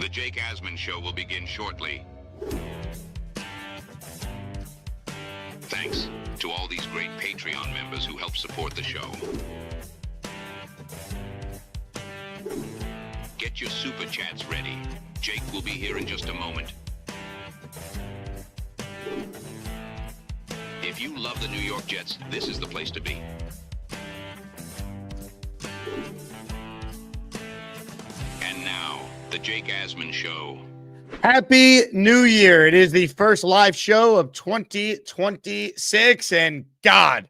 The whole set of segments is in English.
The Jake Asman Show will begin shortly. Thanks to all these great Patreon members who help support the show. Get your super chats ready. Jake will be here in just a moment. If you love the New York Jets, this is the place to be. And now, the Jake Asman Show. Happy New Year. It is the first live show of 2026. And God,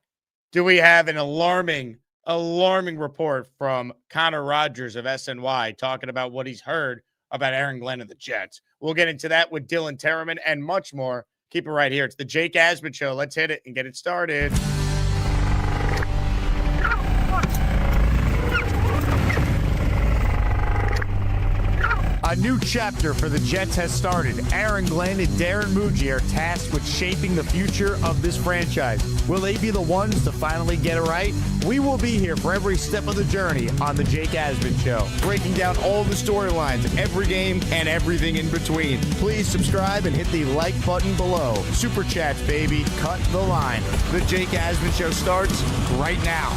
do we have an alarming report from Connor Rogers of SNY talking about what he's heard about Aaron Glenn and the Jets. We'll get into that with Dylan Tereman and much more. Keep it right here. It's the Jake Asman Show. Let's hit it and get it started. A new chapter for the Jets has started. Aaron Glenn and Darren Muji are tasked with shaping the future of this franchise. Will they be the ones to finally get it right? We will be here for every step of the journey on the Jake Asman Show, breaking down all the storylines, every game, and everything in between. Please subscribe and hit the like button below. Super chats, baby. Cut the line. The Jake Asman Show starts right now.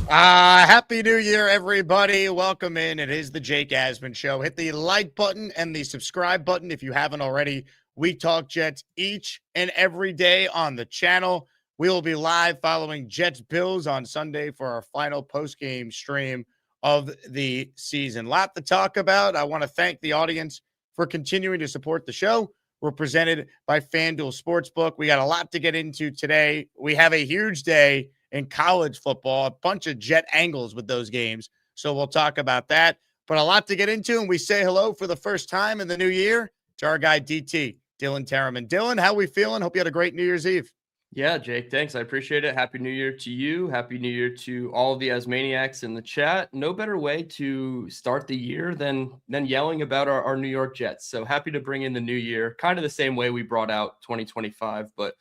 Happy New Year, everybody. Welcome in. It is the Jake Asman Show. Hit the like button and the subscribe button if you haven't already. We talk Jets each and every day on the channel. We will be live following Jets Bills on Sunday for our final post-game stream of the season. Lot to talk about. I want to thank the audience for continuing to support the show. We're presented by FanDuel Sportsbook. We got a lot to get into today. We have a huge day in college football, a bunch of Jet angles with those games. So we'll talk about that, but a lot to get into. And we say hello for the first time in the new year to our guy, DT, Dylan Tereman. Dylan, how we feeling? Hope you had a great New Year's Eve. Yeah, Jake, thanks. I appreciate it. Happy New Year to you. Happy New Year to all of the Asmaniacs in the chat. No better way to start the year than yelling about our New York Jets. So happy to bring in the new year, kind of the same way we brought out 2025. But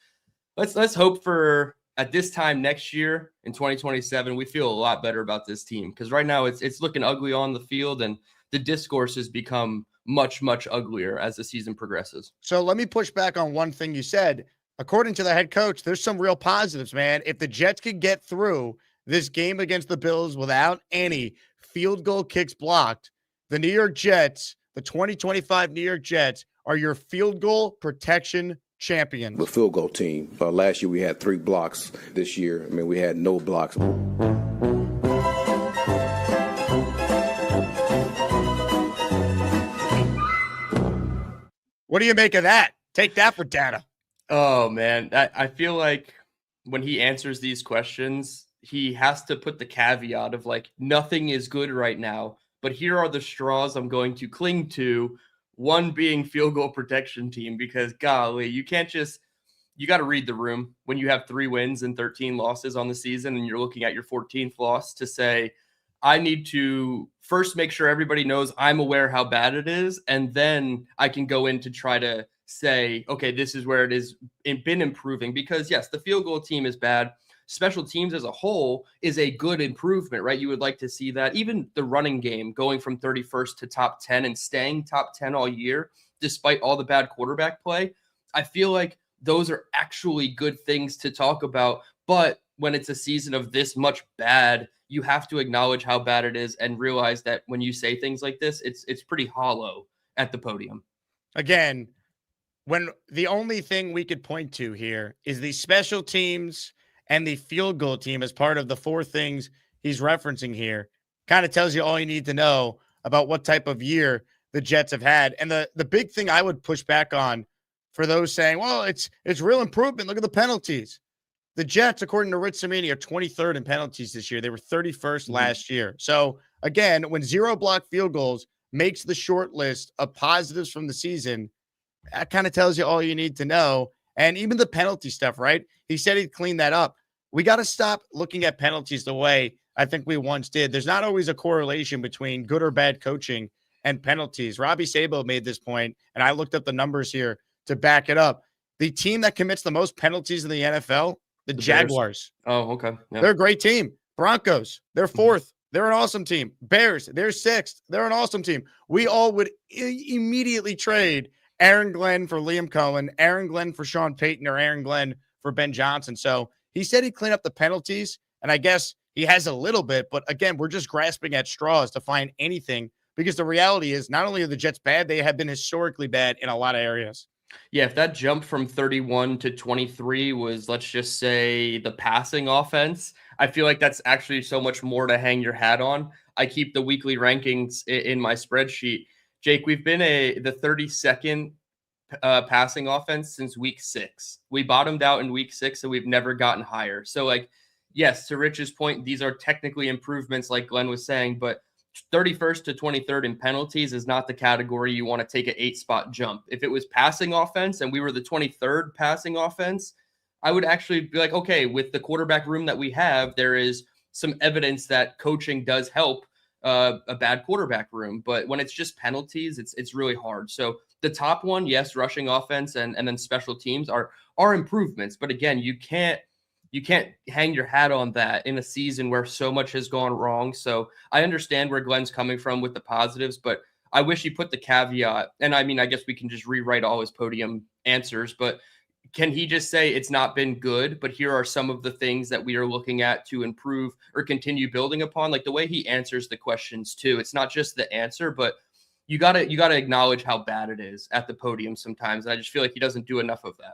let's hope for at this time next year in 2027, we feel a lot better about this team, because right now it's looking ugly on the field, and the discourse has become much, much uglier as the season progresses. So let me push back on one thing you said. According to the head coach, there's some real positives, man. If the Jets could get through this game against the Bills without any field goal kicks blocked, the New York Jets, the 2025 New York Jets, are your field goal protection champions. The field goal team. Last year we had 3 blocks. This year, we had no blocks. What do you make of that? Take that for data. Oh, man. I feel like when he answers these questions, he has to put the caveat of like, nothing is good right now, but here are the straws I'm going to cling to. One being field goal protection team, because golly, you got to read the room when you have 3 wins and 13 losses on the season, and you're looking at your 14th loss to say, I need to first make sure everybody knows I'm aware how bad it is, and then I can go in to try to say, okay, this is where it is been improving. Because yes, the field goal team is bad. Special teams as a whole is a good improvement, right? You would like to see that. Even the running game going from 31st to top 10 and staying top 10 all year, despite all the bad quarterback play. I feel like those are actually good things to talk about. But when it's a season of this much bad, you have to acknowledge how bad it is and realize that when you say things like this, it's pretty hollow at the podium. Again, when the only thing we could point to here is the special teams and the field goal team as part of the 4 things he's referencing here, kind of tells you all you need to know about what type of year the Jets have had. And the big thing I would push back on for those saying, well, it's real improvement. Look at the penalties. The Jets, according to Rich Cimini, are 23rd in penalties this year. They were 31st last year. So again, when 0 block field goals makes the short list of positives from the season, that kind of tells you all you need to know. And even the penalty stuff, right? He said he'd clean that up. We got to stop looking at penalties the way I think we once did. There's not always a correlation between good or bad coaching and penalties. Robbie Sabo made this point, and I looked up the numbers here to back it up. The team that commits the most penalties in the NFL, the Jaguars. Oh, okay. Yeah. They're a great team. Broncos, they're 4th. They're an awesome team. Bears, they're sixth. They're an awesome team. We all would immediately trade Aaron Glenn for Liam Cohen, Aaron Glenn for Sean Payton, or Aaron Glenn for Ben Johnson. So he said he'd clean up the penalties, and I guess he has a little bit. But again, we're just grasping at straws to find anything, because the reality is not only are the Jets bad, they have been historically bad in a lot of areas. Yeah, if that jump from 31 to 23 was, let's just say, the passing offense, I feel like that's actually so much more to hang your hat on. I keep the weekly rankings in my spreadsheet. Jake, we've been the 32nd passing offense since week 6. We bottomed out in week 6, and we've never gotten higher. So, like, yes, to Rich's point, these are technically improvements, like Glenn was saying, but 31st to 23rd in penalties is not the category you want to take an 8-spot jump. If it was passing offense and we were the 23rd passing offense, I would actually be like, okay, with the quarterback room that we have, there is some evidence that coaching does help a bad quarterback room. But when it's just penalties, it's really hard. So the top one, yes, rushing offense and then special teams are improvements. But again, you can't hang your hat on that in a season where so much has gone wrong. So I understand where Glenn's coming from with the positives, but I wish he put the caveat. And I mean, I guess we can just rewrite all his podium answers, but can he just say it's not been good, but here are some of the things that we are looking at to improve or continue building upon? Like the way he answers the questions too. It's not just the answer, but you gotta acknowledge how bad it is at the podium sometimes. And I just feel like he doesn't do enough of that.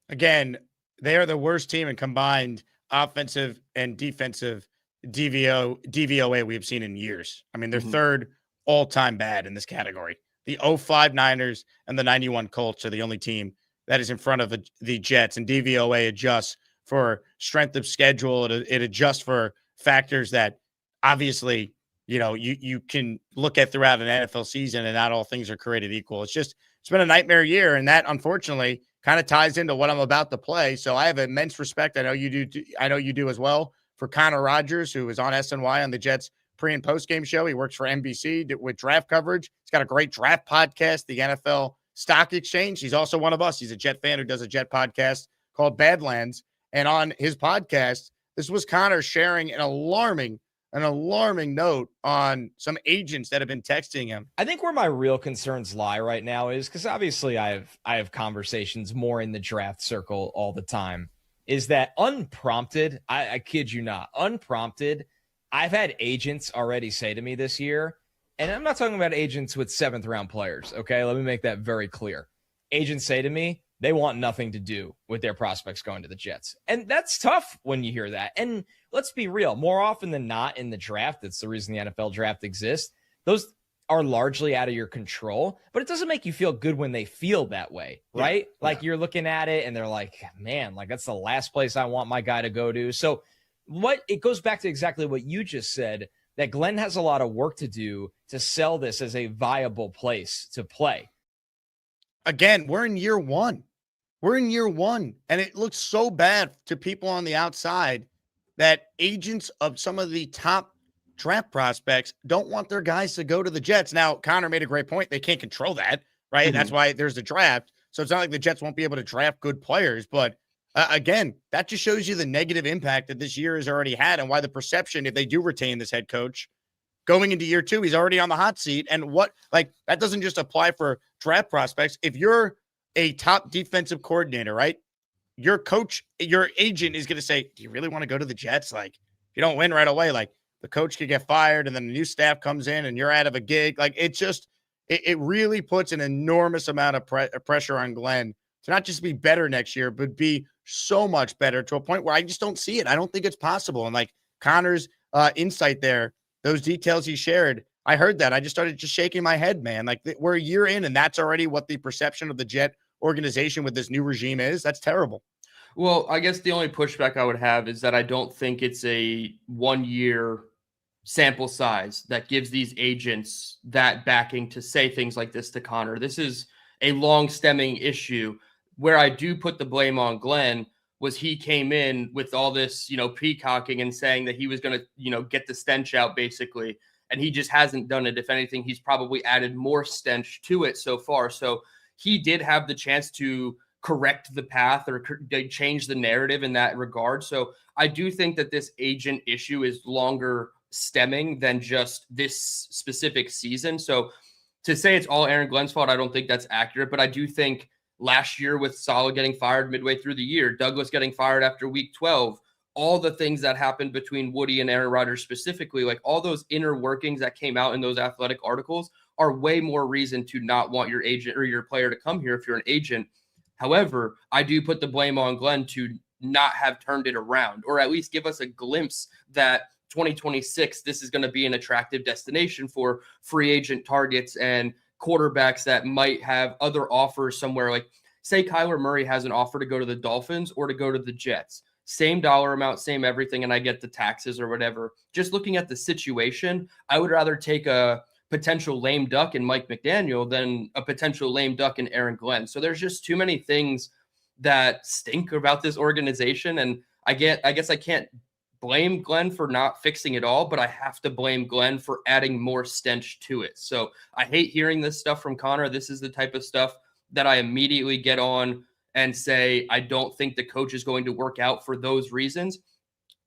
Again, they are the worst team in combined offensive and defensive DVOA we've seen in years. I mean, they're third all-time bad in this category. The 05 Niners and the 91 Colts are the only team that is in front of the Jets, and DVOA adjusts for strength of schedule. It adjusts for factors that obviously, you can look at throughout an NFL season, and not all things are created equal. It's been a nightmare year, and that unfortunately kind of ties into what I'm about to play. So I have immense respect. I know you do. I know you do as well, for Connor Rogers, who is on SNY on the Jets pre and post game show. He works for NBC with draft coverage. He's got a great draft podcast, the NFL Stock Exchange. He's also one of us. He's a Jet fan who does a Jet podcast called Badlands. And on his podcast, this was Connor sharing an alarming note on some agents that have been texting him. I think where my real concerns lie right now is, because obviously I have conversations more in the draft circle all the time, is that unprompted, I kid you not, unprompted, I've had agents already say to me this year, and I'm not talking about agents with 7th round players, okay? Let me make that very clear. Agents say to me, they want nothing to do with their prospects going to the Jets. And that's tough when you hear that. And let's be real, more often than not in the draft, that's the reason the NFL draft exists, those are largely out of your control, but it doesn't make you feel good when they feel that way, right? Yeah. Like you're looking at it and they're like, man, like that's the last place I want my guy to go to. So it goes back to exactly what you just said, that Glenn has a lot of work to do to sell this as a viable place to play. Again, we're in year one. And it looks so bad to people on the outside that agents of some of the top draft prospects don't want their guys to go to the Jets. Now, Connor made a great point. They can't control that, right? That's why there's the draft. So it's not like the Jets won't be able to draft good players. But again, that just shows you the negative impact that this year has already had, and why the perception, if they do retain this head coach, going into year 2, he's already on the hot seat. And that doesn't just apply for draft prospects. If you're a top defensive coordinator, right? Your coach, your agent is going to say, do you really want to go to the Jets? Like, if you don't win right away, like the coach could get fired and then the new staff comes in and you're out of a gig. Like it really puts an enormous amount of pressure on Glenn to not just be better next year, but be so much better, to a point where I just don't see it. I don't think it's possible. And like Connor's insight there, those details he shared, I heard that. I just started shaking my head, man. Like we're a year in, and that's already what the perception of the Jet organization with this new regime is. That's terrible. Well, I guess the only pushback I would have is that I don't think it's a 1-year sample size that gives these agents that backing to say things like this to Connor. This is a long stemming issue. Where I do put the blame on Glenn was he came in with all this, peacocking and saying that he was going to, get the stench out basically. And he just hasn't done it. If anything, he's probably added more stench to it so far. So he did have the chance to correct the path or change the narrative in that regard. So I do think that this agent issue is longer stemming than just this specific season. So to say it's all Aaron Glenn's fault, I don't think that's accurate, but I do think last year with Saleh getting fired midway through the year, Douglas getting fired after week 12, all the things that happened between Woody and Aaron Rodgers specifically, like all those inner workings that came out in those athletic articles are way more reason to not want your agent or your player to come here if you're an agent. However, I do put the blame on Glenn to not have turned it around, or at least give us a glimpse that 2026, this is going to be an attractive destination for free agent targets and quarterbacks that might have other offers somewhere. Like say Kyler Murray has an offer to go to the Dolphins or to go to the Jets. Same dollar amount, same everything, and I get the taxes or whatever. Just looking at the situation, I would rather take a potential lame duck in Mike McDaniel than a potential lame duck in Aaron Glenn. So there's just too many things that stink about this organization. And I guess I can't blame Glenn for not fixing it all, but I have to blame Glenn for adding more stench to it. So I hate hearing this stuff from Connor. This is the type of stuff that I immediately get on and say, I don't think the coach is going to work out for those reasons.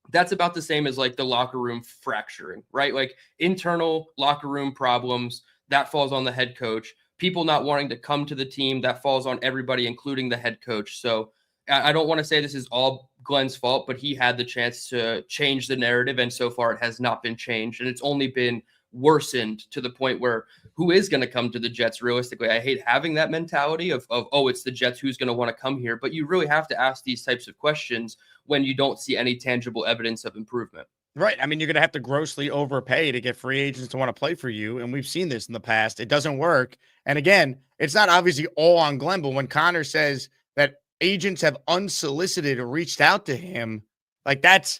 That's about the same as like the locker room fracturing, right? Like internal locker room problems, that falls on the head coach. People not wanting to come to the team, that falls on everybody, including the head coach. So I don't want to say this is all Glenn's fault, but he had the chance to change the narrative, and so far it has not been changed, and it's only been worsened to the point where who is going to come to the Jets realistically? I hate having that mentality of oh, it's the Jets, who's going to want to come here, but you really have to ask these types of questions when you don't see any tangible evidence of improvement. Right. I mean, you're going to have to grossly overpay to get free agents to want to play for you. And we've seen this in the past. It doesn't work. And again, it's not obviously all on Glenn, but when Connor says that agents have unsolicited or reached out to him, like that's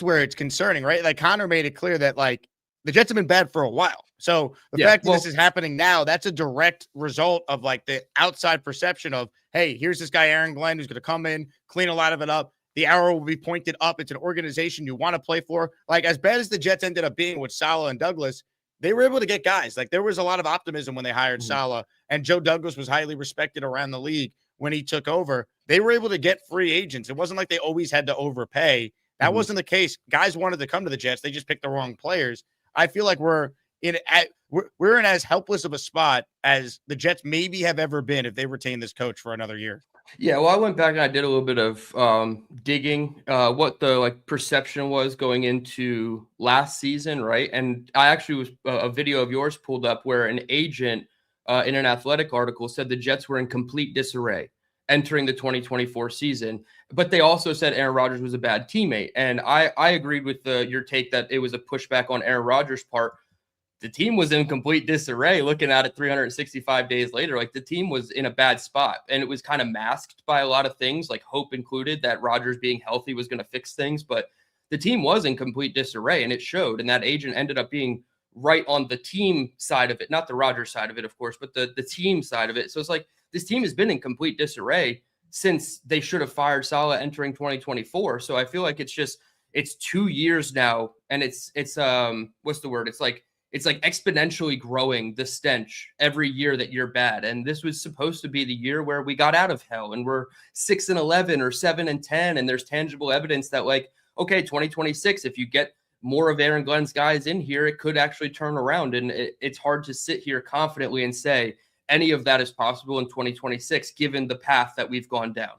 where it's concerning, right? Like Connor made it clear that like the Jets have been bad for a while. So the fact that this is happening now, that's a direct result of like the outside perception of, hey, here's this guy, Aaron Glenn, who's going to come in, clean a lot of it up. The arrow will be pointed up. It's an organization you want to play for. Like as bad as the Jets ended up being with Saleh and Douglas, they were able to get guys. Like there was a lot of optimism when they hired Saleh, and Joe Douglas was highly respected around the league when he took over. They were able to get free agents. It wasn't like they always had to overpay. That wasn't the case. Guys wanted to come to the Jets. They just picked the wrong players. I feel like we're in as helpless of a spot as the Jets maybe have ever been if they retain this coach for another year. Yeah, well, I went back and I did a little bit of digging what the like perception was going into last season, right? And I actually was a video of yours pulled up where an agent in an athletic article said the Jets were in complete disarray entering the 2024 season, but they also said Aaron Rodgers was a bad teammate. And I agreed with your take that it was a pushback on Aaron Rodgers' part. The team was in complete disarray. Looking at it 365 days later, like the team was in a bad spot, and it was kind of masked by a lot of things, like hope included that Rodgers being healthy was going to fix things. But the team was in complete disarray, and it showed. And that agent ended up being right on the team side of it, not the Rodgers side of it, of course, but the team side of it. So it's like this team has been in complete disarray since they should have fired Saleh entering 2024. So I feel like it's 2 years now, and it's what's the word? It's like exponentially growing the stench every year that you're bad. And this was supposed to be the year where we got out of hell and we're 6-11 or 7-10. And there's tangible evidence that like, okay, 2026, if you get more of Aaron Glenn's guys in here, it could actually turn around. And it's hard to sit here confidently and say any of that is possible in 2026, given the path that we've gone down.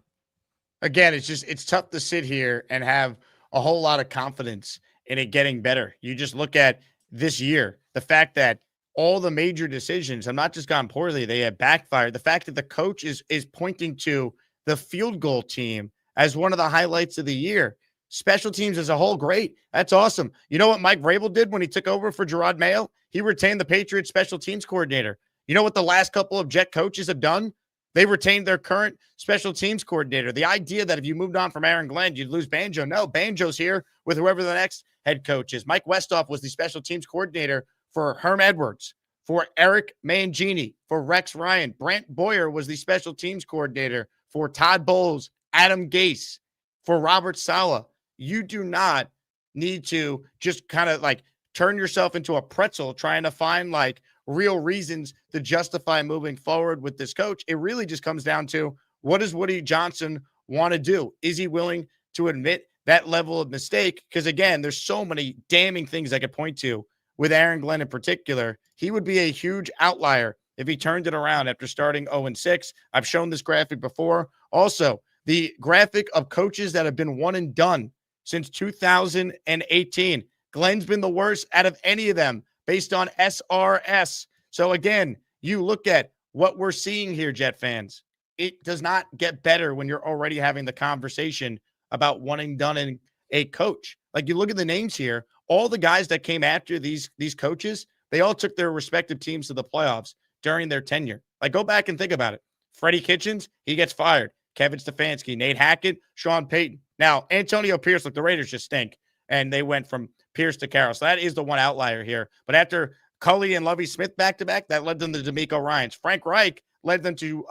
Again, it's tough to sit here and have a whole lot of confidence in it getting better. You just look at this year, the fact that all the major decisions have not just gone poorly, they have backfired. The fact that the coach is pointing to the field goal team as one of the highlights of the year. Special teams as a whole, great. That's awesome. You know what Mike Vrabel did when he took over for Gerard Mayo? He retained the Patriots special teams coordinator. You know what the last couple of Jet coaches have done? They retained their current special teams coordinator. The idea that if you moved on from Aaron Glenn, you'd lose Banjo. No, Banjo's here with whoever the next head coach is. Mike Westhoff was the special teams coordinator for Herm Edwards, for Eric Mangini, for Rex Ryan. Brant Boyer was the special teams coordinator for Todd Bowles, Adam Gase, for Robert Saleh. You do not need to just kind of like turn yourself into a pretzel trying to find like real reasons to justify moving forward with this coach. It really just comes down to, what does Woody Johnson want to do? Is he willing to admit that level of mistake. Because again, there's so many damning things I could point to with Aaron Glenn in particular. He would be a huge outlier if he turned it around after starting 0-6. I've shown this graphic before. Also, the graphic of coaches that have been one and done since 2018. Glenn's been the worst out of any of them based on SRS. So again, you look at what we're seeing here, Jet fans. It does not get better when you're already having the conversation about one and done in a coach. Like, you look at the names here, all the guys that came after these coaches, they all took their respective teams to the playoffs during their tenure. Like, go back and think about it. Freddie Kitchens, he gets fired. Kevin Stefanski, Nate Hackett, Sean Payton. Now, Antonio Pierce, look, the Raiders just stink, and they went from Pierce to Carroll. So that is the one outlier here. But after Culley and Lovie Smith back-to-back, that led them to D'Amico Ryans. Frank Reich led them to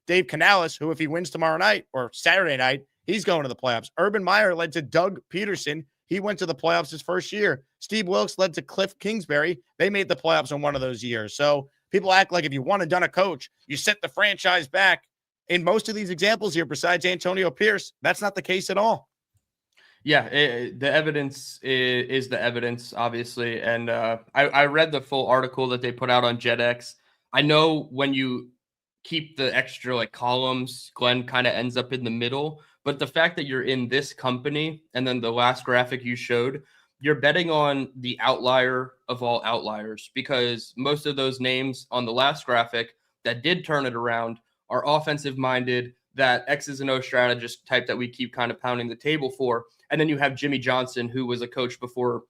Dave Canales, who, if he wins tomorrow night or Saturday night, he's going to the playoffs. Urban Meyer led to Doug Peterson. He went to the playoffs his first year. Steve Wilkes led to Cliff Kingsbury. They made the playoffs in one of those years. So people act like if you want to done a coach, you set the franchise back. In most of these examples here, besides Antonio Pierce, that's not the case at all. Yeah, the evidence is the evidence, obviously. And I read the full article that they put out on JetX. I know when you keep the extra like columns, Glenn kind of ends up in the middle. But the fact that you're in this company, and then the last graphic you showed, you're betting on the outlier of all outliers, because most of those names on the last graphic that did turn it around are offensive minded, that X's and O strategist type that we keep kind of pounding the table for. And then you have Jimmy Johnson, who was a coach before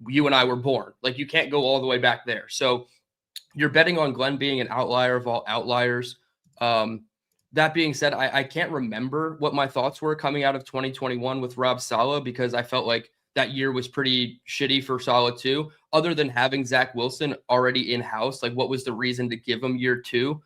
you and I were born. Like, you can't go all the way back there. So you're betting on Glenn being an outlier of all outliers. That being said, I can't remember what my thoughts were coming out of 2021 with Rob Saleh, because I felt like that year was pretty shitty for Saleh too. Other than having Zach Wilson already in-house, like, what was the reason to give him year two?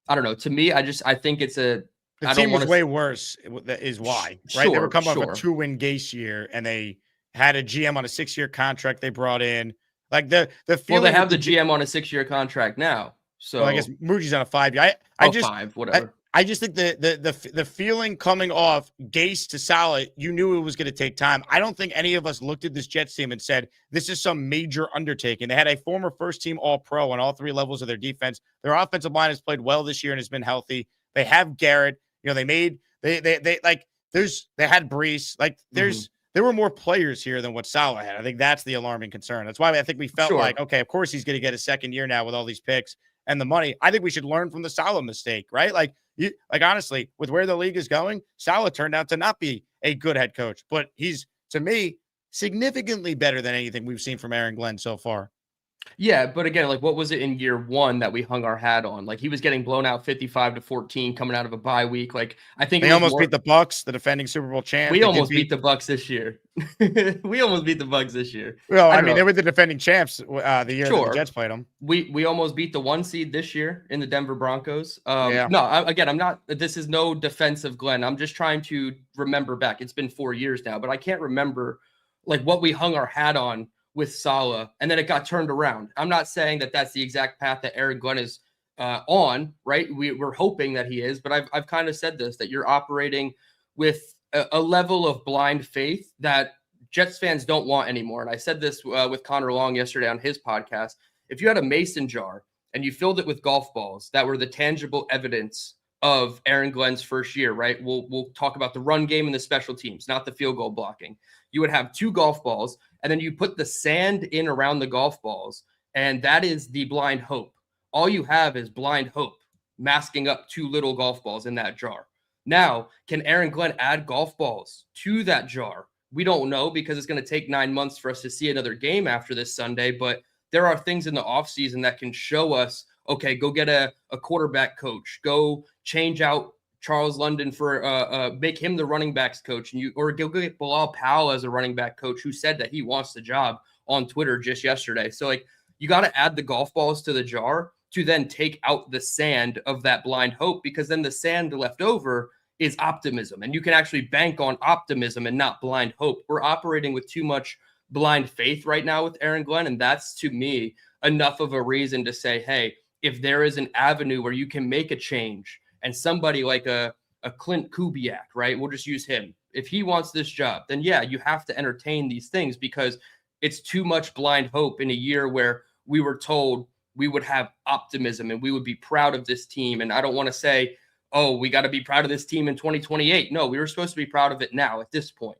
I don't know. To me, I think it's a... The team was way worse, is why, right? Sure, they were coming off a 2-win Gase year, and they had a GM on a 6-year contract they brought in. Like, the feeling... Well, they have the GM on a 6-year contract now. So I guess Muji's on a 5-year. I just think the feeling coming off Gase to Saleh, you knew it was going to take time. I don't think any of us looked at this Jets team and said, this is some major undertaking. They had a former first-team All-Pro on all three levels of their defense. Their offensive line has played well this year and has been healthy. They have Garrett. You know, they had Brees. Like, there were more players here than what Saleh had. I think that's the alarming concern. That's why I think we felt like, okay, of course he's going to get a second year now with all these picks and the money. I think we should learn from the Saleh mistake, right? Like honestly, with where the league is going, Saleh turned out to not be a good head coach, but he's, to me, significantly better than anything we've seen from Aaron Glenn so far. Yeah, but again, like, what was it in year one that we hung our hat on? Like, he was getting blown out 55-14 coming out of a bye week. Like, I think they almost beat the Bucs, the defending Super Bowl champ. We almost beat the Bucs this year. We almost beat the Bucs this year. Well, I mean, they were the defending champs the year that the Jets played them. We almost beat the 1 seed this year in the Denver Broncos. Yeah. No, I'm not. This is no defense of Glenn. I'm just trying to remember back. It's been 4 years now, but I can't remember like what we hung our hat on with Saleh, and then it got turned around. I'm not saying that that's the exact path that Aaron Glenn is on, right? We're hoping that he is, but I've kind of said this, that you're operating with a level of blind faith that Jets fans don't want anymore. And I said this with Connor Long yesterday on his podcast. If you had a mason jar and you filled it with golf balls that were the tangible evidence of Aaron Glenn's first year, right? We'll talk about the run game and the special teams, not the field goal blocking. You would have 2 golf balls, and then you put the sand in around the golf balls, and that is the blind hope. All you have is blind hope masking up 2 little golf balls in that jar. Now, can Aaron Glenn add golf balls to that jar? We don't know, because it's going to take 9 months for us to see another game after this Sunday, but there are things in the offseason that can show us, okay, go get a quarterback coach, go change out Charles London for make him the running backs coach, or go get Bilal Powell as a running back coach, who said that he wants the job on Twitter just yesterday. So, like, you got to add the golf balls to the jar to then take out the sand of that blind hope, because then the sand left over is optimism, and you can actually bank on optimism and not blind hope. We're operating with too much blind faith right now with Aaron Glenn, and that's, to me, enough of a reason to say, hey, if there is an avenue where you can make a change, and somebody like a a Clint Kubiak, right? We'll just use him. If he wants this job, then yeah, you have to entertain these things because it's too much blind hope in a year where we were told we would have optimism and we would be proud of this team. And I don't want to say, oh, we got to be proud of this team in 2028. No, we were supposed to be proud of it now at this point.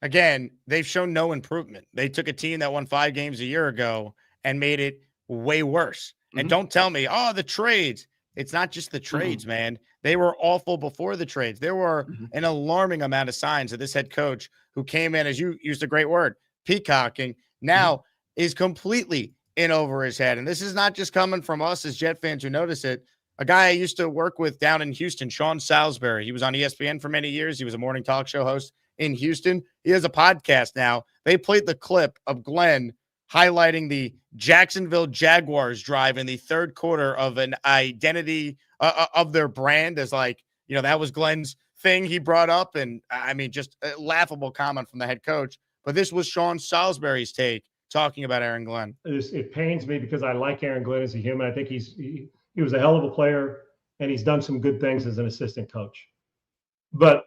Again, they've shown no improvement. They took a team that won 5 games a year ago and made it way worse. And don't tell me, oh, the trades. It's not just the trades, man. They were awful before the trades. There were an alarming amount of signs that this head coach who came in, as you used a great word, peacocking, now is completely in over his head. And this is not just coming from us as Jet fans who notice it. A guy I used to work with down in Houston, Sean Salisbury. He was on ESPN for many years. He was a morning talk show host in Houston. He has a podcast now. They played the clip of Glenn highlighting the Jacksonville Jaguars drive in the third quarter of an identity of their brand as like, that was Glenn's thing he brought up. And I mean, just a laughable comment from the head coach. But this was Sean Salisbury's take talking about Aaron Glenn. It pains me because I like Aaron Glenn as a human. I think he was a hell of a player and he's done some good things as an assistant coach. But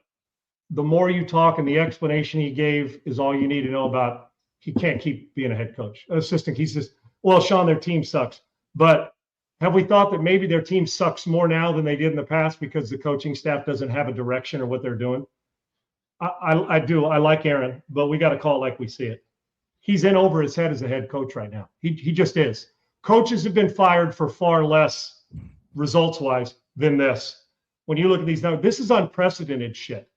the more you talk and the explanation he gave is all you need to know about. He can't keep being a head coach, assistant. He's just, well, Sean, their team sucks. But have we thought that maybe their team sucks more now than they did in the past because the coaching staff doesn't have a direction or what they're doing? I do. I like Aaron, but we got to call it like we see it. He's in over his head as a head coach right now. He just is. Coaches have been fired for far less results-wise than this. When you look at these numbers, this is unprecedented shit.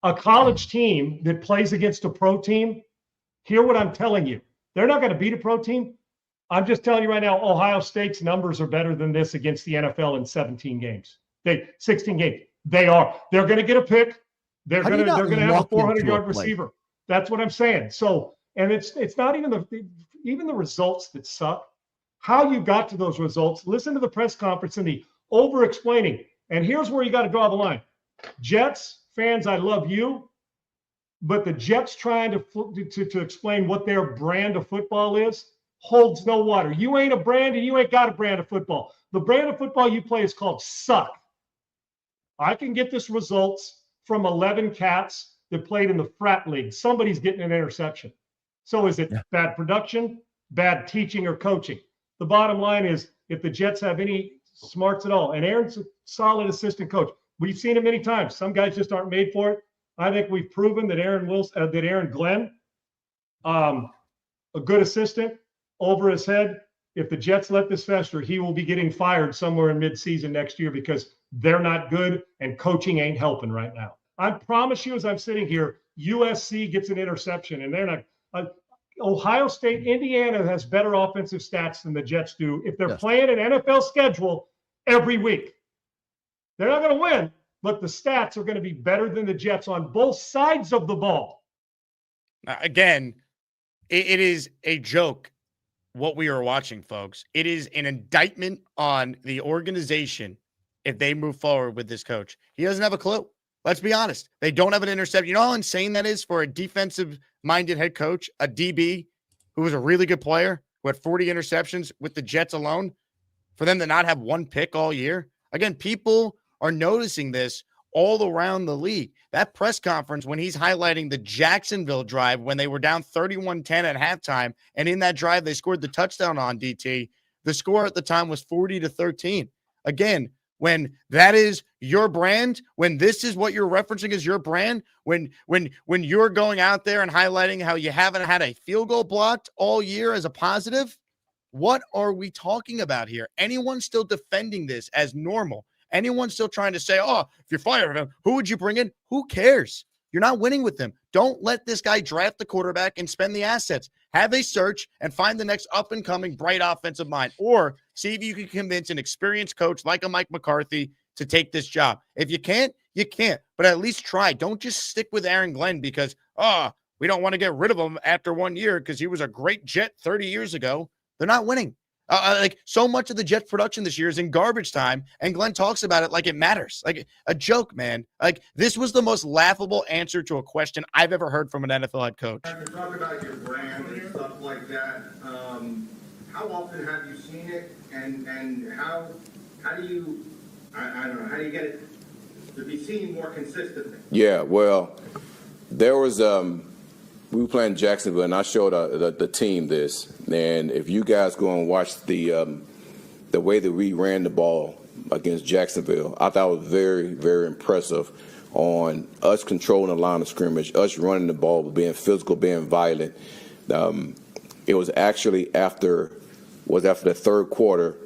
A college team that plays against a pro team, hear what I'm telling you. They're not going to beat a pro team. I'm just telling you right now, Ohio State's numbers are better than this against the NFL in 16 games. They're going to get a pick. They're going to have a 400-yard receiver. That's what I'm saying. So, and it's not even the results that suck. How you got to those results. Listen to the press conference and the over-explaining. And here's where you got to draw the line. Jets fans, I love you. But the Jets trying to explain what their brand of football is holds no water. You ain't a brand and you ain't got a brand of football. The brand of football you play is called suck. I can get this results from 11 cats that played in the frat league. Somebody's getting an interception. So is it bad production, bad teaching, or coaching? The bottom line is if the Jets have any smarts at all, and Aaron's a solid assistant coach. We've seen it many times. Some guys just aren't made for it. I think we've proven that Aaron Glenn, a good assistant, over his head. If the Jets let this fester, he will be getting fired somewhere in mid-season next year because they're not good and coaching ain't helping right now. I promise you, as I'm sitting here, USC gets an interception and they're not. Ohio State, Indiana has better offensive stats than the Jets do if they're playing an NFL schedule every week. They're not going to win, but the stats are going to be better than the Jets on both sides of the ball. Again, it is a joke what we are watching, folks. It is an indictment on the organization if they move forward with this coach. He doesn't have a clue. Let's be honest. They don't have an interception. You know how insane that is for a defensive-minded head coach, a DB who was a really good player, who had 40 interceptions with the Jets alone, for them to not have one pick all year? Again, people are noticing this all around the league. That press conference when he's highlighting the Jacksonville drive when they were down 31-10 at halftime, and in that drive they scored the touchdown on DT, the score at the time was 40-13. Again, when that is your brand, when this is what you're referencing as your brand, when you're going out there and highlighting how you haven't had a field goal blocked all year as a positive, what are we talking about here? Anyone still defending this as normal? Anyone still trying to say, oh, if you're fired him, who would you bring in? Who cares? You're not winning with them. Don't let this guy draft the quarterback and spend the assets. Have a search and find the next up-and-coming bright offensive mind, or see if you can convince an experienced coach like a Mike McCarthy to take this job. If you can't, you can't, but at least try. Don't just stick with Aaron Glenn because, we don't want to get rid of him after 1 year because he was a great Jet 30 years ago. They're not winning. Like so much of the Jets production this year is in garbage time, and Glenn talks about it like it matters. Like a joke, man. Like this was the most laughable answer to a question I've ever heard from an NFL head coach. Talk about your brand and stuff like that. How often have you seen it, and how do you, I don't know, how do you get it to team more consistently? Yeah, well, there was we were playing Jacksonville, and I showed the team this. And if you guys go and watch the way that we ran the ball against Jacksonville, I thought it was very, very impressive on us controlling the line of scrimmage, us running the ball, being physical, being violent. It was actually after the third quarter.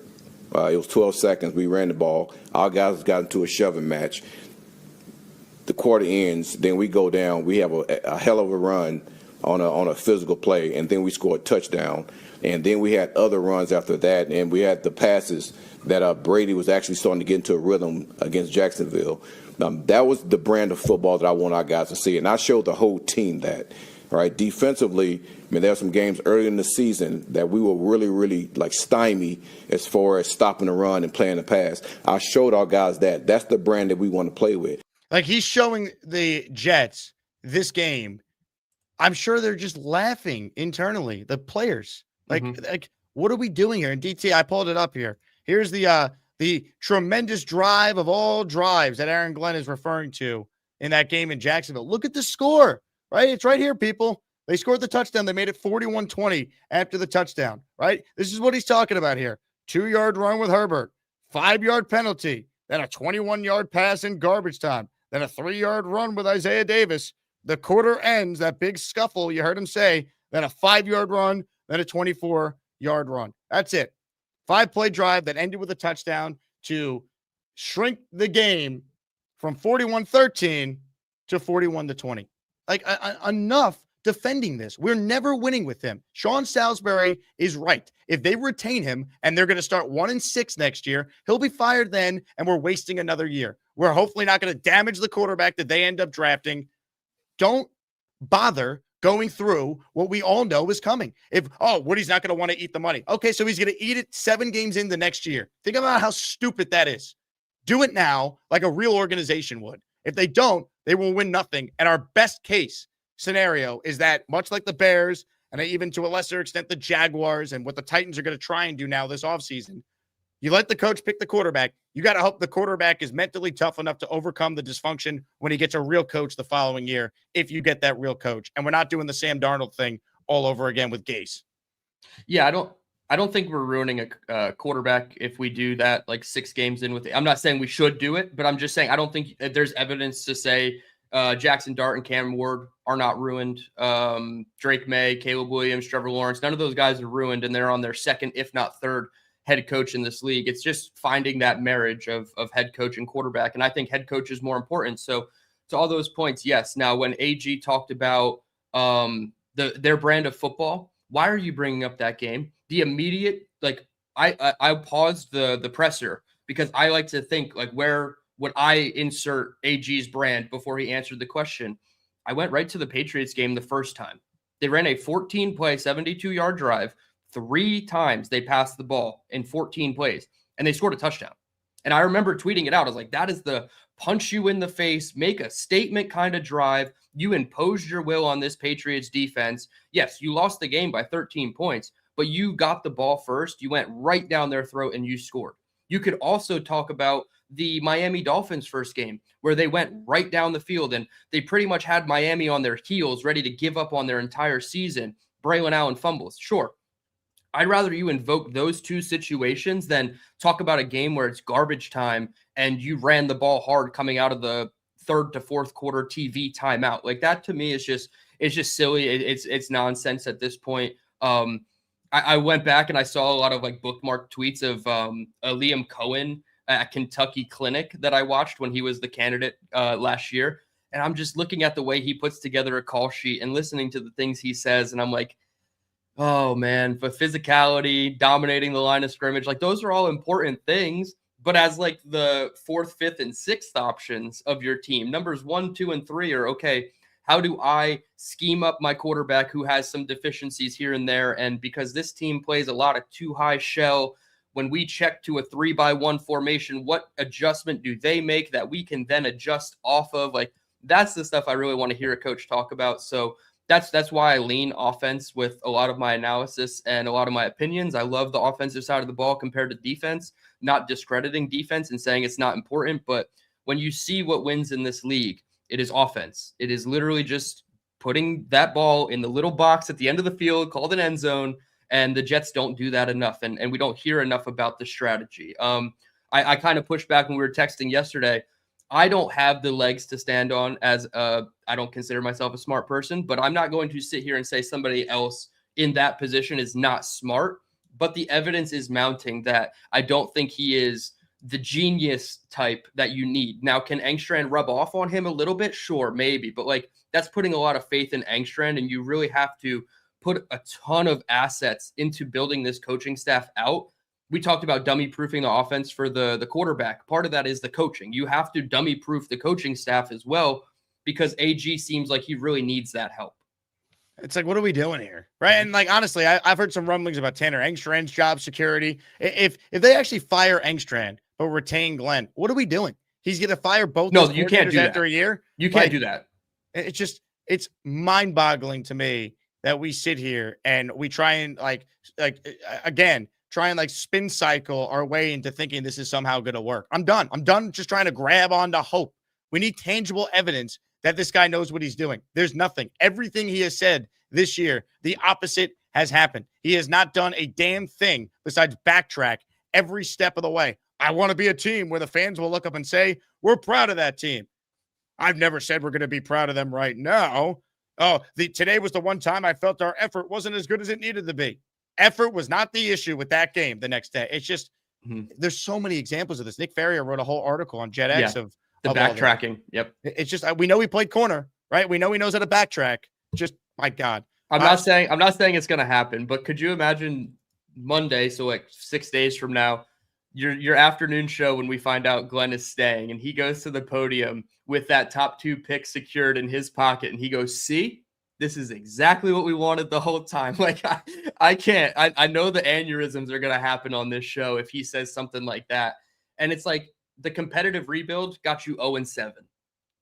It was 12 seconds. We ran the ball. Our guys got into a shoving match. The quarter ends. Then we go down. We have a hell of a run on a physical play, and then we score a touchdown. And then we had other runs after that, and we had the passes that Brady was actually starting to get into a rhythm against Jacksonville. That was the brand of football that I want our guys to see, and I showed the whole team that. Right, defensively, I mean, there were some games early in the season that we were really, really like stymie as far as stopping the run and playing the pass. I showed our guys that. That's the brand that we want to play with. Like, he's showing the Jets this game. I'm sure they're just laughing internally, the players. Like, what are we doing here? And DT, I pulled it up here. Here's the tremendous drive of all drives that Aaron Glenn is referring to in that game in Jacksonville. Look at the score. Right? It's right here, people. They scored the touchdown. They made it 41-20 after the touchdown, right? This is what he's talking about here. 2-yard run with Herbert, 5-yard penalty, then a 21-yard pass in garbage time, then a 3-yard run with Isaiah Davis. The quarter ends, that big scuffle, you heard him say, then a 5-yard run, then a 24-yard run. That's it. 5-play drive that ended with a touchdown to shrink the game from 41-13 to 41-20. Like, enough defending this. We're never winning with him. Sean Salisbury is right. If they retain him and they're going to start 1-6 next year, he'll be fired then, and we're wasting another year. We're hopefully not going to damage the quarterback that they end up drafting. Don't bother going through what we all know is coming. Woody's not going to want to eat the money. Okay, so he's going to eat it 7 games in the next year. Think about how stupid that is. Do it now like a real organization would. If they don't, they will win nothing. And our best case scenario is that, much like the Bears and even to a lesser extent the Jaguars and what the Titans are going to try and do now this offseason, you let the coach pick the quarterback. You got to hope the quarterback is mentally tough enough to overcome the dysfunction when he gets a real coach the following year, if you get that real coach. And we're not doing the Sam Darnold thing all over again with Gase. Yeah, I don't think we're ruining a quarterback if we do that like 6 games in with it. I'm not saying we should do it, but I'm just saying I don't think there's evidence to say Jackson Dart and Cam Ward are not ruined. Drake May, Caleb Williams, Trevor Lawrence, none of those guys are ruined, and they're on their second, if not third, head coach in this league. It's just finding that marriage of head coach and quarterback, and I think head coach is more important. So to all those points, yes. Now, when AG talked about their brand of football, why are you bringing up that game? The immediate, like, I paused the presser because I like to think, like, where would I insert AG's brand before he answered the question? I went right to the Patriots game the first time. They ran a 14-play, 72-yard drive. 3 times they passed the ball in 14 plays, and they scored a touchdown. And I remember tweeting it out. I was like, that is the punch you in the face, make a statement kind of drive. You imposed your will on this Patriots defense. Yes, you lost the game by 13 points, but you got the ball first. You went right down their throat and you scored. You could also talk about the Miami Dolphins first game where they went right down the field and they pretty much had Miami on their heels, ready to give up on their entire season. Braylon Allen fumbles. Sure. I'd rather you invoke those 2 situations than talk about a game where it's garbage time and you ran the ball hard coming out of the 3rd to 4th quarter TV timeout. Like, that to me is just silly. It's nonsense at this point. I went back and I saw a lot of like bookmark tweets of Liam Cohen at Kentucky Clinic that I watched when he was the candidate last year. And I'm just looking at the way he puts together a call sheet and listening to the things he says. And I'm like, oh man, but physicality, dominating the line of scrimmage, like those are all important things. But as like the 4th, 5th, and 6th options of your team, numbers 1, 2, and 3 are okay. How do I scheme up my quarterback who has some deficiencies here and there? And because this team plays a lot of too high shell, when we check to a 3-by-1 formation, what adjustment do they make that we can then adjust off of? Like, that's the stuff I really want to hear a coach talk about. So that's why I lean offense with a lot of my analysis and a lot of my opinions. I love the offensive side of the ball compared to defense, not discrediting defense and saying it's not important, but when you see what wins in this league, it is offense. It is literally just putting that ball in the little box at the end of the field called an end zone, and the Jets don't do that enough, and we don't hear enough about the strategy. I kind of pushed back when we were texting yesterday. I don't have the legs to stand on as I don't consider myself a smart person, but I'm not going to sit here and say somebody else in that position is not smart. But the evidence is mounting that I don't think he is the genius type that you need. Now, can Engstrand rub off on him a little bit? Sure, maybe. But like, that's putting a lot of faith in Engstrand, and you really have to put a ton of assets into building this coaching staff out. We talked about dummy proofing the offense for the quarterback. Part of that is the coaching. You have to dummy proof the coaching staff as well, because AG seems like he really needs that help. It's like, what are we doing here? Right. And like, honestly, I've heard some rumblings about Tanner Engstrand's job security. If they actually fire Engstrand but retain Glenn, what are we doing? He's going to fire both. No, you can't do that after a year. You can't do that. It's mind boggling to me that we sit here and we try and try and spin cycle our way into thinking this is somehow going to work. I'm done. I'm done just trying to grab onto hope. We need tangible evidence that this guy knows what he's doing. There's nothing. Everything he has said this year, the opposite has happened. He has not done a damn thing besides backtrack every step of the way. I want to be a team where the fans will look up and say, we're proud of that team. I've never said we're going to be proud of them right now. Today was the one time I felt our effort wasn't as good as it needed to be. Effort was not the issue with that game the next day. It's just, there's so many examples of this. Nick Ferrier wrote a whole article on JetX of the backtracking. Yep. It's just, we know he played corner, right? We know he knows how to backtrack. Just, my God. I'm not saying it's going to happen, but could you imagine Monday, so like 6 days from now, your afternoon show when we find out Glenn is staying and he goes to the podium with that top 2 pick secured in his pocket and he goes, see, this is exactly what we wanted the whole time. Like, I can't. I know the aneurysms are going to happen on this show if he says something like that. And it's like, the competitive rebuild got you 0-7.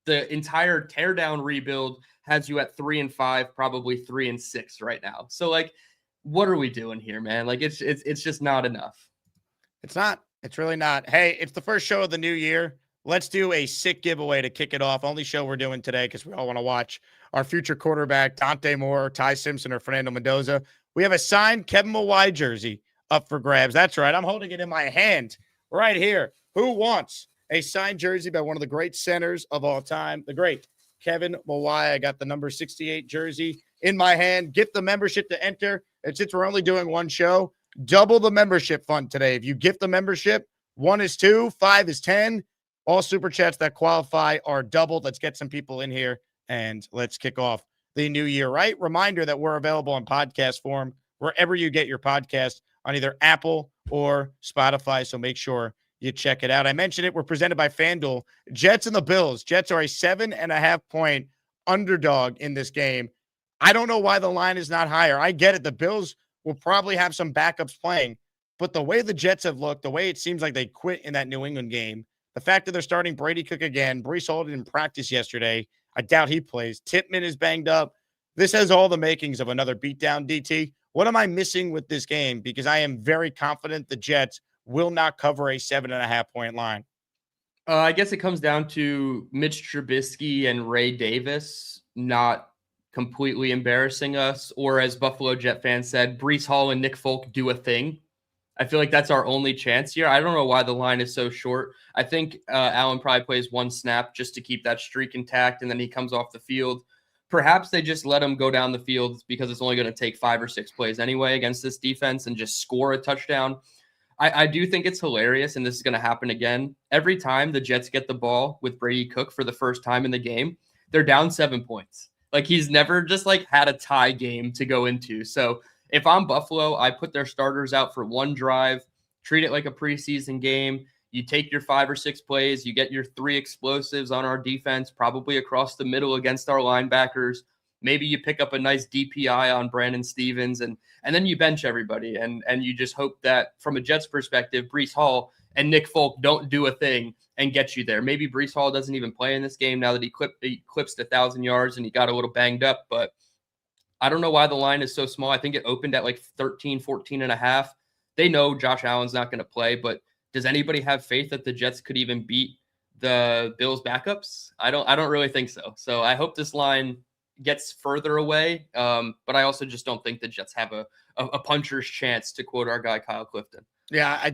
The entire teardown rebuild has you at 3-5, probably 3-6 right now. So like, what are we doing here, man? Like, it's just not enough. It's not. It's really not. Hey, it's the first show of the new year. Let's do a sick giveaway to kick it off. Only show we're doing today because we all want to watch our future quarterback, Dante Moore, Ty Simpson, or Fernando Mendoza. We have a signed Kevin Mawai jersey up for grabs. That's right. I'm holding it in my hand right here. Who wants a signed jersey by one of the great centers of all time, the great Kevin Mawai? I got the number 68 jersey in my hand. Gift the membership to enter. And since we're only doing one show, double the membership fund today. If you gift the membership, 1 is 2, 5 is 10. All super chats that qualify are doubled. Let's get some people in here and let's kick off the new year, right? Reminder that we're available in podcast form wherever you get your podcast on either Apple or Spotify. So make sure you check it out. I mentioned it. We're presented by FanDuel. Jets and the Bills. Jets are a 7.5-point underdog in this game. I don't know why the line is not higher. I get it. The Bills will probably have some backups playing, but the way the Jets have looked, the way it seems like they quit in that New England game, the fact that they're starting Brady Cook again, Breece Hall didn't practice yesterday. I doubt he plays. Tippmann is banged up. This has all the makings of another beatdown, DT. What am I missing with this game? Because I am very confident the Jets will not cover a 7.5-point line. I guess it comes down to Mitch Trubisky and Ray Davis not completely embarrassing us, or as Buffalo Jet fans said, Breece Hall and Nick Folk do a thing. I feel like that's our only chance here. I don't know why the line is so short. I think Allen probably plays 1 snap just to keep that streak intact, and then he comes off the field. Perhaps they just let him go down the field because it's only going to take 5 or 6 plays anyway against this defense and just score a touchdown. I do think it's hilarious, and this is going to happen again. Every time the Jets get the ball with Brady Cook for the first time in the game, they're down 7 points. Like, he's never just had a tie game to go into. So if I'm Buffalo, I put their starters out for 1 drive, treat it like a preseason game. You take your 5 or 6 plays, you get your 3 explosives on our defense, probably across the middle against our linebackers. Maybe you pick up a nice DPI on Brandon Stevens, and then you bench everybody. And you just hope that from a Jets perspective, Breece Hall and Nick Folk don't do a thing and get you there. Maybe Breece Hall doesn't even play in this game now that he clipped 1,000 yards and he got a little banged up. But I don't know why the line is so small. I think it opened at 13, 14.5. They know Josh Allen's not going to play, but does anybody have faith that the Jets could even beat the Bills backups? I don't really think so. So I hope this line gets further away. But I also just don't think the Jets have a puncher's chance, to quote our guy Kyle Clifton. Yeah, I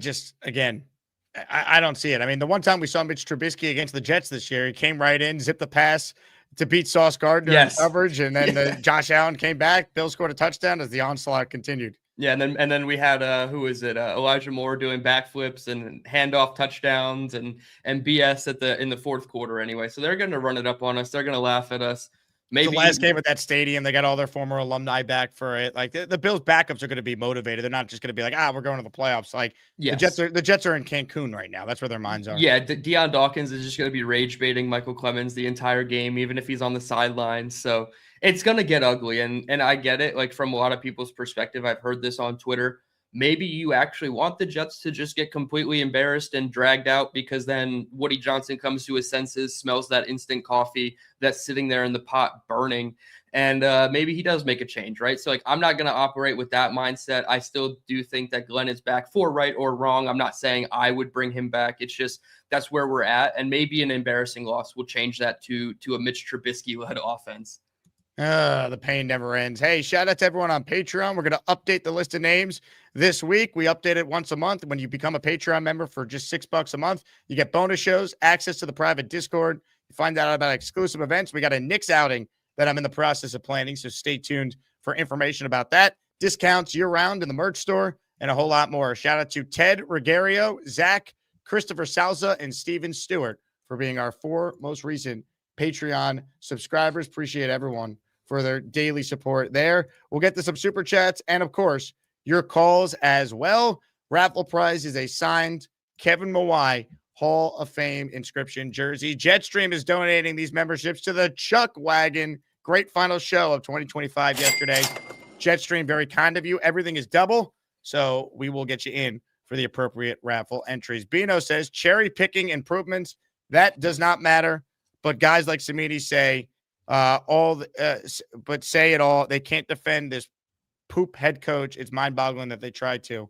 don't see it. I mean, the one time we saw Mitch Trubisky against the Jets this year, he came right in, zipped the pass to beat Sauce Gardner in coverage, and then Josh Allen came back. Bill scored a touchdown as the onslaught continued. Yeah, and then we had Elijah Moore doing backflips and handoff touchdowns and BS in the fourth quarter anyway. So they're going to run it up on us. They're going to laugh at us. Maybe the last game at that stadium, they got all their former alumni back for it. Like the Bills backups are going to be motivated. They're not just going to be like, we're going to the playoffs. Like the Jets are in Cancun right now. That's where their minds are. Yeah, Deion Dawkins is just going to be rage baiting Michael Clemens the entire game, even if he's on the sidelines. So it's going to get ugly. And I get it. Like from a lot of people's perspective, I've heard this on Twitter. Maybe you actually want the Jets to just get completely embarrassed and dragged out, because then Woody Johnson comes to his senses, smells that instant coffee that's sitting there in the pot burning, and maybe he does make a change, right? So, like, I'm not going to operate with that mindset. I still do think that Glenn is back, for right or wrong. I'm not saying I would bring him back. It's just that's where we're at, and maybe an embarrassing loss will change that to a Mitch Trubisky-led offense. The pain never ends. Hey, shout out to everyone on Patreon. We're going to update the list of names this week. We update it once a month. When you become a Patreon member for just $6 a month, you get bonus shows, access to the private Discord. You find out about exclusive events. We got a Knicks outing that I'm in the process of planning, so stay tuned for information about that. Discounts year-round in the merch store, and a whole lot more. Shout out to Ted Regario, Zach, Christopher Salza, and Steven Stewart for being our 4 most recent Patreon subscribers. Appreciate everyone for their daily support there. We'll get to some super chats and, of course, your calls as well. Raffle prize is a signed Kevin Mawai Hall of Fame inscription jersey. Jetstream is donating these memberships to the Chuck Wagon. Great final show of 2025 yesterday. Jetstream, very kind of you. Everything is double, so we will get you in for the appropriate raffle entries. Bino says cherry picking improvements. That does not matter, but guys like Samiti say, but say it all. They can't defend this poop head coach. It's mind-boggling that they tried to.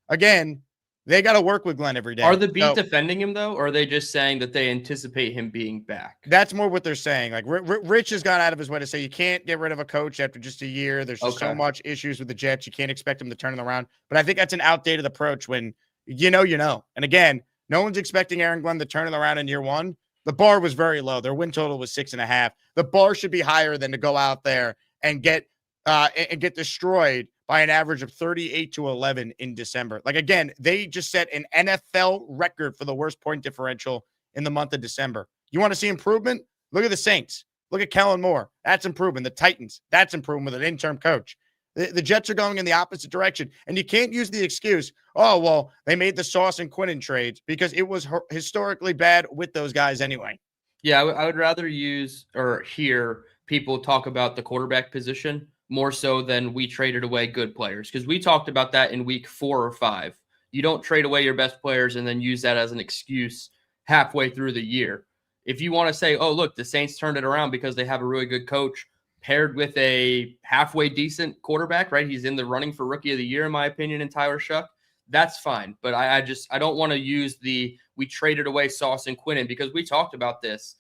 Again, they got to work with Glenn every day. Are the Beat defending him, though, or are they just saying that they anticipate him being back? That's more what they're saying. Like, Rich has gone out of his way to say you can't get rid of a coach after just a year. There's just so much issues with the Jets. You can't expect them to turn it around. But I think that's an outdated approach when you know. And again, no one's expecting Aaron Glenn to turn it around in year one. The bar was very low. Their win total was 6.5. The bar should be higher than to go out there and get destroyed by an average of 38-11 in December. Like, again, they just set an NFL record for the worst point differential in the month of December. You want to see improvement? Look at the Saints. Look at Kellen Moore. That's improvement. The Titans. That's improvement with an interim coach. The Jets are going in the opposite direction. And you can't use the excuse, they made the Sauce and Quinnen trades, because it was historically bad with those guys anyway. Yeah, I would rather use or hear people talk about the quarterback position more so than we traded away good players, because we talked about that in week 4 or 5. You don't trade away your best players and then use that as an excuse halfway through the year. If you want to say, look, the Saints turned it around because they have a really good coach paired with a halfway decent quarterback, right? He's in the running for Rookie of the Year, in my opinion, in Tyler Shuck. That's fine. But I don't want to use we traded away Sauce and Quinnen, because we talked about this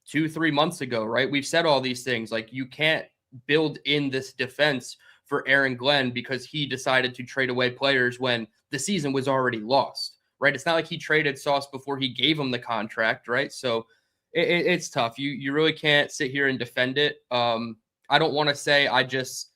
2-3 months ago, right? We've said all these things. Like, you can't build in this defense for Aaron Glenn because he decided to trade away players when the season was already lost, right? It's not like he traded Sauce before he gave him the contract, right? So it's tough. You really can't sit here and defend it. I don't want to say I just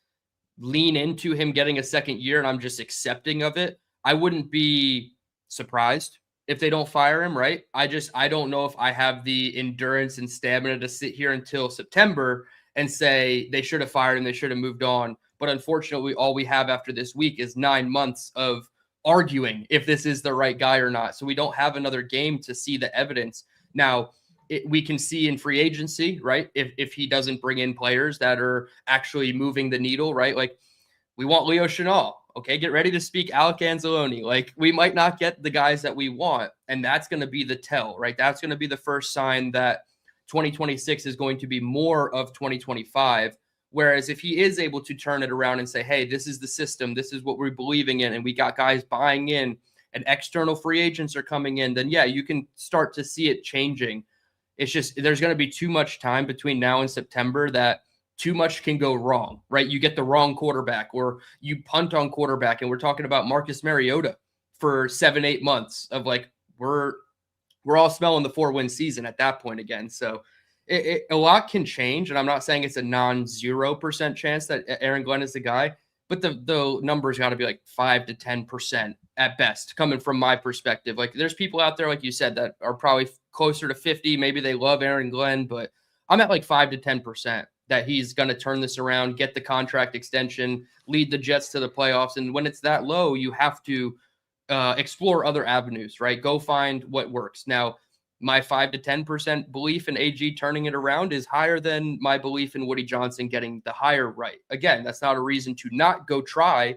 lean into him getting a second year and I'm just accepting of it. I wouldn't be surprised if they don't fire him, right? I don't know if I have the endurance and stamina to sit here until September and say they should have fired him, they should have moved on. But unfortunately, all we have after this week is 9 months of arguing if this is the right guy or not. So we don't have another game to see the evidence. Now, we can see in free agency, right? If he doesn't bring in players that are actually moving the needle, right? Like, we want Leo Chenal. Okay, get ready to speak Alec Anzalone. Like, we might not get the guys that we want, and that's going to be the tell, right? That's going to be the first sign that 2026 is going to be more of 2025. Whereas if he is able to turn it around and say, hey, this is the system, this is what we're believing in, and we got guys buying in and external free agents are coming in, then yeah, you can start to see it changing. It's just there's going to be too much time between now and September that too much can go wrong, right? You get the wrong quarterback or you punt on quarterback, and we're talking about Marcus Mariota for 7-8 months of like we're all smelling the 4-win season at that point again. So a lot can change, and I'm not saying it's a non-0% chance that Aaron Glenn is the guy, but the numbers got to be like 5 to 10% at best, coming from my perspective. Like there's people out there, like you said, that are probably closer to 50. Maybe they love Aaron Glenn, but I'm at like 5 to 10% that he's going to turn this around, get the contract extension, lead the Jets to the playoffs. And when it's that low, you have to explore other avenues, right? Go find what works. Now, my 5 to 10% belief in AG turning it around is higher than my belief in Woody Johnson getting the hire right. Again, that's not a reason to not go try.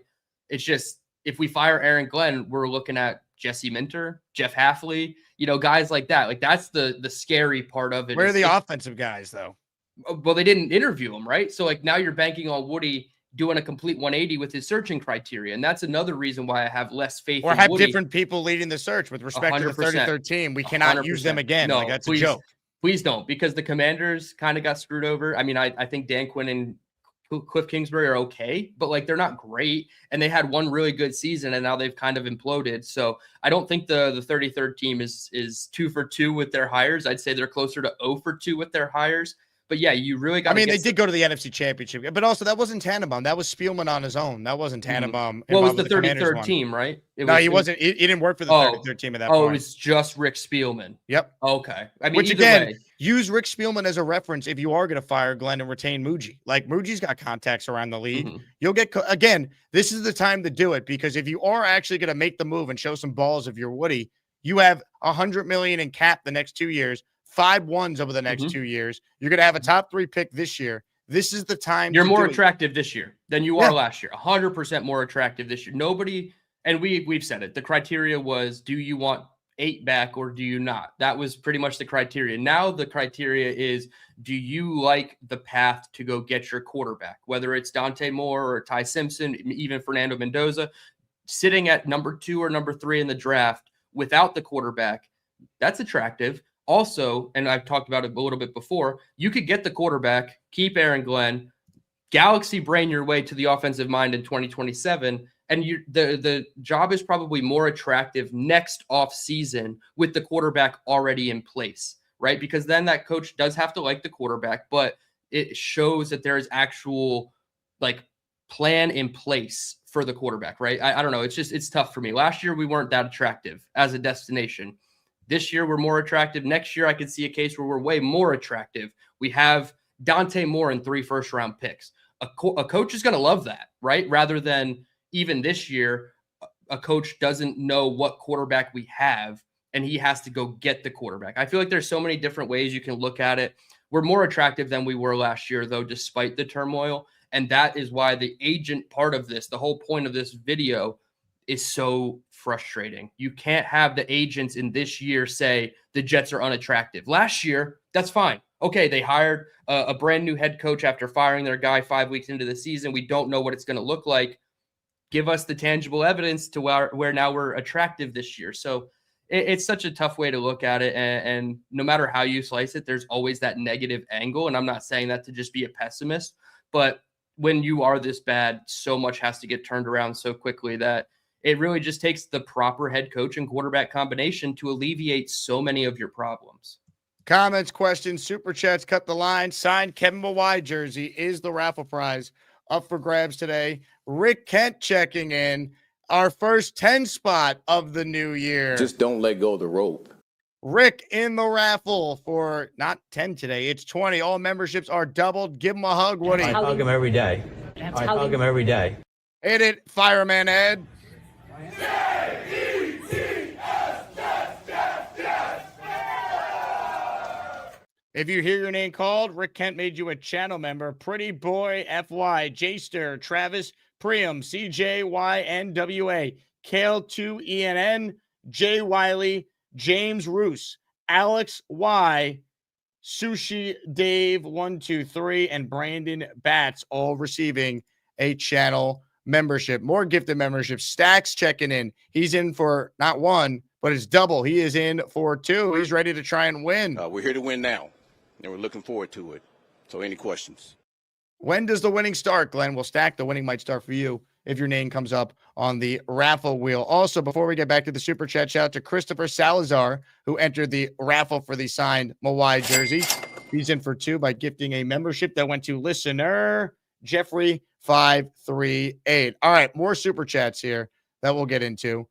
It's just if we fire Aaron Glenn, we're looking at Jesse Minter, Jeff Hafley, guys like that. Like that's the scary part of it. Where are the offensive guys though? Well, they didn't interview him, right? So like now you're banking on Woody doing a complete 180 with his searching criteria. And that's another reason why I have less faith or in have Woody. Different people leading the search with respect 100%. To the 33rd team. We cannot 100%. Use them again. No, like that's please, a joke. Please don't, because the Commanders kind of got screwed over. I mean, I think Dan Quinn and Cliff Kingsbury are okay, but like they're not great. And they had one really good season and now they've kind of imploded. So I don't think the 33rd team is 2 for 2 with their hires. I'd say they're closer to 0 for 2 with their hires. But yeah, you really got. I mean, they did go to the NFC Championship, but also that wasn't Tannenbaum. That was Spielman on his own. That wasn't Tannenbaum. Well, it was the 33rd team, right? He wasn't. He didn't work for the 33rd team at that point. Oh, it was just Rick Spielman. Yep. Okay. I mean, which again, use Rick Spielman as a reference if you are going to fire Glenn and retain Muji. Like Muji's got contacts around the league. Mm-hmm. You'll get again. This is the time to do it because if you are actually going to make the move and show some balls of your Woody, you have $100 million in cap the next 2 years. 5 ones over the next 2 years. You're going to have a top 3 pick this year. This is the time. You're more attractive this year than you are last year. 100% more attractive this year. Nobody, and we've said it. The criteria was, do you want 8 back or do you not? That was pretty much the criteria. Now the criteria is, do you like the path to go get your quarterback? Whether it's Dante Moore or Ty Simpson, even Fernando Mendoza, sitting at number 2 or number 3 in the draft without the quarterback, that's attractive. Also, and I've talked about it a little bit before, you could get the quarterback, keep Aaron Glenn, galaxy brain your way to the offensive mind in 2027, and the job is probably more attractive next offseason with the quarterback already in place, right? Because then that coach does have to like the quarterback, but it shows that there is actual like plan in place for the quarterback, right? I don't know. It's tough for me. Last year, we weren't that attractive as a destination. This year, we're more attractive. Next year, I could see a case where we're way more attractive. We have Dante Moore and 3 first-round picks. A coach is going to love that, right? Rather than even this year, a coach doesn't know what quarterback we have, and he has to go get the quarterback. I feel like there's so many different ways you can look at it. We're more attractive than we were last year, though, despite the turmoil. And that is why the agent part of this, the whole point of this video, is so frustrating. You can't have the agents in this year say the Jets are unattractive. Last year, that's fine. Okay, they hired a brand new head coach after firing their guy 5 weeks into the season. We don't know what it's going to look like. Give us the tangible evidence to where now we're attractive this year. So it's such a tough way to look at it. And no matter how you slice it, there's always that negative angle. And I'm not saying that to just be a pessimist, but when you are this bad, so much has to get turned around so quickly that it really just takes the proper head coach and quarterback combination to alleviate so many of your problems. Comments, questions, super chats, cut the line. Signed Kevin Mawai jersey is the raffle prize up for grabs today. Rick Kent checking in. Our first 10 spot of the new year. Just don't let go of the rope. Rick in the raffle for not 10 today. It's 20. All memberships are doubled. Give him a hug, Woody. I hug him every day. I hug him every day. Hit it, Fireman Ed. If you hear your name called, Rick Kent made you a channel member. Pretty Boy FY, Jster, Travis Priam, CJYNWA, Kale 2ENN, Jay Wiley, James Roos, Alex Y, Sushi Dave 123, and Brandon Batts, all receiving a channel membership, more gifted membership. Stacks checking in. He's in for not one, but it's double. He is in for two. He's ready to try and win. We're here to win now, and we're looking forward to it. So any questions? When does the winning start, Glenn? We'll stack. The winning might start for you if your name comes up on the raffle wheel. Also, before we get back to the super chat, shout out to Christopher Salazar, who entered the raffle for the signed Mawai jersey. He's in for two by gifting a membership that went to listener Jeffrey 538. All right, more super chats here that we'll get into.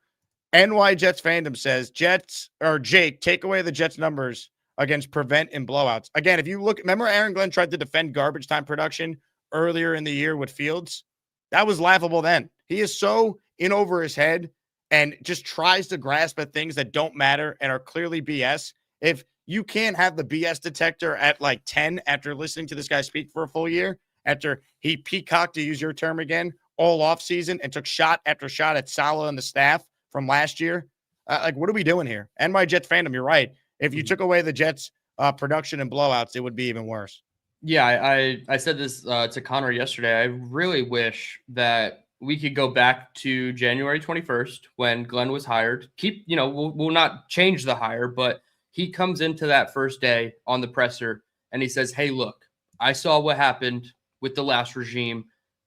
NY Jets fandom says Jake, take away the Jets numbers against prevent and blowouts. Again, if you look, remember Aaron Glenn tried to defend garbage time production earlier in the year with Fields? That was laughable then. He is so in over his head and just tries to grasp at things that don't matter and are clearly BS. If you can't have the BS detector at like 10 after listening to this guy speak for a full year, after he peacocked, to use your term again, all offseason and took shot after shot at Salah and the staff from last year, like, what are we doing here? NY Jets fandom, you're right. If you took away the Jets' production and blowouts, it would be even worse. Yeah, I said this to Connor yesterday. I really wish that we could go back to January 21st when Glenn was hired. We'll not change the hire, but he comes into that first day on the presser and he says, hey, look, I saw what happened with the last regime.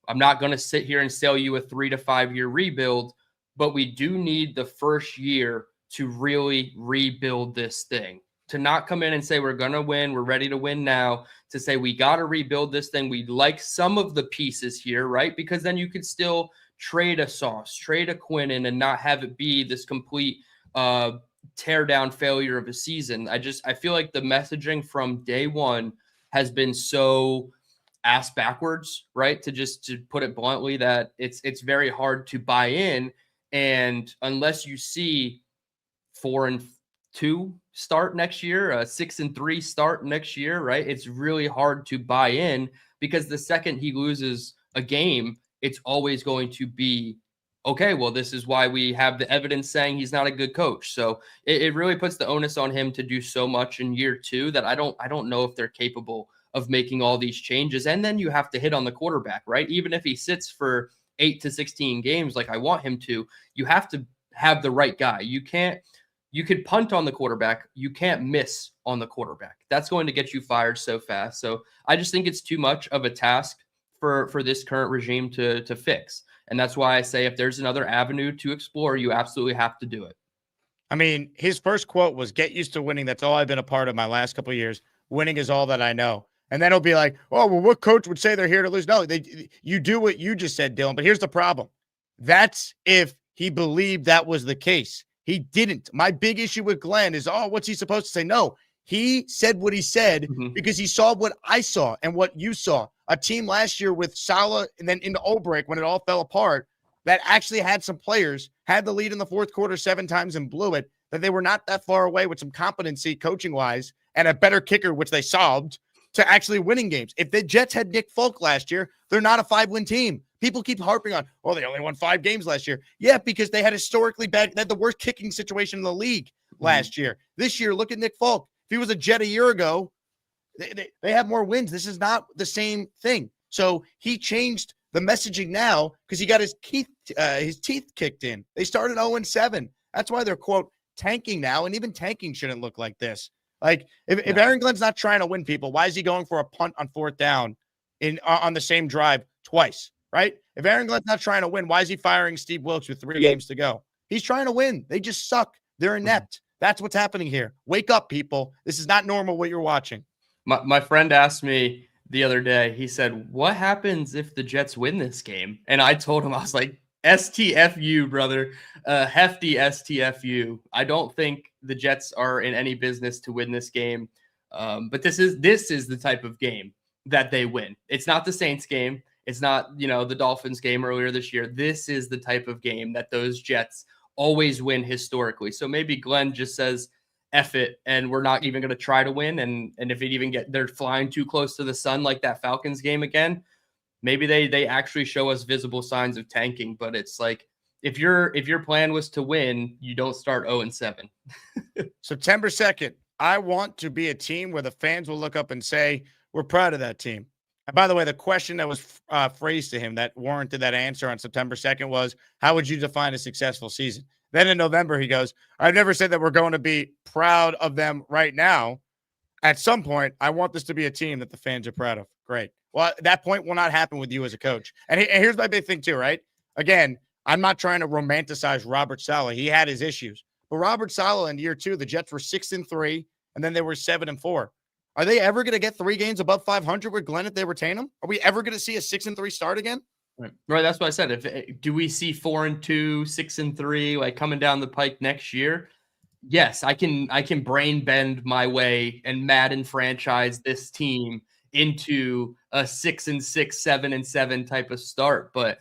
I'm not going to sit here and sell you a 3 to 5 year rebuild, but we do need the first year to really rebuild this thing. To not come in and say, we're going to win, we're ready to win now, to say, we got to rebuild this thing. We like some of the pieces here, right? Because then you could still trade a Sauce, trade a Quinnen, and not have it be this complete tear down failure of a season. I feel like the messaging from day one has been so ass backwards, right? To put it bluntly, that it's very hard to buy in. And unless you see 4-2 start next year, 6-3 start next year, right? It's really hard to buy in, because the second he loses a game, it's always going to be, okay, well, this is why we have the evidence saying he's not a good coach. So it really puts the onus on him to do so much in year two that I don't know if they're capable of making all these changes. And then you have to hit on the quarterback, right? Even if he sits for 8 to 16 games like I want him to, you have to have the right guy. You could punt on the quarterback. You can't miss on the quarterback. That's going to get you fired so fast. So I just think it's too much of a task for this current regime to fix. And that's why I say, if there's another avenue to explore, you absolutely have to do it. I mean, his first quote was, get used to winning. That's all I've been a part of my last couple of years. Winning is all that I know. And then he'll be like, oh, well, what coach would say they're here to lose? No, you do what you just said, Dylan. But here's the problem. That's if he believed that was the case. He didn't. My big issue with Glenn is, oh, what's he supposed to say? No, he said what he said because he saw what I saw and what you saw. A team last year with Salah and then into Olbrich when it all fell apart that actually had some players, had the lead in the fourth quarter 7 times and blew it, that they were not that far away with some competency coaching-wise and a better kicker, which they solved, to actually winning games. If the Jets had Nick Folk last year, they're not a 5-win team. People keep harping on, oh, they only won 5 games last year. Yeah, because they had historically bad, they had the worst kicking situation in the league last year. This year, look at Nick Folk. If he was a Jet a year ago, they have more wins. This is not the same thing. So he changed the messaging now because he got his teeth kicked in. They started 0-7. That's why they're, quote, tanking now. And even tanking shouldn't look like this. Like, if Aaron Glenn's not trying to win people, why is he going for a punt on 4th down on the same drive twice, right? If Aaron Glenn's not trying to win, why is he firing Steve Wilkes with 3 games to go? He's trying to win. They just suck. They're inept. That's what's happening here. Wake up, people. This is not normal what you're watching. My friend asked me the other day, he said, what happens if the Jets win this game? And I told him, I was like, STFU, brother. Hefty STFU. I don't think the Jets are in any business to win this game. But this is the type of game that they win. It's not the Saints game. It's not, the Dolphins game earlier this year. This is the type of game that those Jets always win historically. So maybe Glenn just says, F it, and we're not even going to try to win. And if it even they're flying too close to the sun like that Falcons game again, maybe they actually show us visible signs of tanking. But it's like, if your plan was to win, you don't start 0-7. September 2nd, I want to be a team where the fans will look up and say, we're proud of that team. And by the way, the question that was phrased to him that warranted that answer on September 2nd was, how would you define a successful season? Then in November, he goes, I've never said that we're going to be proud of them right now. At some point, I want this to be a team that the fans are proud of. Great. Well, that point will not happen with you as a coach. And here's my big thing too, right? Again, I'm not trying to romanticize Robert Saleh. He had his issues. But Robert Saleh in year 2, the Jets were 6-3, and then they were 7-4. Are they ever going to get 3 games above 500 with Glenn if they retain him? Are we ever going to see a 6-3 start again? Right. That's what I said. Do we see 4-2, 6-3, like coming down the pike next year? Yes, I can brain bend my way and Madden franchise this team into a 6-6, 7-7 type of start. But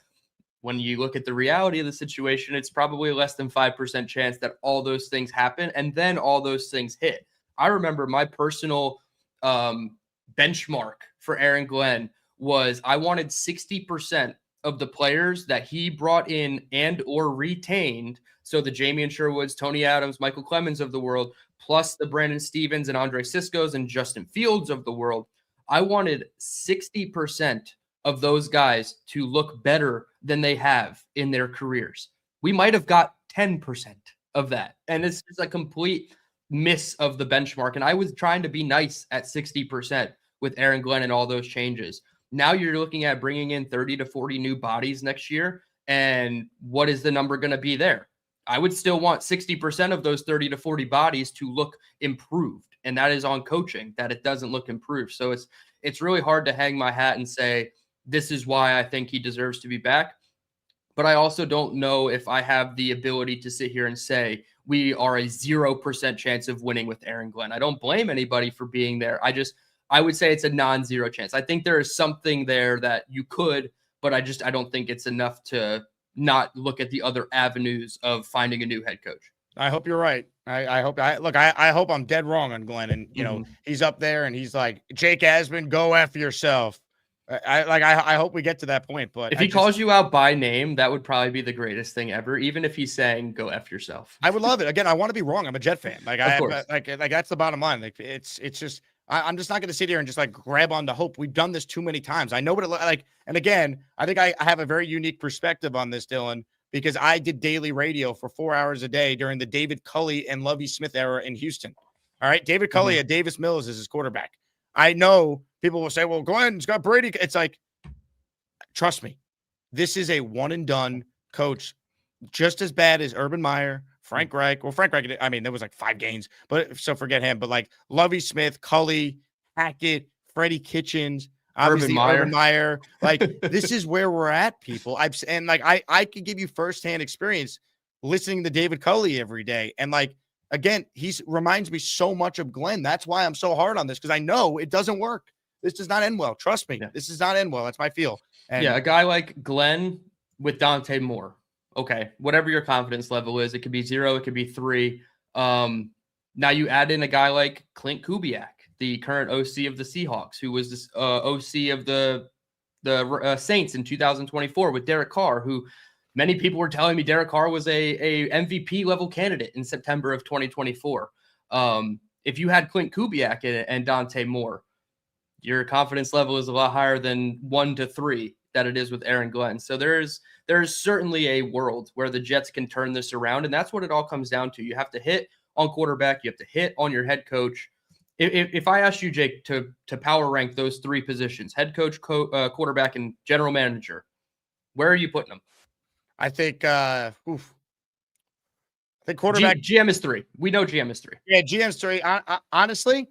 when you look at the reality of the situation, it's probably less than 5% chance that all those things happen and then all those things hit. I remember my personal benchmark for Aaron Glenn was I wanted 60% of the players that he brought in and or retained. So the Jamie Sherwoods, Tony Adams, Michael Clemens of the world, plus the Brandon Stevens and Andre Siscos and Justin Fields of the world. I wanted 60% of those guys to look better than they have in their careers. We might have got 10% of that. And it's just a complete miss of the benchmark. And I was trying to be nice at 60% with Aaron Glenn and all those changes. Now you're looking at bringing in 30 to 40 new bodies next year. And what is the number going to be there? I would still want 60% of those 30 to 40 bodies to look improved. And that is on coaching, that it doesn't look improved. So it's really hard to hang my hat and say, this is why I think he deserves to be back. But I also don't know if I have the ability to sit here and say we are a 0% chance of winning with Aaron Glenn. I don't blame anybody for being there. I would say it's a non-zero chance. I think there is something there that you could, but I don't think it's enough to not look at the other avenues of finding a new head coach. I hope you're right. I hope I'm dead wrong on Glenn. And, you know, he's up there and he's like, Jake Asman, go F yourself. I hope we get to that point. But if he calls you out by name, that would probably be the greatest thing ever. Even if he's saying go F yourself. I would love it. Again, I want to be wrong. I'm a Jet fan. Like that's the bottom line. Like it's just, I'm just not going to sit here and just like grab on to hope. We've done this too many times. I know what it like. And again, I think I have a very unique perspective on this, Dylan, because I did daily radio for 4 hours a day during the David Culley and Lovie Smith era in Houston. All right. David Culley at Davis Mills is his quarterback. I know people will say, well, Glenn's got Brady. It's like, trust me, this is a one and done coach, just as bad as Urban Meyer, Frank Reich. Well, Frank Reich, I mean, there was like 5 games, but so forget him. But like Lovie Smith, Culley, Hackett, Freddie Kitchens, obviously Urban Meyer. Like this is where we're at, people. I could give you firsthand experience listening to David Culley every day. And like, again, he reminds me so much of Glenn. That's why I'm so hard on this, because I know it doesn't work. This does not end well. Trust me. Yeah. This does not end well. That's my feel. And a guy like Glenn with Dante Moore. Okay, whatever your confidence level is, it could be 0, it could be 3. Now you add in a guy like Clint Kubiak, the current OC of the Seahawks, who was this OC of the Saints in 2024 with Derek Carr, who many people were telling me Derek Carr was a MVP level candidate in September of 2024. If you had Clint Kubiak and Dante Moore, your confidence level is a lot higher than 1 to 3 that it is with Aaron Glenn. So there's certainly a world where the Jets can turn this around, and that's what it all comes down to. You have to hit on quarterback. You have to hit on your head coach. If I asked you, Jake, to power rank those 3 positions, head coach, quarterback, and general manager, where are you putting them? I think quarterback. GM is 3. We know GM is 3. Yeah, GM's 3. Honestly,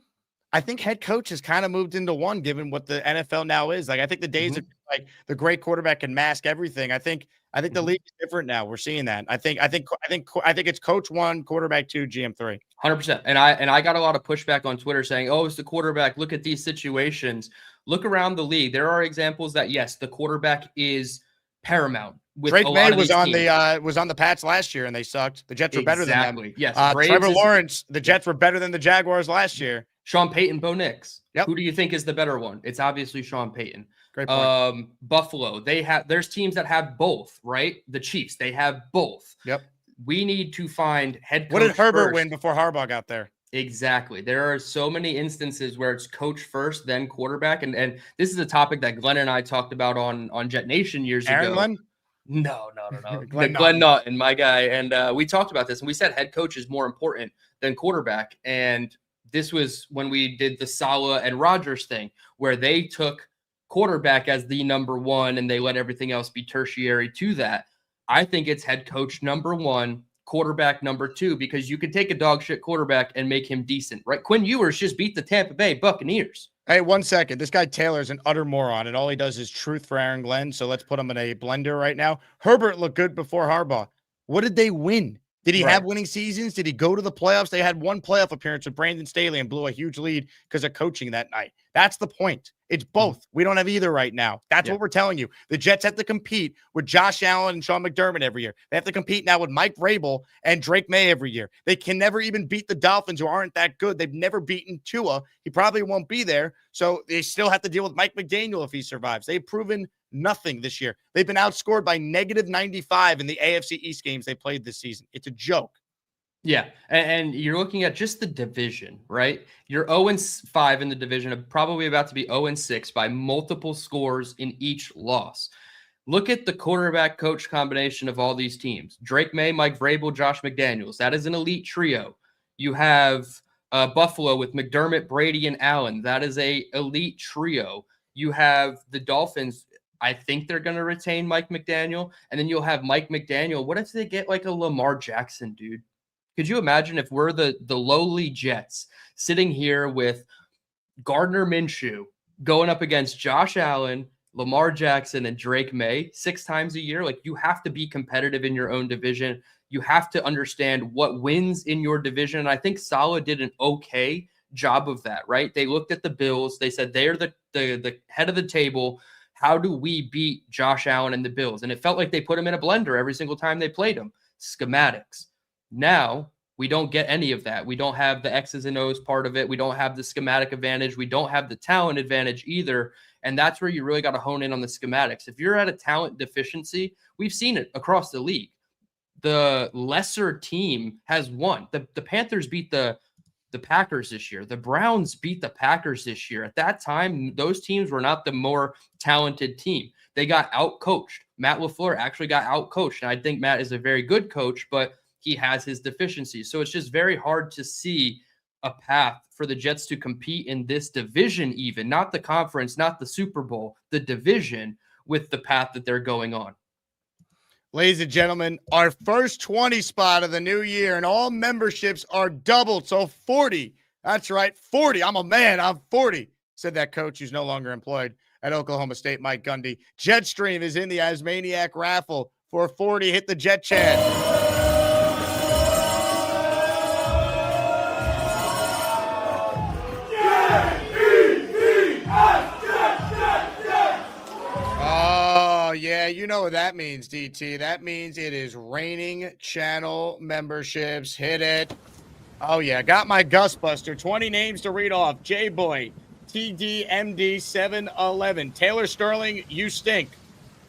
I think head coach has kind of moved into 1, given what the NFL now is. Like, I think the days of like the great quarterback can mask everything. I think the league is different now. We're seeing that. I think it's coach 1, quarterback 2, GM 3. 100%. And I got a lot of pushback on Twitter saying, "Oh, it's the quarterback. Look at these situations. Look around the league. There are examples that yes, the quarterback is paramount." With Drake May was on teams. was on the Pats last year and they sucked. The Jets were better than them. Yes. Trevor Lawrence, the Jets were better than the Jaguars last year. Sean Payton, Bo Nix. Yep. Who do you think is the better one? It's obviously Sean Payton. Great point. Buffalo, there's teams that have both, right? The Chiefs, they have both. Yep. We need to find head coach. What did Herbert first. win before Harbaugh got there? Exactly. There are so many instances where it's coach first, then quarterback. And this is a topic that Glenn and I talked about on Jet Nation years Aaron ago. Glenn? No. Glenn Glenn Naughton, my guy. And we talked about this, and we said head coach is more important than quarterback. And this was when we did the Saleh and Rodgers thing, where they took quarterback as the number one and they let everything else be tertiary to that. I think it's head coach number one, quarterback number two, because you can take a dog shit quarterback and make him decent, right? Quinn Ewers just beat the Tampa Bay Buccaneers. Hey, 1 second. This guy Taylor's an utter moron, and all he does is truth for Aaron Glenn. So let's put him in a blender right now. Herbert looked good before Harbaugh. What did they win? Did he have winning seasons? Did he go to the playoffs? They had one playoff appearance with Brandon Staley and blew a huge lead because of coaching that night. That's the point. It's both. We don't have either right now. That's what we're telling you. The Jets have to compete with Josh Allen and Sean McDermott every year. They have to compete now with Mike Vrabel and Drake May every year. They can never even beat the Dolphins, who aren't that good. They've never beaten Tua. He probably won't be there. So they still have to deal with Mike McDaniel if he survives. They've proven nothing this year. They've been outscored by -95 in the AFC East games they played this season. It's a joke. Yeah, and you're looking at just the division, right? You're 0-5 in the division, probably about to be 0-6 by multiple scores in each loss. Look at the quarterback coach combination of all these teams. Drake May, Mike Vrabel, Josh McDaniels. That is an elite trio. You have Buffalo with McDermott, Brady, and Allen. That is a elite trio. You have the Dolphins. I think they're going to retain Mike McDaniel. And then you'll have Mike McDaniel. What if they get like a Lamar Jackson, dude? Could you imagine if we're the lowly Jets sitting here with Gardner Minshew going up against Josh Allen, Lamar Jackson, and Drake May 6 times a year? Like, you have to be competitive in your own division. You have to understand what wins in your division. And I think Saleh did an okay job of that, right? They looked at the Bills. They said they're the head of the table. How do we beat Josh Allen and the Bills? And it felt like they put him in a blender every single time they played him. Schematics. Now, we don't get any of that. We don't have the X's and O's part of it. We don't have the schematic advantage. We don't have the talent advantage either. And that's where you really got to hone in on the schematics. If you're at a talent deficiency, we've seen it across the league. The lesser team has won. The Panthers beat the Packers this year. The Browns beat the Packers this year. At that time, those teams were not the more talented team. They got out-coached. Matt LaFleur actually got out-coached. And I think Matt is a very good coach, but he has his deficiencies. So it's just very hard to see a path for the Jets to compete in this division, even not the conference, not the Super Bowl, the division, with the path that they're going on. Ladies and gentlemen, our first 20 spot of the new year, and all memberships are doubled. So 40. That's right. 40. I'm a man. I'm 40. Said that coach who's no longer employed at Oklahoma State, Mike Gundy. Jetstream is in the Asmaniac raffle for 40. Hit the Jet Chat. Yeah, you know what that means, DT. That means it is raining channel memberships. Hit it. Oh, yeah. Got my Gusbuster. 20 names to read off. J-Boy, TDMD711. Taylor Sterling, you stink.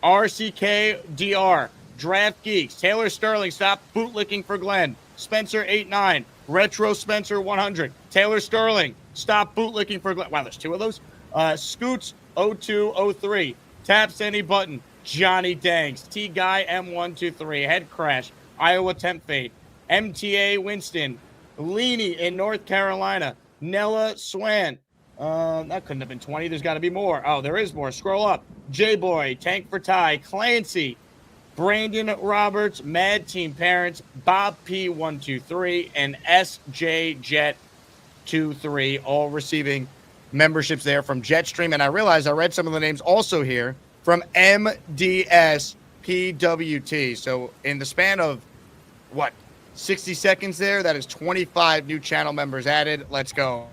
RCKDR, Draft Geeks. Taylor Sterling, stop bootlicking for Glenn. Spencer89, Retro Spencer 100. Taylor Sterling, stop bootlicking for Glenn. Wow, there's 2 of those. Scoots 0203. Taps any button. Johnny Dangs, T Guy M123, Head Crash, Iowa Temp Fade, MTA Winston, Leany in North Carolina, Nella Swan. That couldn't have been 20. There's got to be more. Oh, there is more. Scroll up. J-Boy, Tank for Ty, Clancy, Brandon Roberts, Mad Team Parents, Bob P123, and SJ Jet 23, all receiving memberships there from Jetstream. And I realized I read some of the names also here from MDSPWT. So in the span of, 60 seconds there, that is 25 new channel members added. Let's go.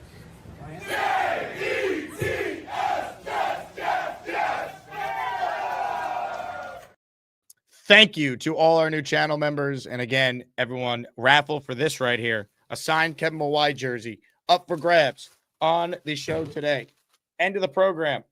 Thank you to all our new channel members. And again, everyone, raffle for this right here. A signed Kevin Mawai jersey up for grabs on the show today. End of the program.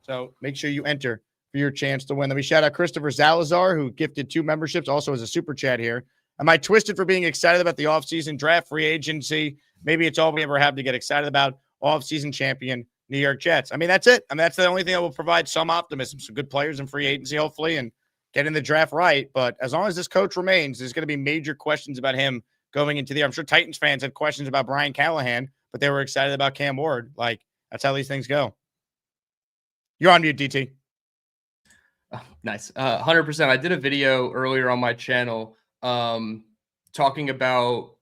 So make sure you enter for your chance to win. Let me shout out Christopher Salazar, who gifted 2 memberships, also as a super chat here. Am I twisted for being excited about the offseason draft, free agency? Maybe it's all we ever have to get excited about. Offseason champion, New York Jets. I mean, that's it. I mean, that's the only thing that will provide some optimism. Some good players in free agency, hopefully, and getting the draft right. But as long as this coach remains, there's going to be major questions about him going into the year. I'm sure Titans fans had questions about Brian Callahan, but they were excited about Cam Ward. Like, that's how these things go. You're on mute, DT. Oh, nice. 100%. I did a video earlier on my channel talking about,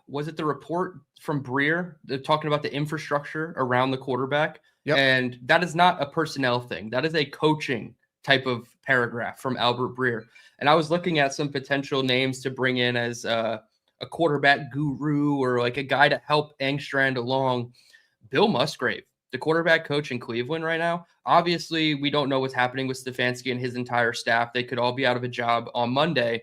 was it the report from Breer, talking about the infrastructure around the quarterback? Yep. And that is not a personnel thing. That is a coaching type of paragraph from Albert Breer. And I was looking at some potential names to bring in as a quarterback guru or like a guy to help Engstrand along. Bill Musgrave, the quarterback coach in Cleveland right now. Obviously, we don't know what's happening with Stefanski and his entire staff. They could all be out of a job on Monday.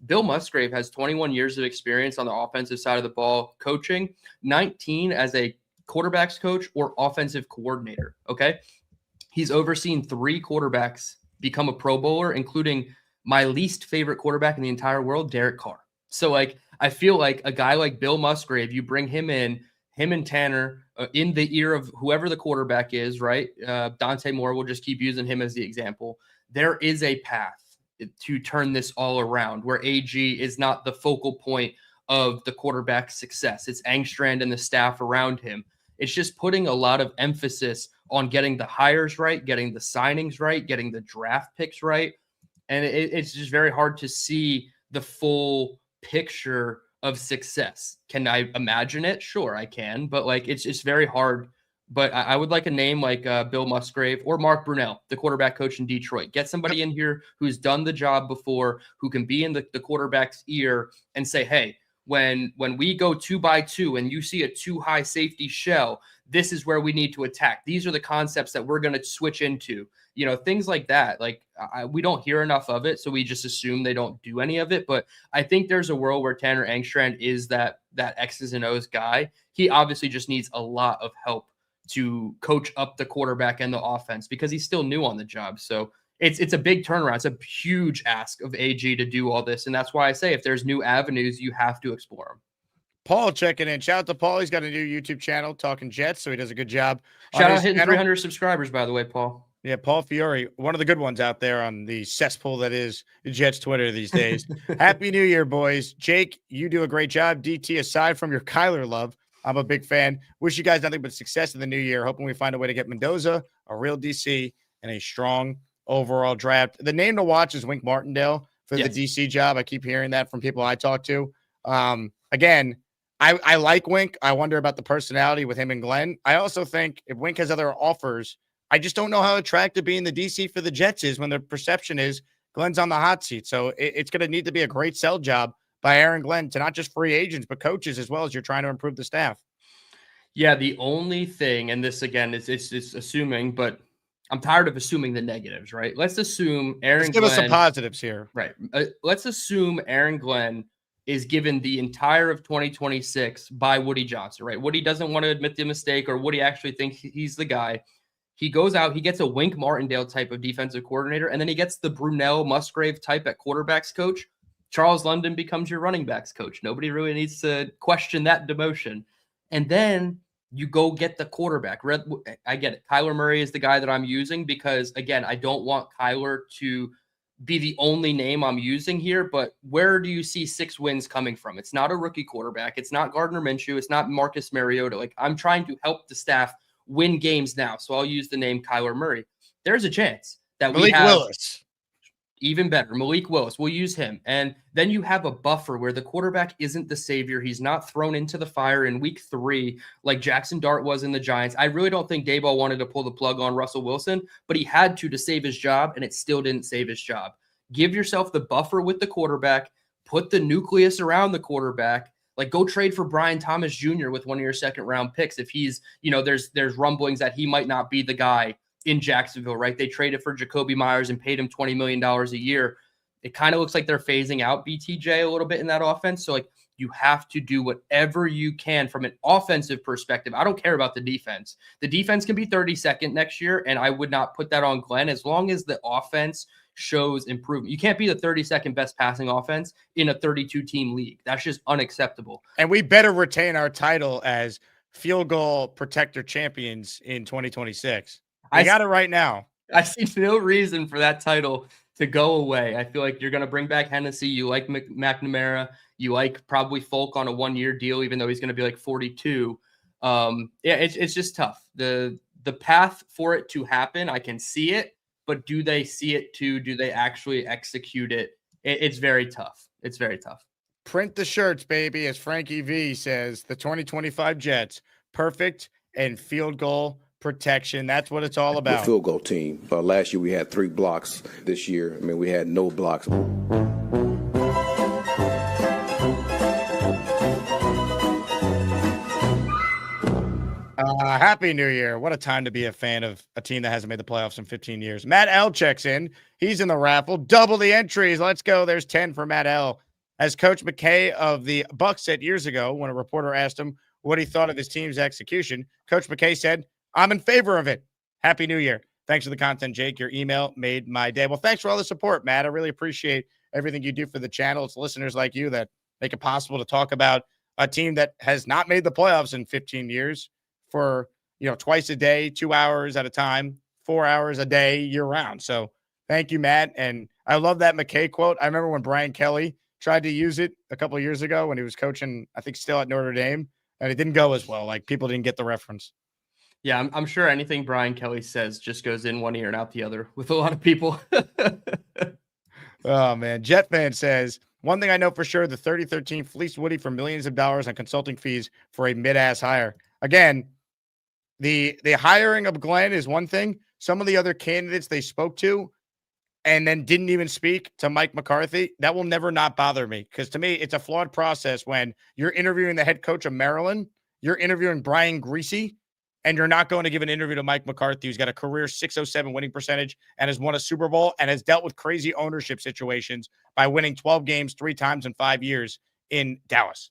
Bill Musgrave has 21 years of experience on the offensive side of the ball, coaching, 19 as a quarterbacks coach or offensive coordinator, okay? He's overseen 3 quarterbacks become a Pro Bowler, including my least favorite quarterback in the entire world, Derek Carr. So, like, I feel like a guy like Bill Musgrave, you bring him in, him and Tanner, in the ear of whoever the quarterback is, right? Dante Moore, we'll just keep using him as the example. There is a path to turn this all around where AG is not the focal point of the quarterback's success. It's Engstrand and the staff around him. It's just putting a lot of emphasis on getting the hires right, getting the signings right, getting the draft picks right. And it's just very hard to see the full picture of success. Can I imagine it? Sure, I can. But like, it's just very hard. But I would like a name like Bill Musgrave or Mark Brunell, the quarterback coach in Detroit. Get somebody in here who's done the job before, who can be in the quarterback's ear and say, hey, when we go 2x2 and you see a too high safety shell, this is where we need to attack. These are the concepts that we're going to switch into. You know, things like that. Like we don't hear enough of it, so we just assume they don't do any of it. But I think there's a world where Tanner Engstrand is that X's and O's guy. He obviously just needs a lot of help to coach up the quarterback and the offense because he's still new on the job. So it's a big turnaround. It's a huge ask of AG to do all this. And that's why I say if there's new avenues, you have to explore them. Paul checking in. Shout out to Paul. He's got a new YouTube channel, Talking Jets, so he does a good job. Shout out hitting 300 subscribers, by the way, Paul. Yeah, Paul Fiore, one of the good ones out there on the cesspool that is Jets Twitter these days. Happy New Year, boys. Jake, you do a great job. DT, aside from your Kyler love, I'm a big fan. Wish you guys nothing but success in the new year. Hoping we find a way to get Mendoza, a real DC, and a strong overall draft. The name to watch is Wink Martindale for the DC job. I keep hearing that from people I talk to. Again, I like Wink. I wonder about the personality with him and Glenn. I also think if Wink has other offers, I just don't know how attractive being the DC for the Jets is when the perception is Glenn's on the hot seat. So it's going to need to be a great sell job by Aaron Glenn to not just free agents, but coaches as well as you're trying to improve the staff. Yeah, the only thing, and this again, it's assuming, but I'm tired of assuming the negatives, right? Let's assume Aaron Glenn. Give us some positives here. Right. Let's assume Aaron Glenn is given the entire of 2026 by Woody Johnson, right? Woody doesn't want to admit the mistake, or Woody actually thinks he's the guy. He goes out, he gets a Wink Martindale type of defensive coordinator, and then he gets the Brunell Musgrave type at quarterbacks coach. Charles London becomes your running backs coach. Nobody really needs to question that demotion. And then you go get the quarterback. I get it. Kyler Murray is the guy that I'm using because, again, I don't want Kyler to be the only name I'm using here. But where do you see 6 wins coming from? It's not a rookie quarterback. It's not Gardner Minshew. It's not Marcus Mariota. Like, I'm trying to help the staff win games now. So I'll use the name Kyler Murray. There's a chance that Malik we have Willis. Even better, Malik Willis. We'll use him. And then you have a buffer where the quarterback isn't the savior. He's not thrown into the fire in week 3 like Jackson Dart was in the Giants. I really don't think Daboll wanted to pull the plug on Russell Wilson, but he had to save his job, and it still didn't save his job. Give yourself the buffer with the quarterback. Put the nucleus around the quarterback. Like, go trade for Brian Thomas Jr. with one of your second-round picks if he's, there's rumblings that he might not be the guy in Jacksonville, right? They traded for Jacoby Myers and paid him $20 million a year. It kind of looks like they're phasing out BTJ a little bit in that offense. So, like, you have to do whatever you can from an offensive perspective. I don't care about the defense. The defense can be 32nd next year, and I would not put that on Glenn as long as the offense shows improvement. You can't be the 32nd best passing offense in a 32-team league. That's just unacceptable. And we better retain our title as field goal protector champions in 2026. I got it right now. I see no reason for that title to go away. I feel like you're going to bring back Hennessy. You like McNamara. You like probably Folk on a 1-year deal, even though he's going to be like 42. It's just tough. The path for it to happen, I can see it, but do they see it too? Do they actually execute it? It's very tough. It's very tough. Print the shirts, baby, as Frankie V says, the 2025 Jets, perfect and field goal protection. That's what it's all about. The field goal team. Last year we had 3 blocks. This year, we had no blocks. Happy New Year. What a time to be a fan of a team that hasn't made the playoffs in 15 years. Matt L checks in. He's in the raffle. Double the entries. Let's go. There's 10 for Matt L. As Coach McKay of the Bucs said years ago when a reporter asked him what he thought of his team's execution, Coach McKay said, I'm in favor of it. Happy New Year. Thanks for the content, Jake. Your email made my day. Well, thanks for all the support, Matt. I really appreciate everything you do for the channel. It's listeners like you that make it possible to talk about a team that has not made the playoffs in 15 years for, twice a day, 2 hours at a time, 4 hours a day, year round. So thank you, Matt. And I love that McKay quote. I remember when Brian Kelly tried to use it a couple of years ago when he was coaching, I think still at Notre Dame, and it didn't go as well. Like people didn't get the reference. Yeah, I'm sure anything Brian Kelly says just goes in one ear and out the other with a lot of people. Oh, man. Jet fan says, one thing I know for sure, the 3013 fleeced Woody for millions of dollars on consulting fees for a mid-ass hire. Again, the hiring of Glenn is one thing. Some of the other candidates they spoke to and then didn't even speak to Mike McCarthy, that will never not bother me. Because to me, it's a flawed process when you're interviewing the head coach of Maryland, you're interviewing Brian Greasy, and you're not going to give an interview to Mike McCarthy, who's got a career .607 winning percentage and has won a Super Bowl and has dealt with crazy ownership situations by winning 12 games 3 times in 5 years in Dallas.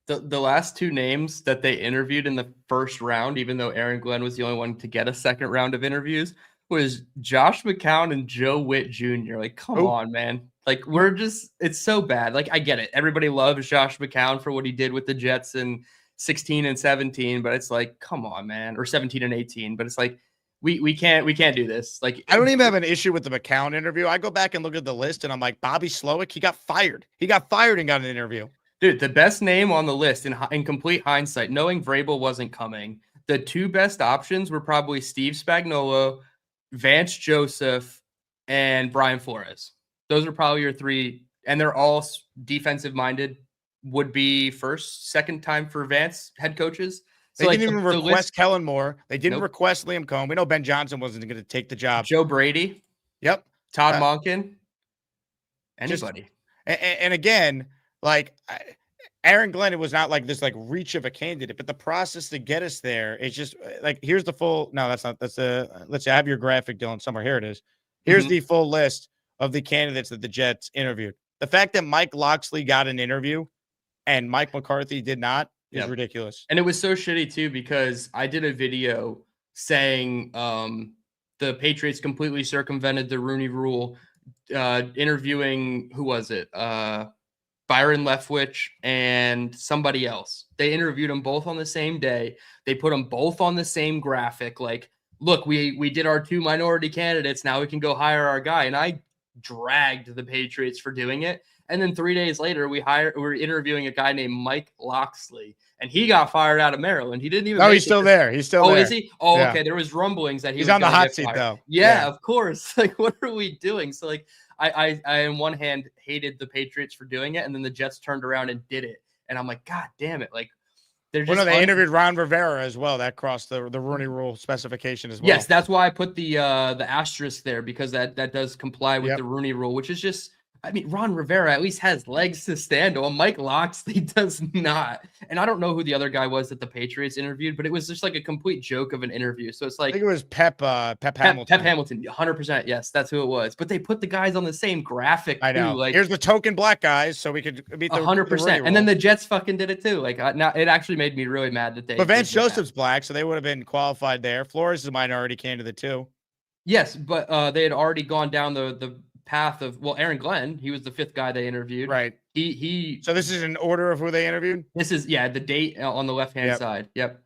The last 2 names that they interviewed in the first round, even though Aaron Glenn was the only one to get a second round of interviews, was Josh McCown and Joe Witt Jr. Like, come on, man. Like, it's so bad. Like, I get it. Everybody loves Josh McCown for what he did with the Jets in 16 and 17, but it's like, come on, man. Or 17 and 18, but it's like, we can't do this. Like, I don't even have an issue with the McCown interview. I go back and look at the list and I'm like, Bobby Slowick, he got fired. He got fired and got an interview. Dude, the best name on the list in complete hindsight, knowing Vrabel wasn't coming, the 2 best options were probably Steve Spagnuolo, Vance Joseph, and Brian Flores. Those are probably your 3, and they're all defensive-minded, would be first, second time for Vance head coaches. So they didn't even request Kellen Moore. They didn't request Liam Cohn. We know Ben Johnson wasn't going to take the job. Joe Brady. Yep. Todd Monken. Anybody. And again, like Aaron Glenn, was not like this like reach of a candidate, but the process to get us there, it's just like, here's the full, no, that's not, that's let's see, I have your graphic, Dylan, somewhere. Here it is. Here's the full list of the candidates that the Jets interviewed. The fact that Mike Locksley got an interview and Mike McCarthy did not is ridiculous. And it was so shitty too, because I did a video saying the Patriots completely circumvented the Rooney Rule, interviewing, who was it? Byron Leftwich and somebody else. They interviewed them both on the same day. They put them both on the same graphic. Like, look, we did our 2 minority candidates. Now we can go hire our guy. And I dragged the Patriots for doing it. And then 3 days later, we're interviewing a guy named Mike Locksley, and he got fired out of Maryland. He didn't even. No, he's still there. He's still there. Oh, is he? Oh, yeah. Okay. There was rumblings that he's on the hot seat, though. Yeah, of course. Like, what are we doing? So, like, I on one hand hated the Patriots for doing it, and then the Jets turned around and did it, and I'm like, God damn it! Like, they're just. Well, no, they interviewed Ron Rivera as well. That crossed the Rooney Rule specification as well. Yes, that's why I put the asterisk there, because that does comply with the Rooney Rule, which is just. I mean, Ron Rivera at least has legs to stand on. Mike Locksley does not. And I don't know who the other guy was that the Patriots interviewed, but it was just like a complete joke of an interview. So it's like, I think it was Pep Hamilton. Pep Hamilton, 100%. Yes, that's who it was. But they put the guys on the same graphic. I know. Too. Like, here's the token black guys, so we could beat the 100%. And then the Jets fucking did it too. Like, now it actually made me really mad that they. But Vance Joseph's black, so they would have been qualified there. Flores is a minority candidate too. Yes, but they had already gone down the path of, well, Aaron Glenn, he was the 5th guy they interviewed. Right. So this is an order of who they interviewed? This is, the date on the left-hand Yep. side. Yep.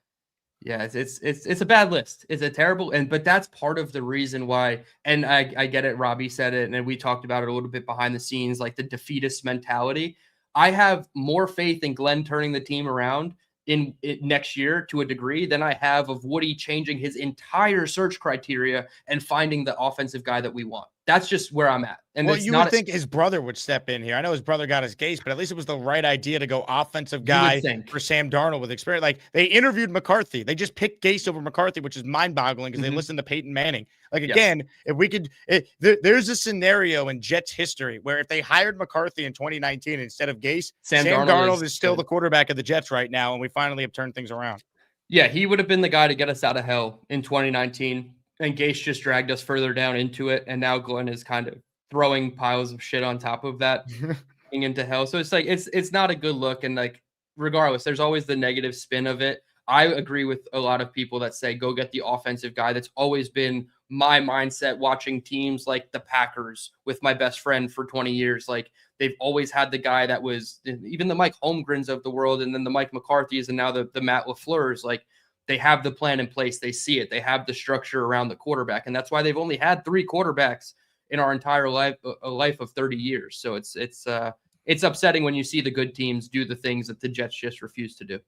Yeah, it's a bad list. It's a terrible, but that's part of the reason why, and I get it, Robbie said it, and we talked about it a little bit behind the scenes, like the defeatist mentality. I have more faith in Glenn turning the team around in next year to a degree than I have of Woody changing his entire search criteria and finding the offensive guy that we want. That's just where I'm at. And well, you would think his brother would step in here. I know his brother got his Gase, but at least it was the right idea to go offensive guy for Sam Darnold with experience. Like, they interviewed McCarthy. They just picked Gase over McCarthy, which is mind-boggling because they listened to Peyton Manning. Like, again, if we could, there's a scenario in Jets history where if they hired McCarthy in 2019 instead of Gase, Sam Darnold is still the quarterback of the Jets right now, and we finally have turned things around. Yeah, he would have been the guy to get us out of hell in 2019. And Gase just dragged us further down into it. And now Glenn is kind of throwing piles of shit on top of that into hell. So it's like, it's not a good look. And like, regardless, there's always the negative spin of it. I agree with a lot of people that say, go get the offensive guy. That's always been my mindset watching teams like the Packers with my best friend for 20 years. Like, they've always had the guy that was even the Mike Holmgrens of the world. And then the Mike McCarthy's and now the Matt LaFleur's. Like, they have the plan in place. They see it. They have the structure around the quarterback. And that's why they've only had 3 quarterbacks in our entire life, a life of 30 years. So it's upsetting when you see the good teams do the things that the Jets just refuse to do.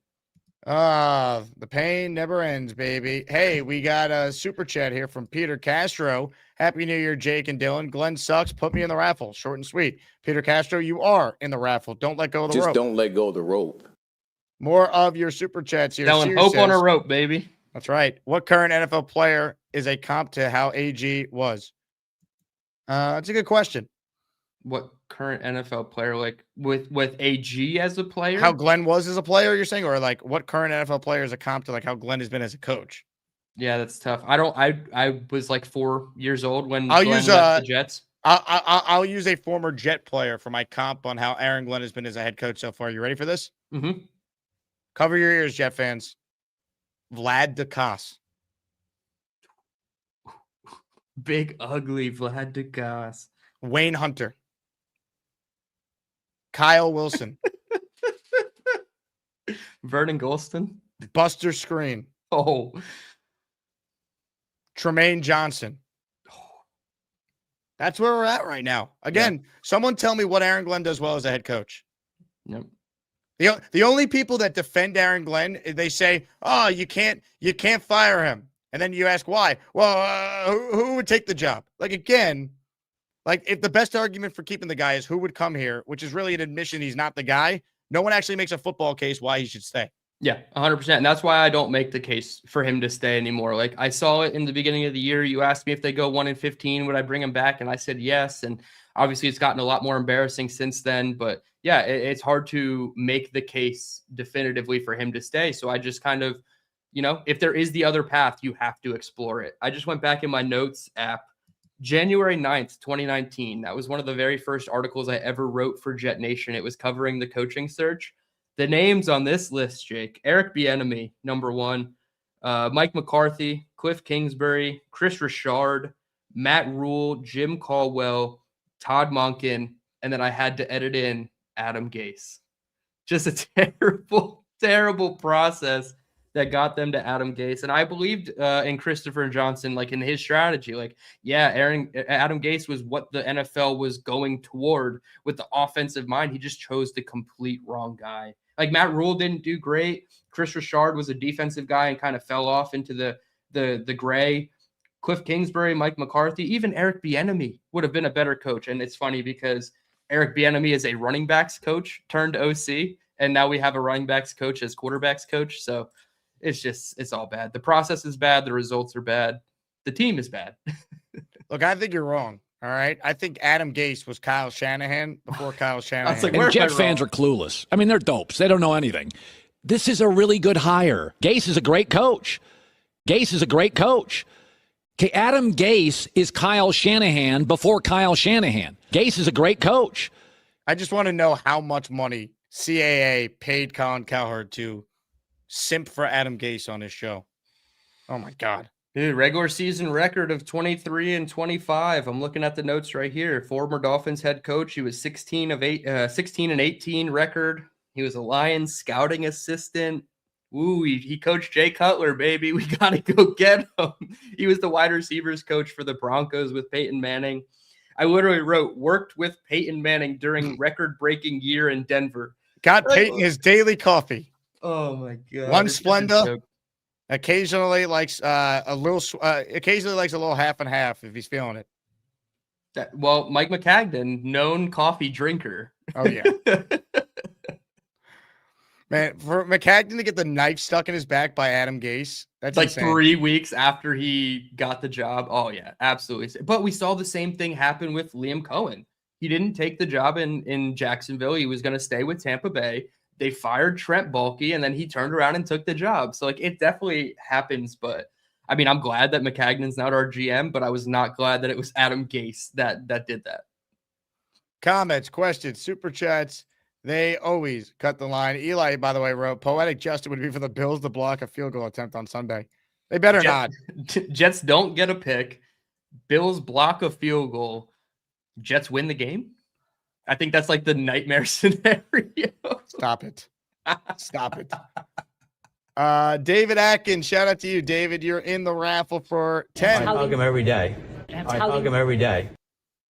The pain never ends, baby. Hey, we got a super chat here from Peter Castro. Happy New Year, Jake and Dylan. Glenn sucks. Put me in the raffle. Short and sweet. Peter Castro, you are in the raffle. Don't let go of the rope. Just don't let go of the rope. More of your super chats here. Selling hope on a rope, baby. That's right. What current NFL player is a comp to how AG was? That's a good question. What current NFL player, like with AG as a player? How Glenn was as a player, you're saying? Or like what current NFL player is a comp to like how Glenn has been as a coach? Yeah, that's tough. I was like 4 years old when Glenn left the Jets. I'll use a former Jet player for my comp on how Aaron Glenn has been as a head coach so far. You ready for this? Mm-hmm. Cover your ears, Jet fans. Vlad Ducasse. Big, ugly Vlad Ducasse. Wayne Hunter. Kyle Wilson. Vernon Golston. Buster Screen. Oh. Tremaine Johnson. That's where we're at right now. Again, someone tell me what Aaron Glenn does well as a head coach. Yep. The only people that defend Aaron Glenn, they say, "Oh, you can't fire him." And then you ask why. Well, who would take the job? Like, again, like if the best argument for keeping the guy is who would come here, which is really an admission he's not the guy, no one actually makes a football case why he should stay. Yeah, 100%. And that's why I don't make the case for him to stay anymore. Like, I saw it in the beginning of the year. You asked me if they go 1-15, would I bring him back? And I said yes. And obviously it's gotten a lot more embarrassing since then. But yeah, it's hard to make the case definitively for him to stay. So I just kind of, if there is the other path, you have to explore it. I just went back in my notes app. January 9th, 2019. That was one of the very first articles I ever wrote for Jet Nation. It was covering the coaching search. The names on this list, Jake: Eric Bieniemy, number 1, Mike McCarthy, Cliff Kingsbury, Chris Richard, Matt Rule, Jim Caldwell, Todd Monken, and then I had to edit in Adam Gase. Just a terrible, terrible process that got them to Adam Gase. And I believed in Christopher Johnson, like in his strategy. Like, yeah, Adam Gase was what the NFL was going toward with the offensive mind. He just chose the complete wrong guy. Like, Matt Rule didn't do great. Chris Richard was a defensive guy and kind of fell off into the gray. Cliff Kingsbury, Mike McCarthy, even Eric Bieniemy would have been a better coach. And it's funny because Eric Bieniemy is a running backs coach turned OC, and now we have a running backs coach as quarterbacks coach. So it's all bad. The process is bad. The results are bad. The team is bad. Look, I think you're wrong. All right. I think Adam Gase was Kyle Shanahan before Kyle Shanahan. Like, and Jet fans are clueless. I mean, they're dopes. They don't know anything. This is a really good hire. Gase is a great coach. Okay, Adam Gase is Kyle Shanahan before Kyle Shanahan. Gase is a great coach. I just want to know how much money CAA paid Colin Cowherd to simp for Adam Gase on his show. Oh, my God. Dude, regular season record of 23-25. I'm looking at the notes right here. Former Dolphins head coach. He was 16 and 18 record. He was a Lions scouting assistant. Ooh, he coached Jay Cutler, baby. We got to go get him. He was the wide receivers coach for the Broncos with Peyton Manning. I literally wrote, worked with Peyton Manning during record-breaking year in Denver. Got Peyton his daily coffee. Oh, my God. One Splenda. Occasionally likes occasionally likes a little half and half if he's feeling it. Well, Mike McCagnon, known coffee drinker. Oh, yeah. Man, for McCagnon to get the knife stuck in his back by Adam Gase, that's like insane. 3 weeks after he got the job. Oh, yeah, absolutely. But we saw the same thing happen with Liam Cohen. He didn't take the job in Jacksonville. He was going to stay with Tampa Bay. They fired Trent Baalke, and then he turned around and took the job. So, like, it definitely happens. But, I mean, I'm glad that McCagnon's not our GM, but I was not glad that it was Adam Gase that did that. Comments, questions, super chats. They always cut the line. Eli, by the way, wrote, poetic justice would be for the Bills to block a field goal attempt on Sunday. They better not. Jets don't get a pick. Bills block a field goal. Jets win the game? I think that's like the nightmare scenario. Stop it. Stop it. David Atkins, shout out to you, David. You're in the raffle for 10. I hug him every day. I hug him every day.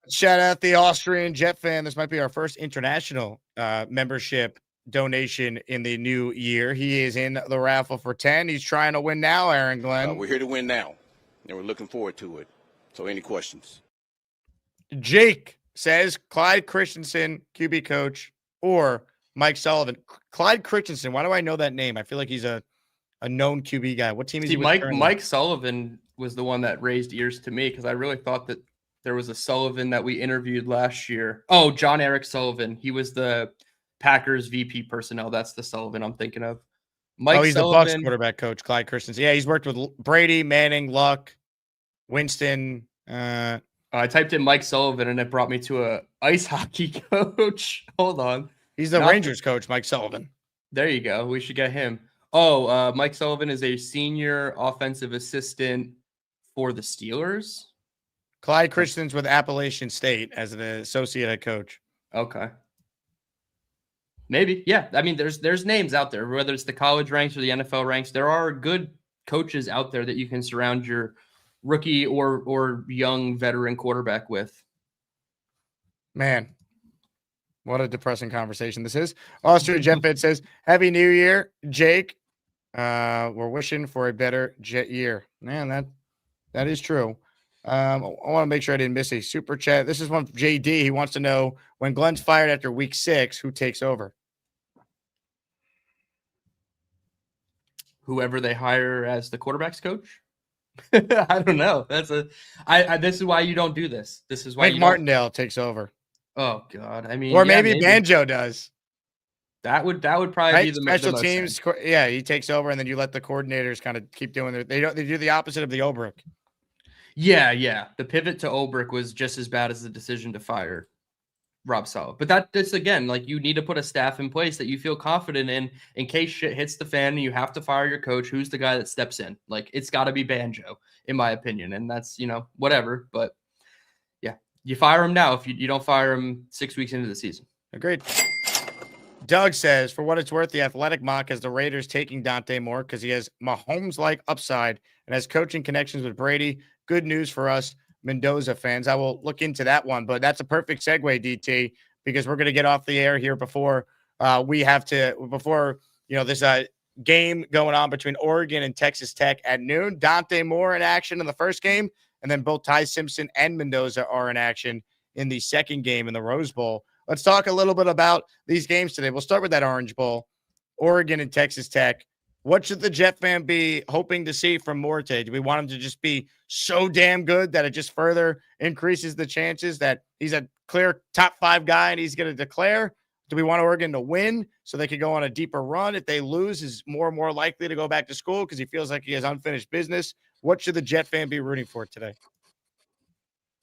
Shout out the Austrian Jet fan. This might be our first international membership donation in the new year. He is in the raffle for 10. He's trying to win now, Aaron Glenn. We're here to win now, and we're looking forward to it. So any questions? Jake says Clyde Christensen, QB coach, or Mike Sullivan. Clyde Christensen, why do I know that name? I feel like he's a known QB guy. What team is he with currently? Mike Sullivan was the one that raised ears to me because I really thought that there was a Sullivan that we interviewed last year. Oh, John Eric Sullivan. He was the Packers VP personnel. That's the Sullivan I'm thinking of. He's Sullivan, the Bucs quarterback coach, Clyde Christensen. Yeah, he's worked with Brady, Manning, Luck, Winston. I typed in Mike Sullivan, and it brought me to a ice hockey coach. Hold on. He's the Rangers coach, Mike Sullivan. There you go. We should get him. Oh, Mike Sullivan is a senior offensive assistant for the Steelers. Clyde Christensen's with Appalachian State as an associate head coach. Okay. Maybe. Yeah. I mean, there's names out there, whether it's the college ranks or the NFL ranks. There are good coaches out there that you can surround your rookie or young veteran quarterback with. Man, what a depressing conversation this is. Austria Jetfit says, Happy New Year, Jake. We're wishing for a better Jet year. Man, that is true. I want to make sure I didn't miss a super chat. This is one from JD. He wants to know, when Glenn's fired after week 6, who takes over? Whoever they hire as the quarterback's coach. I don't know. This is why you don't do this. This is why Martindale takes over. Oh God. I mean, or maybe Banjo does. That would probably be the special teams. Yeah, he takes over, and then you let the coordinators kind of keep doing their. They do the opposite of the Olbrich. Yeah. The pivot to Olbrich was just as bad as the decision to fire Rob Saleh. But that's again, like, you need to put a staff in place that you feel confident in case shit hits the fan and you have to fire your coach. Who's the guy that steps in? Like, it's got to be Banjo, in my opinion. And that's, whatever. But yeah, you fire him now if you don't fire him 6 weeks into the season. Agreed. Doug says, for what it's worth, the Athletic mock has the Raiders taking Dante Moore because he has Mahomes-like upside and has coaching connections with Brady. Good news for us Mendoza fans. I will look into that one, but that's a perfect segue, DT, because we're going to get off the air here before this game going on between Oregon and Texas Tech at noon. Dante Moore in action in the first game, and then both Ty Simpson and Mendoza are in action in the second game in the Rose Bowl. Let's talk a little bit about these games today. We'll start with that Orange Bowl, Oregon and Texas Tech. What should the Jet fan be hoping to see from Morte? Do we want him to just be so damn good that it just further increases the chances that he's a clear top 5 guy and he's going to declare? Do we want Oregon to win so they could go on a deeper run? If they lose, is more and more likely to go back to school because he feels like he has unfinished business. What should the Jet fan be rooting for today?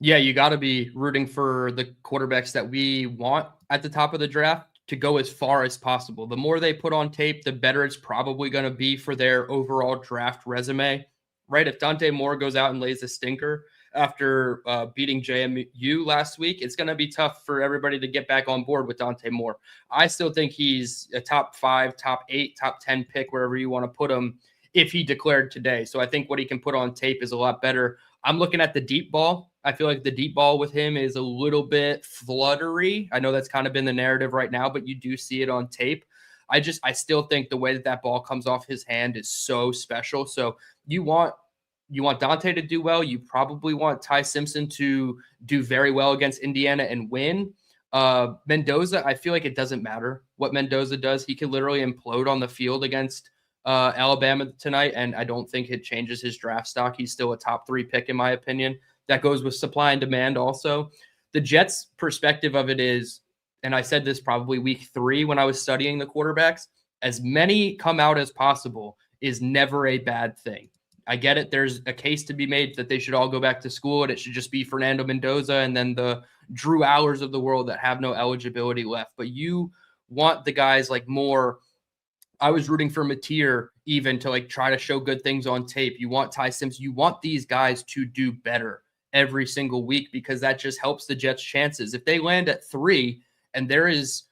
Yeah, you got to be rooting for the quarterbacks that we want at the top of the draft to go as far as possible. The more they put on tape, the better it's probably going to be for their overall draft resume. right? If Dante Moore goes out and lays a stinker after beating JMU last week, it's going to be tough for everybody to get back on board with Dante Moore. I still think he's a top 5, top 8, top 10 pick, wherever you want to put him, if he declared today. So I think what he can put on tape is a lot better. I'm looking at the deep ball. I feel like the deep ball with him is a little bit fluttery. I know that's kind of been the narrative right now, but you do see it on tape. I still think the way that ball comes off his hand is so special. So you want Dante to do well. You probably want Ty Simpson to do very well against Indiana and win. Mendoza, I feel like it doesn't matter what Mendoza does. He could literally implode on the field against Alabama tonight, and I don't think it changes his draft stock. He's still a top 3 pick, in my opinion. That goes with supply and demand also. The Jets' perspective of it is, and I said this probably week 3 when I was studying the quarterbacks, as many come out as possible is never a bad thing. I get it. There's a case to be made that they should all go back to school and it should just be Fernando Mendoza and then the Drew Allers of the world that have no eligibility left. But you want the guys like Moore. I was rooting for Mateer even to like try to show good things on tape. You want Ty Simpson. You want these guys to do better every single week because that just helps the Jets' chances. If they land at 3 and there is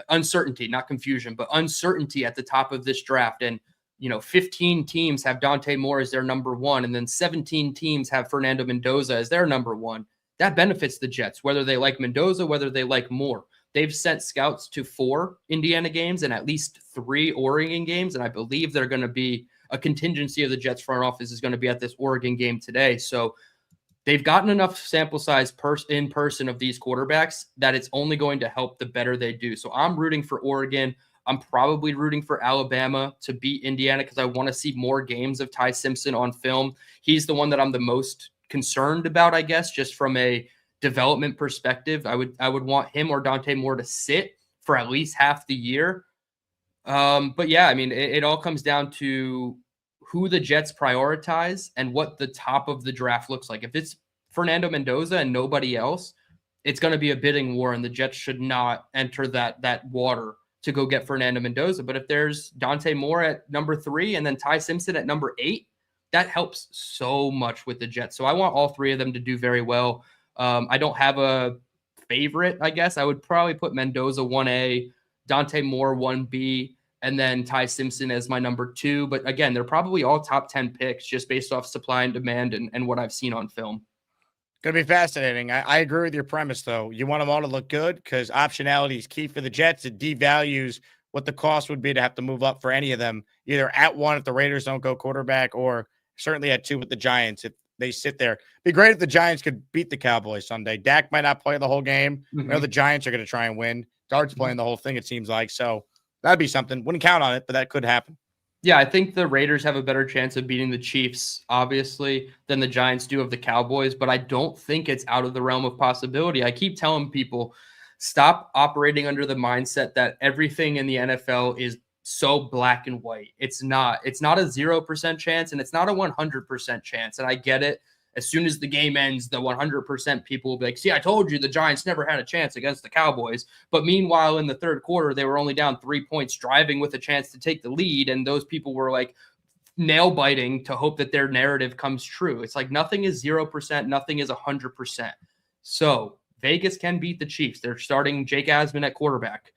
uncertainty, not confusion, but uncertainty at the top of this draft, and 15 teams have Dante Moore as their number 1, and then 17 teams have Fernando Mendoza as their number 1. That benefits the Jets, whether they like Mendoza, whether they like Moore. They've sent scouts to 4 Indiana games and at least 3 Oregon games, and I believe they're going to be a contingency of the Jets front office is going to be at this Oregon game today. So they've gotten enough sample size in person of these quarterbacks that it's only going to help the better they do. So I'm rooting for Oregon. I'm probably rooting for Alabama to beat Indiana because I want to see more games of Ty Simpson on film. He's the one that I'm the most concerned about, I guess, just from a development perspective. I would want him or Dante Moore to sit for at least half the year. But yeah, I mean, it all comes down to who the Jets prioritize and what the top of the draft looks like. If it's Fernando Mendoza and nobody else, it's going to be a bidding war, and the Jets should not enter that water to go get Fernando Mendoza. But if there's Dante Moore at number 3 and then Ty Simpson at number 8, that helps so much with the Jets. So I want all 3 of them to do very well. I don't have a favorite, I guess. I would probably put Mendoza 1A, Dante Moore 1B, and then Ty Simpson as my number 2. But again, they're probably all top 10 picks just based off supply and demand and what I've seen on film. Going to be fascinating. I agree with your premise, though. You want them all to look good because optionality is key for the Jets. It devalues what the cost would be to have to move up for any of them, either at 1 if the Raiders don't go quarterback or certainly at 2 with the Giants if they sit there. It'd be great if the Giants could beat the Cowboys Sunday. Dak might not play the whole game. I know the Giants are going to try and win. Dart's playing the whole thing, it seems like. So that'd be something. Wouldn't count on it, but that could happen. Yeah, I think the Raiders have a better chance of beating the Chiefs, obviously, than the Giants do of the Cowboys, but I don't think it's out of the realm of possibility. I keep telling people, stop operating under the mindset that everything in the NFL is so black and white. It's not. It's not a 0% chance, and it's not a 100% chance, and I get it. As soon as the game ends, the 100% people will be like, see, I told you the Giants never had a chance against the Cowboys. But meanwhile, in the third quarter, they were only down 3 points, driving with a chance to take the lead. And those people were like nail biting to hope that their narrative comes true. It's like nothing is 0%, nothing is 100%. So Vegas can beat the Chiefs. They're starting Jake Asman at quarterback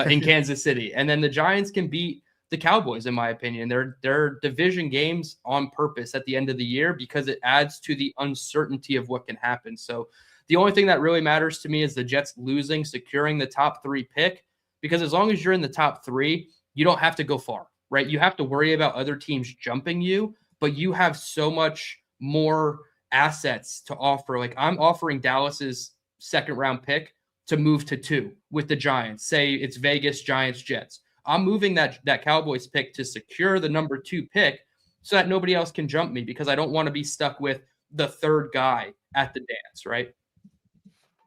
in Kansas City. And then the Giants can beat the Cowboys, in my opinion. They're division games on purpose at the end of the year because it adds to the uncertainty of what can happen. So the only thing that really matters to me is the Jets losing, securing the top 3 pick, because as long as you're in the top 3, you don't have to go far, right? You have to worry about other teams jumping you, but you have so much more assets to offer. Like I'm offering Dallas's 2nd round pick to move to 2 with the Giants. Say it's Vegas, Giants, Jets. I'm moving that Cowboys pick to secure the number 2 pick so that nobody else can jump me because I don't want to be stuck with the 3rd guy at the dance, right?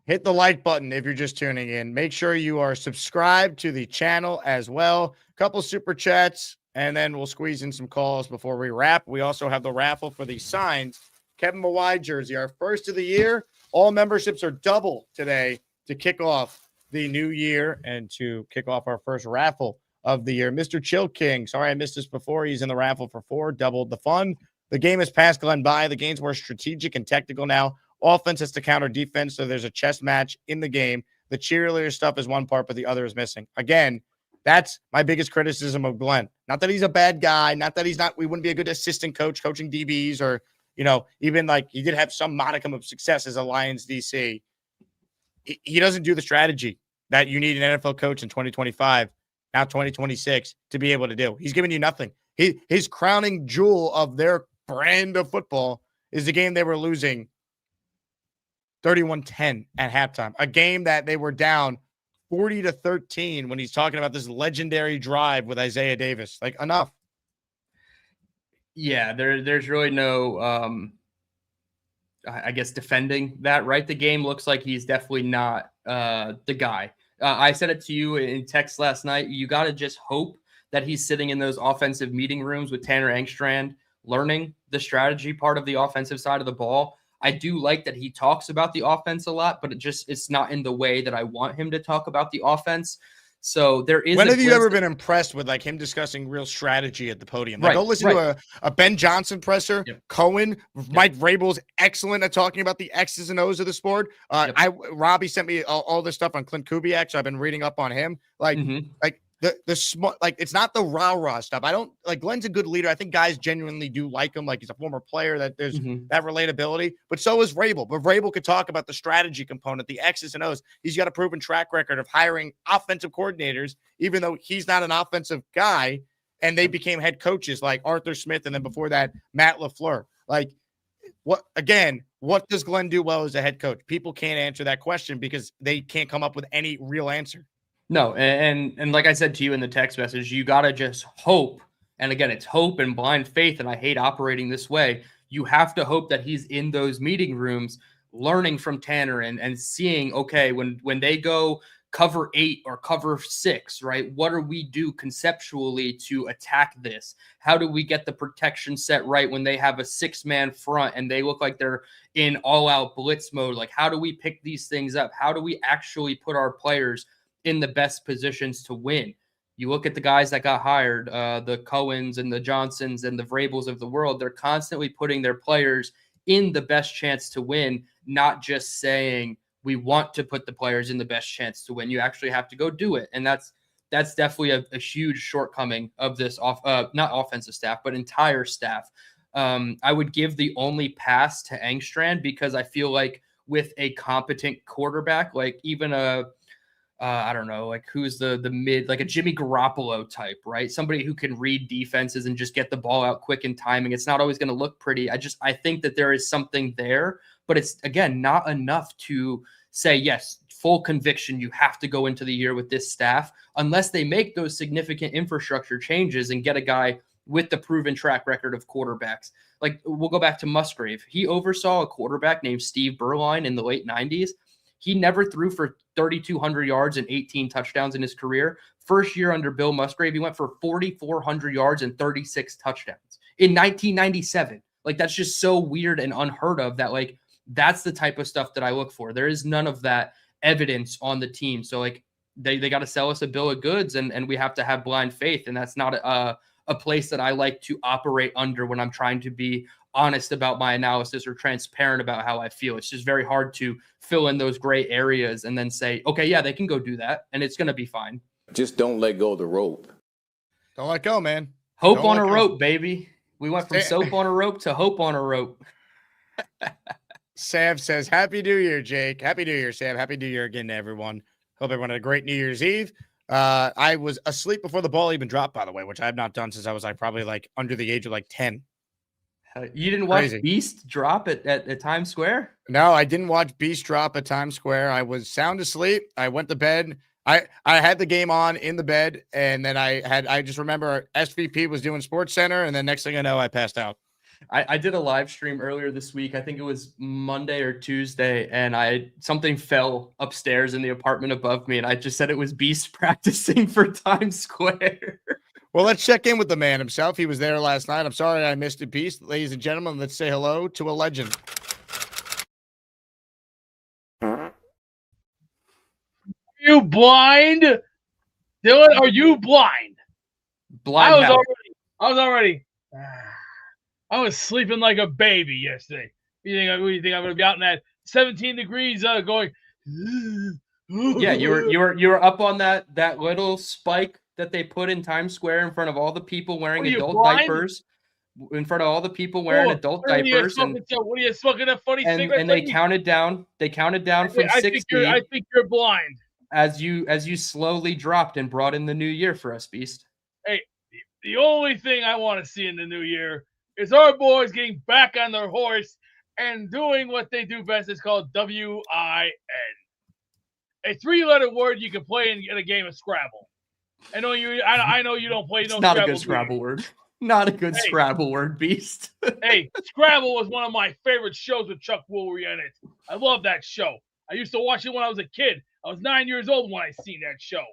Hit the like button if you're just tuning in. Make sure you are subscribed to the channel as well. A couple super chats, and then we'll squeeze in some calls before we wrap. We also have the raffle for the signed Kevin Mawai jersey, our first of the year. All memberships are double today to kick off the new year and to kick off our first raffle of the year. Mr. Chill King, sorry I missed this before. He's in the raffle for 4, doubled the fun. The game has passed Glenn by. The game's more strategic and technical now. Offense has to counter defense, so there's a chess match in the game. The cheerleader stuff is one part, but the other is missing. Again, that's my biggest criticism of Glenn. Not that he's a bad guy, not that we wouldn't be a good assistant coach coaching DBs, or, even like he did have some modicum of success as a Lions DC. He doesn't do the strategy that you need an NFL coach in 2025, now 2026, to be able to do. He's giving you nothing. His crowning jewel of their brand of football is the game they were losing 31-10 at halftime, a game that they were down 40-13 when he's talking about this legendary drive with Isaiah Davis. Like, enough. Yeah, there's really no, I guess, defending that, right? The game looks like he's definitely not the guy. I said it to you in text last night. You got to just hope that he's sitting in those offensive meeting rooms with Tanner Engstrand, learning the strategy part of the offensive side of the ball. I do like that he talks about the offense a lot, but it's not in the way that I want him to talk about the offense. So there is. When have you ever been impressed with like him discussing real strategy at the podium? Like, go listen to a Ben Johnson presser. Yep. Cohen, Mike Vrabel's excellent at talking about the X's and O's of the sport. Robbie sent me all this stuff on Clint Kubiak, so I've been reading up on him. Like the smart, like, it's not the rah-rah stuff. I don't like Glenn's a good leader. I think guys genuinely do like him. Like, he's a former player, that there's that relatability, but so is Vrabel. But Vrabel could talk about the strategy component, the X's and O's. He's got a proven track record of hiring offensive coordinators, even though he's not an offensive guy, and they became head coaches like Arthur Smith. And then before that, Matt LaFleur. Like, what does Glenn do well as a head coach? People can't answer that question because they can't come up with any real answer. No, and like I said to you in the text message, you got to just hope. And again, it's hope and blind faith, and I hate operating this way. You have to hope that he's in those meeting rooms learning from Tanner and seeing, okay, when they go cover 8 or cover 6, right? What do we do conceptually to attack this? How do we get the protection set right when they have a 6-man front and they look like they're in all-out blitz mode? Like, how do we pick these things up? How do we actually put our players in the best positions to win? You look at the guys that got hired, the Cohens and the Johnsons and the Vrabels of the world, they're constantly putting their players in the best chance to win, not just saying we want to put the players in the best chance to win. You actually have to go do it. And that's definitely a huge shortcoming of this not offensive staff, but entire staff. I would give the only pass to Engstrand because I feel like with a competent quarterback, like even I don't know, like who's the mid, like a Jimmy Garoppolo type, right? Somebody who can read defenses and just get the ball out quick in timing. It's not always going to look pretty. I think that there is something there, but it's, again, not enough to say, yes, full conviction, you have to go into the year with this staff unless they make those significant infrastructure changes and get a guy with the proven track record of quarterbacks. Like, we'll go back to Musgrave. He oversaw a quarterback named Steve Berline in the late 90s. He never threw for 3,200 yards and 18 touchdowns in his career. First year under Bill Musgrave, he went for 4,400 yards and 36 touchdowns in 1997. Like, that's just so weird and unheard of that, like, that's the type of stuff that I look for. There is none of that evidence on the team. So, like, they got to sell us a bill of goods, and we have to have blind faith. And that's not a place that I like to operate under when I'm trying to be honest about my analysis or transparent about how I feel. It's just very hard to fill in those gray areas and then say, okay, yeah, they can go do that and it's going to be fine. Just don't let go of the rope. Don't let go, man. Hope on a rope, baby. We went from soap on a rope to hope on a rope. Sav says, Happy New Year, Jake. Happy New Year, Sav. Happy New Year again to everyone. Hope everyone had a great New Year's Eve. I was asleep before the ball even dropped, by the way, which I have not done since I was probably under the age of 10. You didn't watch Beast drop at Times Square? No, I didn't watch Beast drop at Times Square. I was sound asleep. I went to bed. I had the game on in the bed, and then I just remember SVP was doing Sports Center, and then next thing I know, I passed out. I did a live stream earlier this week. I think it was Monday or Tuesday, and something fell upstairs in the apartment above me, and I just said it was Beast practicing for Times Square. Well, let's check in with the man himself. He was there last night. I'm sorry I missed it, Beast. Ladies and gentlemen, let's say hello to a legend. Are you blind? Dylan, are you blind? Blind. I was already. I was sleeping like a baby yesterday. What do you think I'm going to be out in that 17 degrees going? Yeah, you were up on that little spike that they put in Times Square in front of all the people wearing What are you, adult blind? diapers. In front of all the people wearing adult diapers, what are you smoking a funny cigarette? And they counted down. They counted down from 60. I think you're blind. As you slowly dropped and brought in the new year for us, Beast. Hey, the only thing I want to see in the new year is our boys getting back on their horse and doing what they do best. It's called WIN. A 3-letter word you can play in a game of Scrabble. I know you don't play. It's not a good Scrabble word. Not a good Scrabble word, Beast. Hey, Scrabble was one of my favorite shows with Chuck Woolery in it. I love that show. I used to watch it when I was a kid. I was 9 years old when I seen that show.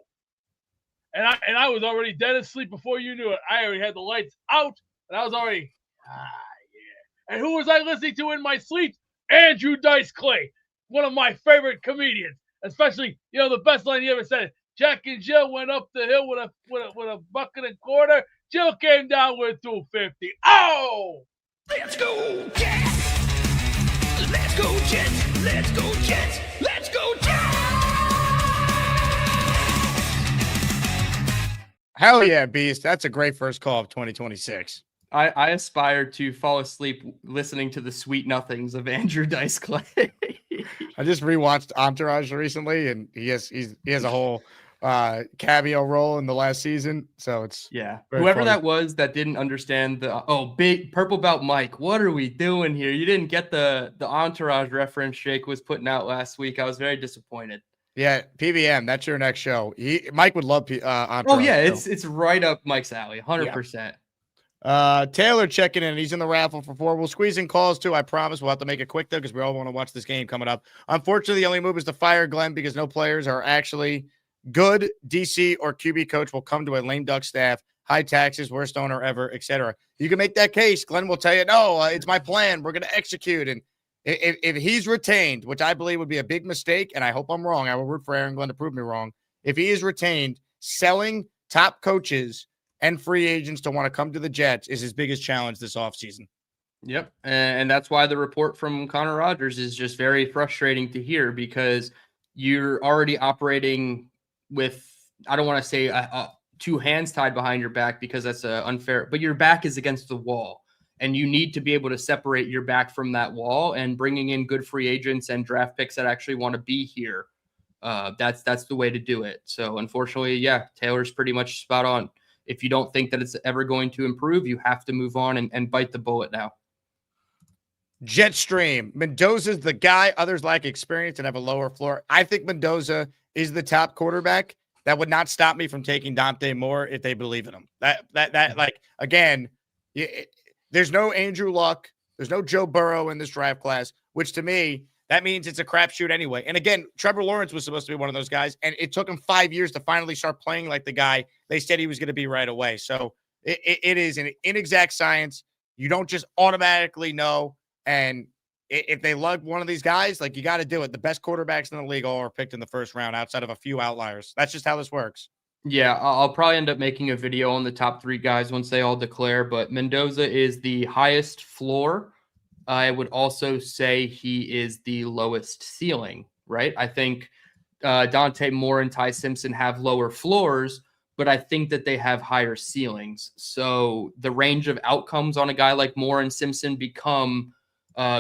And I was already dead asleep before you knew it. I already had the lights out, and I was already, yeah. And who was I listening to in my sleep? Andrew Dice Clay, one of my favorite comedians. Especially, the best line he ever said. Jack and Jill went up the hill with a bucket and quarter. Jill came down with $2.50. Oh! Let's go Jets! Let's go Jets! Let's go Jets! Let's go Jets! Hell yeah, Beast. That's a great first call of 2026. I aspire to fall asleep listening to the sweet nothings of Andrew Dice Clay. I just rewatched Entourage recently, and he has a whole cameo role in the last season. So it's whoever that was that didn't understand the big purple belt Mike. What are we doing here? You didn't get the Entourage reference Jake was putting out last week. I was very disappointed. Yeah, PBM, that's your next show. Mike would love Entourage. Oh yeah, it's right up Mike's alley, 100%. Taylor checking in. He's in the raffle for 4. We'll squeeze in calls too. I promise we'll have to make it quick though, because we all want to watch this game coming up. Unfortunately, the only move is to fire Glenn because no players are actually good. DC or QB coach will come to a lame duck staff, high taxes, worst owner ever, etc. You can make that case. Glenn will tell you, no, it's my plan. We're going to execute. And if he's retained, which I believe would be a big mistake, and I hope I'm wrong, I will root for Aaron Glenn to prove me wrong. If he is retained, selling top coaches and free agents to want to come to the Jets is his biggest challenge this offseason. Yep. And that's why the report from Connor Rogers is just very frustrating to hear, because you're already operating with, I don't want to say 2 hands tied behind your back because that's unfair, but your back is against the wall and you need to be able to separate your back from that wall, and bringing in good free agents and draft picks that actually want to be here. That's the way to do it. So unfortunately, Taylor's pretty much spot on. If you don't think that it's ever going to improve, you have to move on and bite the bullet now. Jetstream. Mendoza's the guy. Others lack experience and have a lower floor. I think Mendoza is the top quarterback. That would not stop me from taking Dante Moore if they believe in him. There's no Andrew Luck. There's no Joe Burrow in this draft class, which to me, that means it's a crapshoot anyway. And again, Trevor Lawrence was supposed to be one of those guys, and it took him 5 years to finally start playing like the guy they said he was going to be right away. So it is an inexact science. You don't just automatically know. And if they lug one of these guys, you got to do it. The best quarterbacks in the league all are picked in the first round outside of a few outliers. That's just how this works. Yeah, I'll probably end up making a video on the top 3 guys once they all declare, but Mendoza is the highest floor. I would also say he is the lowest ceiling, right? I think Dante Moore and Ty Simpson have lower floors, but I think that they have higher ceilings. So the range of outcomes on a guy like Moore and Simpson become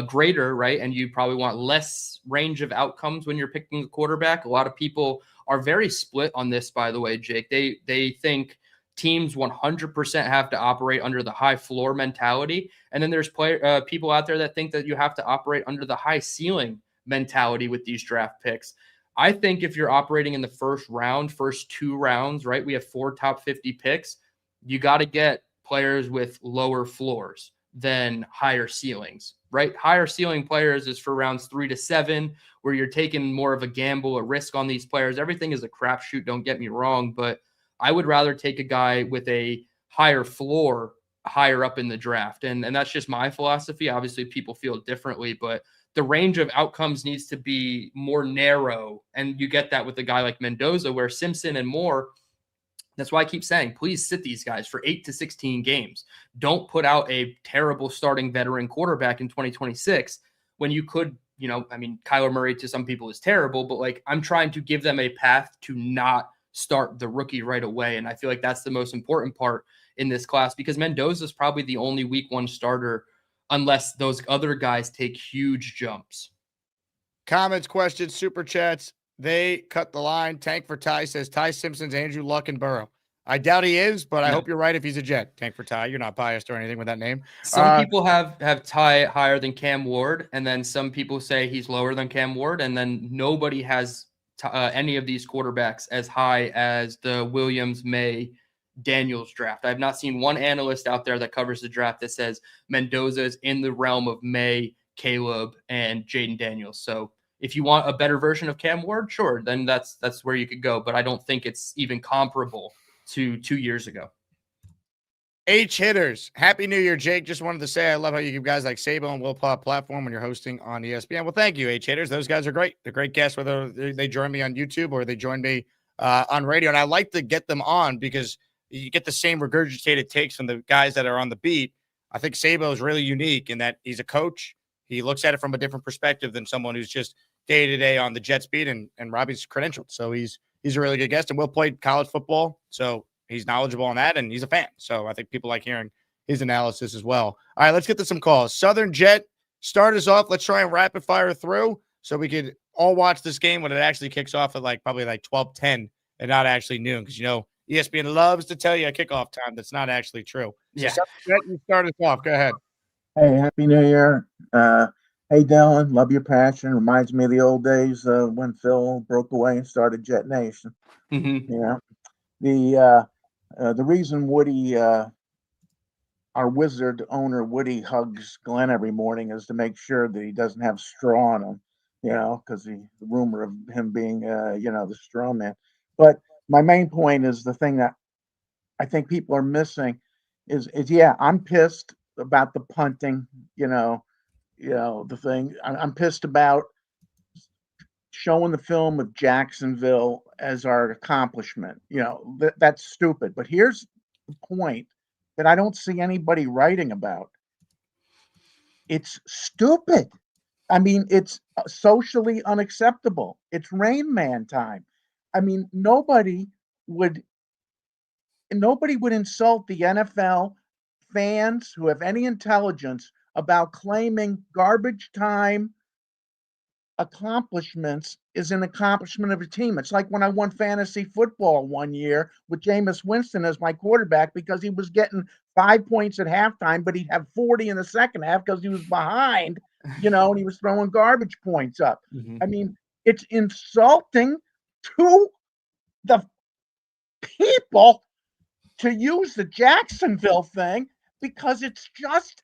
greater, right? And you probably want less range of outcomes when you're picking a quarterback. A lot of people are very split on this, by the way, Jake. They think teams 100% have to operate under the high floor mentality. And then there's people out there that think that you have to operate under the high ceiling mentality with these draft picks. I think if you're operating in the first 2 rounds, right? We have 4 top 50 picks. You got to get players with lower floors than higher ceilings, right? Higher ceiling players is for rounds 3 to 7, where you're taking more of a gamble, a risk on these players. Everything is a crapshoot, don't get me wrong, but I would rather take a guy with a higher floor higher up in the draft. And that's just my philosophy. Obviously, people feel differently, but the range of outcomes needs to be more narrow. And you get that with a guy like Mendoza, where Simpson and Moore, That's why I keep saying, please sit these guys for 8 to 16 games. Don't put out a terrible starting veteran quarterback in 2026 when you could, I mean, Kyler Murray to some people is terrible, but like I'm trying to give them a path to not start the rookie right away. And I feel like that's the most important part in this class because Mendoza is probably the only week 1 starter unless those other guys take huge jumps. Comments, questions, super chats. They cut the line. Tank for Ty says Ty Simpson's Andrew Luck and Burrow. I doubt he is, but I hope you're right if he's a Jet. Tank for Ty. You're not biased or anything with that name. Some people have Ty higher than Cam Ward, and then some people say he's lower than Cam Ward, and then nobody has any of these quarterbacks as high as the Williams, May, Daniels draft. I have not seen one analyst out there that covers the draft that says Mendoza is in the realm of May, Caleb, and Jaden Daniels. So if you want a better version of Cam Ward, sure, then that's where you could go. But I don't think it's even comparable to 2 years ago. H hitters. Happy New Year, Jake. Just wanted to say I love how you give guys like Sabo and Will Pop platform when you're hosting on ESPN. Well, thank you, H hitters. Those guys are great. They're great guests, whether they join me on YouTube or they join me on radio. And I like to get them on because you get the same regurgitated takes from the guys that are on the beat. I think Sabo is really unique in that he's a coach. He looks at it from a different perspective than someone who's just day-to-day on the Jets beat, and Robbie's credentialed. So he's a really good guest, and Will played college football, so he's knowledgeable on that, and he's a fan. So I think people like hearing his analysis as well. All right, let's get to some calls. Southern Jet, start us off. Let's try and rapid fire through so we could all watch this game when it actually kicks off at probably 12:10 and not actually noon because, ESPN loves to tell you a kickoff time that's not actually true. Yeah. So Jet, you start us off. Go ahead. Hey, Happy New Year. Hey, Dylan, love your passion. Reminds me of the old days when Phil broke away and started Jet Nation. Mm-hmm. The reason Woody, our Wizard owner, Woody hugs Glenn every morning is to make sure that he doesn't have straw on him, because the rumor of him being, the straw man. But my main point is the thing that I think people are missing is I'm pissed about the punting, the thing. I'm pissed about showing the film of Jacksonville as our accomplishment. That's stupid. But here's the point that I don't see anybody writing about. It's stupid. I mean, it's socially unacceptable. It's Rain Man time. I mean, nobody would insult the NFL fans who have any intelligence about claiming garbage time accomplishments is an accomplishment of a team. It's like when I won fantasy football one year with Jameis Winston as my quarterback because he was getting 5 points at halftime, but he'd have 40 in the second half because he was behind, and he was throwing garbage points up. Mm-hmm. I mean, it's insulting to the people to use the Jacksonville thing because it's just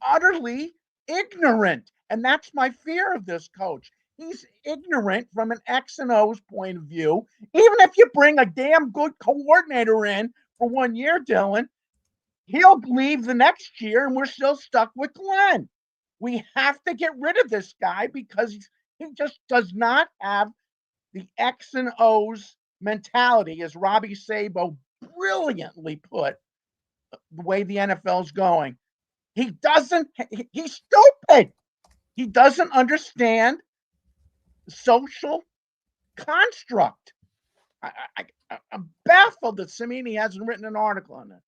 utterly ignorant. And that's my fear of this coach. He's ignorant from an X and O's point of view. Even if you bring a damn good coordinator in for 1 year, Dylan, he'll leave the next year and we're still stuck with Glenn. We have to get rid of this guy because he just does not have the X and O's mentality, as Robbie Sabo brilliantly put, the way the NFL's going. He's stupid. He doesn't understand social construct. I'm baffled that Cimini hasn't written an article on it.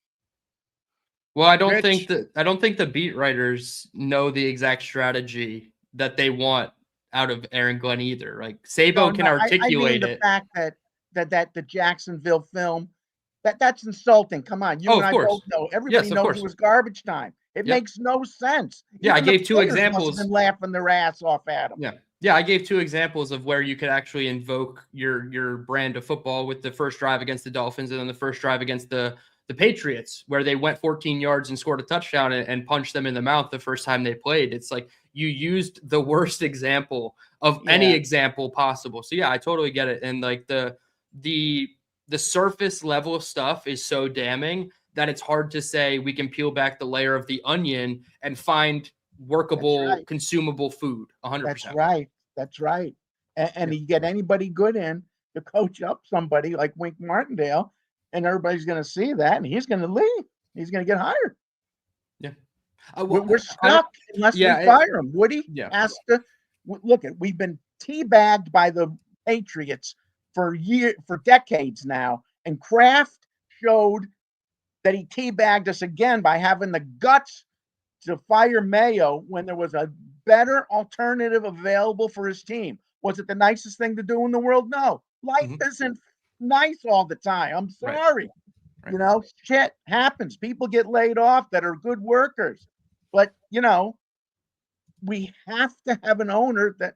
Well, I don't think the beat writers know the exact strategy that they want out of Aaron Glenn either. Like Sabo can articulate the fact that the Jacksonville film, that's insulting. Come on, you and I both know. Everybody knows it was garbage time. It makes no sense. Yeah, Even I gave two examples. Must have been laughing their ass off at him. Yeah, I gave 2 examples of where you could actually invoke your brand of football with the first drive against the Dolphins and then the first drive against the Patriots, where they went 14 yards and scored a touchdown and punched them in the mouth the first time they played. It's like you used the worst example of any example possible. So yeah, I totally get it. And like the surface level stuff is so damning that it's hard to say we can peel back the layer of the onion and find workable, consumable food. 100%. That's right. And you get anybody good in to coach up somebody like Wink Martindale, and everybody's going to see that, and he's going to leave. He's going to get hired. Yeah. We're stuck unless we fire him. Woody has to look at. We've been teabagged by the Patriots for decades now, and Kraft showed that he teabagged us again by having the guts to fire Mayo when there was a better alternative available for his team. Was it the nicest thing to do in the world? No. Life isn't nice all the time. I'm sorry. Right. You know, shit happens. People get laid off that are good workers. But, you know, we have to have an owner that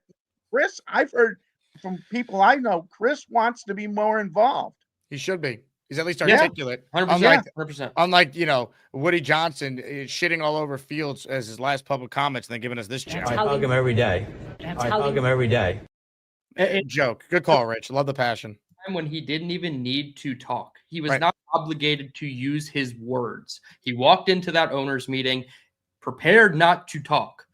Chris, I've heard from people I know, Chris wants to be more involved. He should be. He's at least articulate. 100%. 100%. Unlike, you know, Woody Johnson shitting all over Fields as his last public comments and then giving us this joke. I hug him every day. I hug him every day. Joke. Good call, Rich. Love the passion. When he didn't even need to talk. He was not obligated to use his words. He walked into that owners meeting prepared not to talk.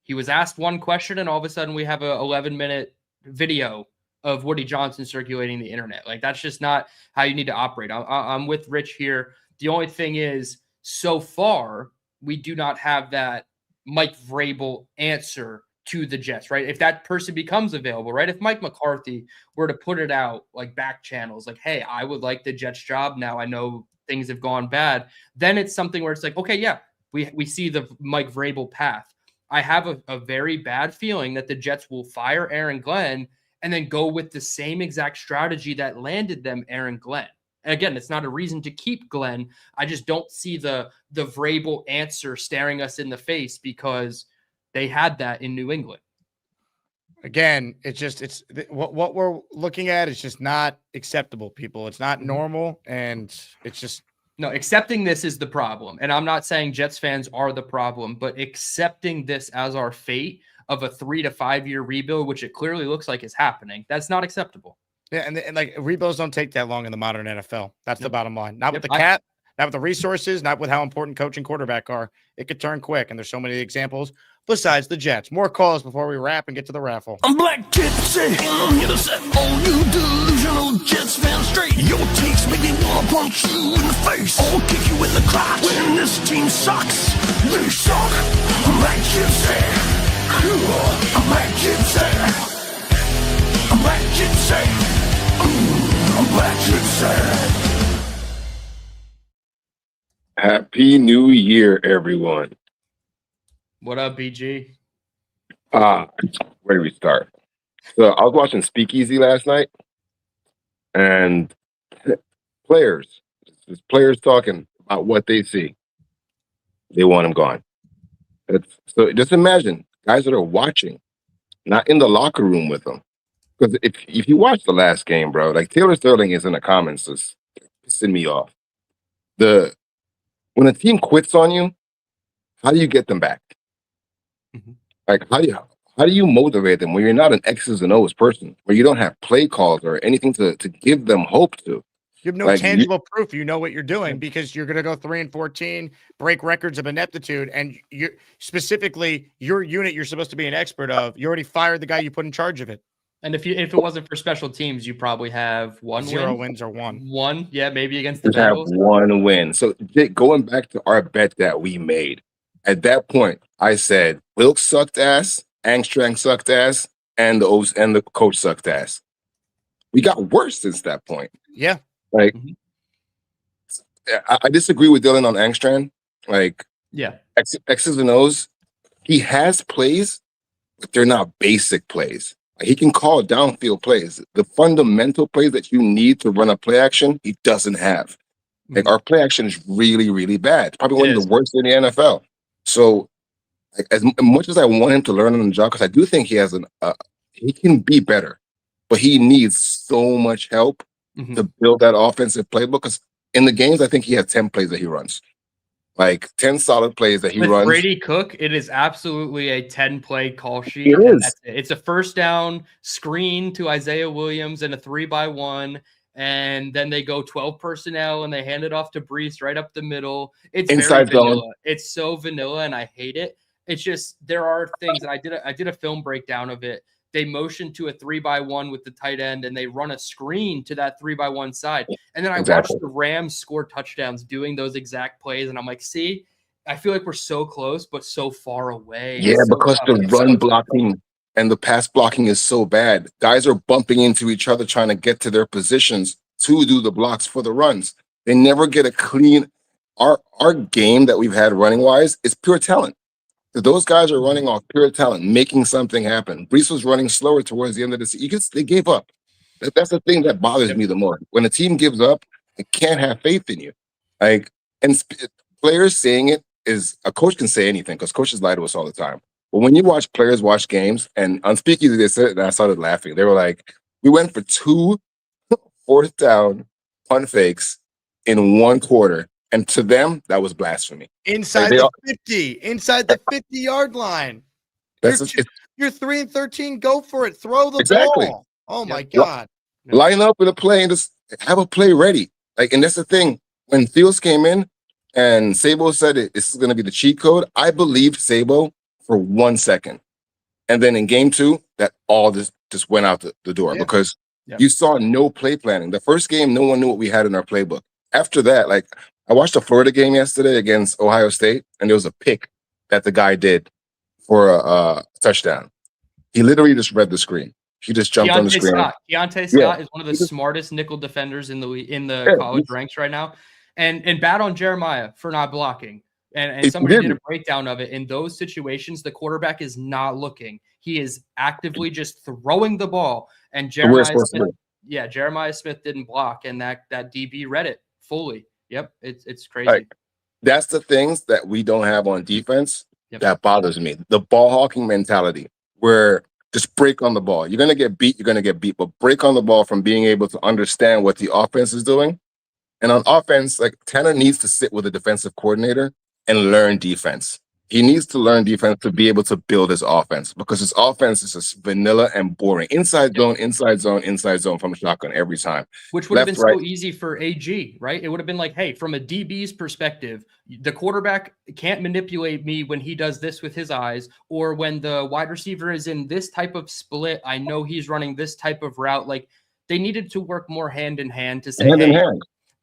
He was asked one question, and all of a sudden we have a 11-minute video of Woody Johnson circulating the internet. Like, that's just not how you need to operate. I'm with Rich here. The only thing is, so far, we do not have that Mike Vrabel answer to the Jets, right? If that person becomes available, right? If Mike McCarthy were to put it out like back channels, like, hey, I would like the Jets job. Now I know things have gone bad. Then it's something where it's like, okay, yeah, we see the Mike Vrabel path. I have a very bad feeling that the Jets will fire Aaron Glenn and then go with the same exact strategy that landed them Aaron Glenn. And again, it's not a reason to keep Glenn. I just don't see the Vrabel answer staring us in the face because they had that in New England. Again, it's what we're looking at is just not acceptable, people. It's not normal, and it's just no, accepting this is the problem. And I'm not saying Jets fans are the problem, but accepting this as our fate of a 3 to 5 year rebuild, which it clearly looks like is happening, that's not acceptable. Yeah, and like rebuilds don't take that long in the modern NFL. That's the bottom line. Not with the cap, not with the resources, not with how important coach and quarterback are. It could turn quick, and there's so many examples besides the Jets. More calls before we wrap and get to the raffle. I'm Black Gypsy, I'm here to set all you delusional Jets fans straight. Your takes make me wanna punch you in the face or kick you in the crotch. When this team sucks, they suck. I'm Black Gypsy, I'm Black Gypsy, I'm Black Gypsy, I'm Black Gypsy. Happy New Year, everyone. What up, BG? Where do we start? So I was watching Speakeasy last night, and players talking about what they see. They want him gone. So just imagine guys that are watching, not in the locker room with them. Because if you watch the last game, bro, like Taylor Sterling is in the comments just pissing me off. When a team quits on you, how do you get them back? Like, how do you motivate them when you're not an X's and O's person, where you don't have play calls or anything to give them hope to? You have no tangible proof you know what you're doing because you're going to go 3-14, break records of ineptitude, and you specifically your unit you're supposed to be an expert of. You already fired the guy you put in charge of it. And if it wasn't for special teams, you probably have zero wins or one. One, yeah, maybe against the have Bengals. One win. So going back to our bet that we made, at that point, I said Wilkes sucked ass, Angstrand sucked ass, and the coach sucked ass. We got worse since that point. Yeah. Like, I disagree with Dylan on Angstrand. Like, yeah, X's and O's. He has plays, but they're not basic plays. He can call downfield plays. The fundamental plays that you need to run a play action, he doesn't have. Like, our play action is really, really bad. It's probably one of the worst in the NFL. So, like, as much as I want him to learn on the job, because I do think he has he can be better, but he needs so much help to build that offensive playbook. Because in the games, I think he has 10 plays that he runs. Like 10 solid plays that he runs. With Brady Cook, it is absolutely a 10-play call sheet. It is. It's a first down screen to Isaiah Williams and a 3-by-1. And then they go 12 personnel and they hand it off to Brees right up the middle. It's inside very vanilla. zone. It's so vanilla and I hate it. It's just there are things, and I did a film breakdown of it. they motion to a 3-by-1 with the tight end and they run a screen to that 3-by-1 side. And then I watched the Rams score touchdowns doing those exact plays. And I'm like, see, I feel like we're so close, but so far away. Yeah, so because the run blocking and the pass blocking is so bad. Guys are bumping into each other trying to get to their positions to do the blocks for the runs. They never get a clean. Our game that we've had running wise is pure talent. Those guys are running off pure talent, making something happen. Brees was running slower towards the end of the season. They gave up. That's the thing that bothers me the more. When a team gives up, they can't have faith in you. Like, and players saying it is, a coach can say anything because coaches lie to us all the time. But when you watch players watch games, and on Speakeasy they said it, and I started laughing. They were like, we went for 2 fourth down punt fakes in 1 quarter. And to them, that was blasphemy. Inside the 50-yard line. You're 3-13. Go for it. Throw the ball. Oh my God. Line up with a play and just have a play ready. Like, and that's the thing. When Fields came in and Sabo said this is going to be the cheat code, I believed Sabo for 1 second. And then in game 2, that all just went out the door because you saw no play planning. The first game, no one knew what we had in our playbook. After that, like, I watched a Florida game yesterday against Ohio State, and there was a pick that the guy did for a touchdown. He literally just read the screen. He just jumped on the screen. Deontay Scott is one of the smartest nickel defenders in the college ranks right now, and bad on Jeremiah for not blocking. And somebody did a breakdown of it. In those situations, the quarterback is not looking; he is actively just throwing the ball. And Jeremiah Smith didn't block, and that DB read it fully. Yep, it's crazy. Like, that's the things that we don't have on defense that bothers me. The ball hawking mentality, where just break on the ball. You're gonna get beat. But break on the ball from being able to understand what the offense is doing. And on offense, like, Tanner needs to sit with a defensive coordinator and learn defense. He needs to learn defense to be able to build his offense, because his offense is just vanilla and boring. Inside zone from shotgun every time. Which would have been so easy for AG, right? It would have been like, hey, from a DB's perspective, the quarterback can't manipulate me when he does this with his eyes, or when the wide receiver is in this type of split, I know he's running this type of route. Like, they needed to work more hand in hand to say,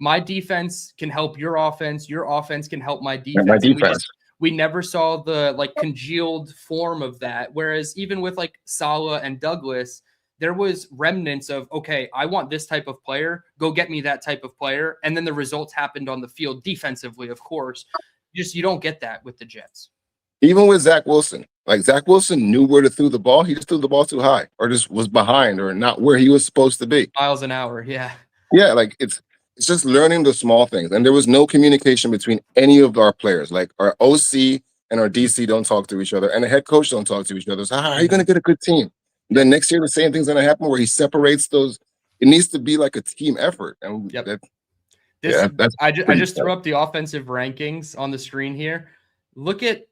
my defense can help your offense can help my defense. We never saw the congealed form of that. Whereas even with like Saleh and Douglas, there was remnants of, okay, I want this type of player, go get me that type of player. And then the results happened on the field defensively, of course. You don't get that with the Jets. Even with Zach Wilson, like, Zach Wilson knew where to throw the ball. He just threw the ball too high, or just was behind, or not where he was supposed to be. Miles an hour. Yeah. Yeah. Like, it's just learning the small things. And there was no communication between any of our players. Like, our OC and our DC don't talk to each other, and the head coach don't talk to each other. So how are you going to get a good team? And then next year, the same thing's going to happen where he separates those. It needs to be like a team effort. And I just threw up the offensive rankings on the screen here. Look at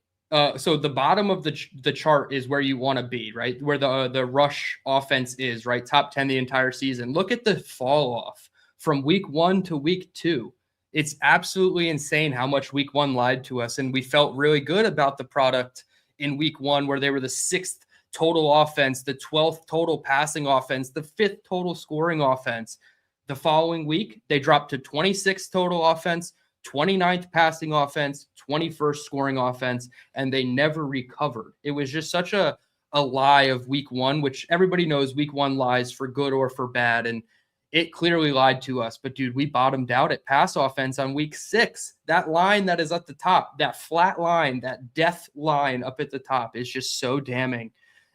so the bottom of the chart is where you want to be, right? Where the rush offense is, right? Top 10 the entire season. Look at the fall off from week 1 to week 2. It's absolutely insane how much week 1 lied to us. And we felt really good about the product in week 1, where they were the 6th total offense, the 12th total passing offense, the 5th total scoring offense. The following week, they dropped to 26th total offense, 29th passing offense, 21st scoring offense, and they never recovered. It was just such a lie of week 1, which everybody knows week 1 lies for good or for bad. And it clearly lied to us. But, dude, we bottomed out at pass offense on week 6. That line that is at the top, that flat line, that death line up at the top is just so damning.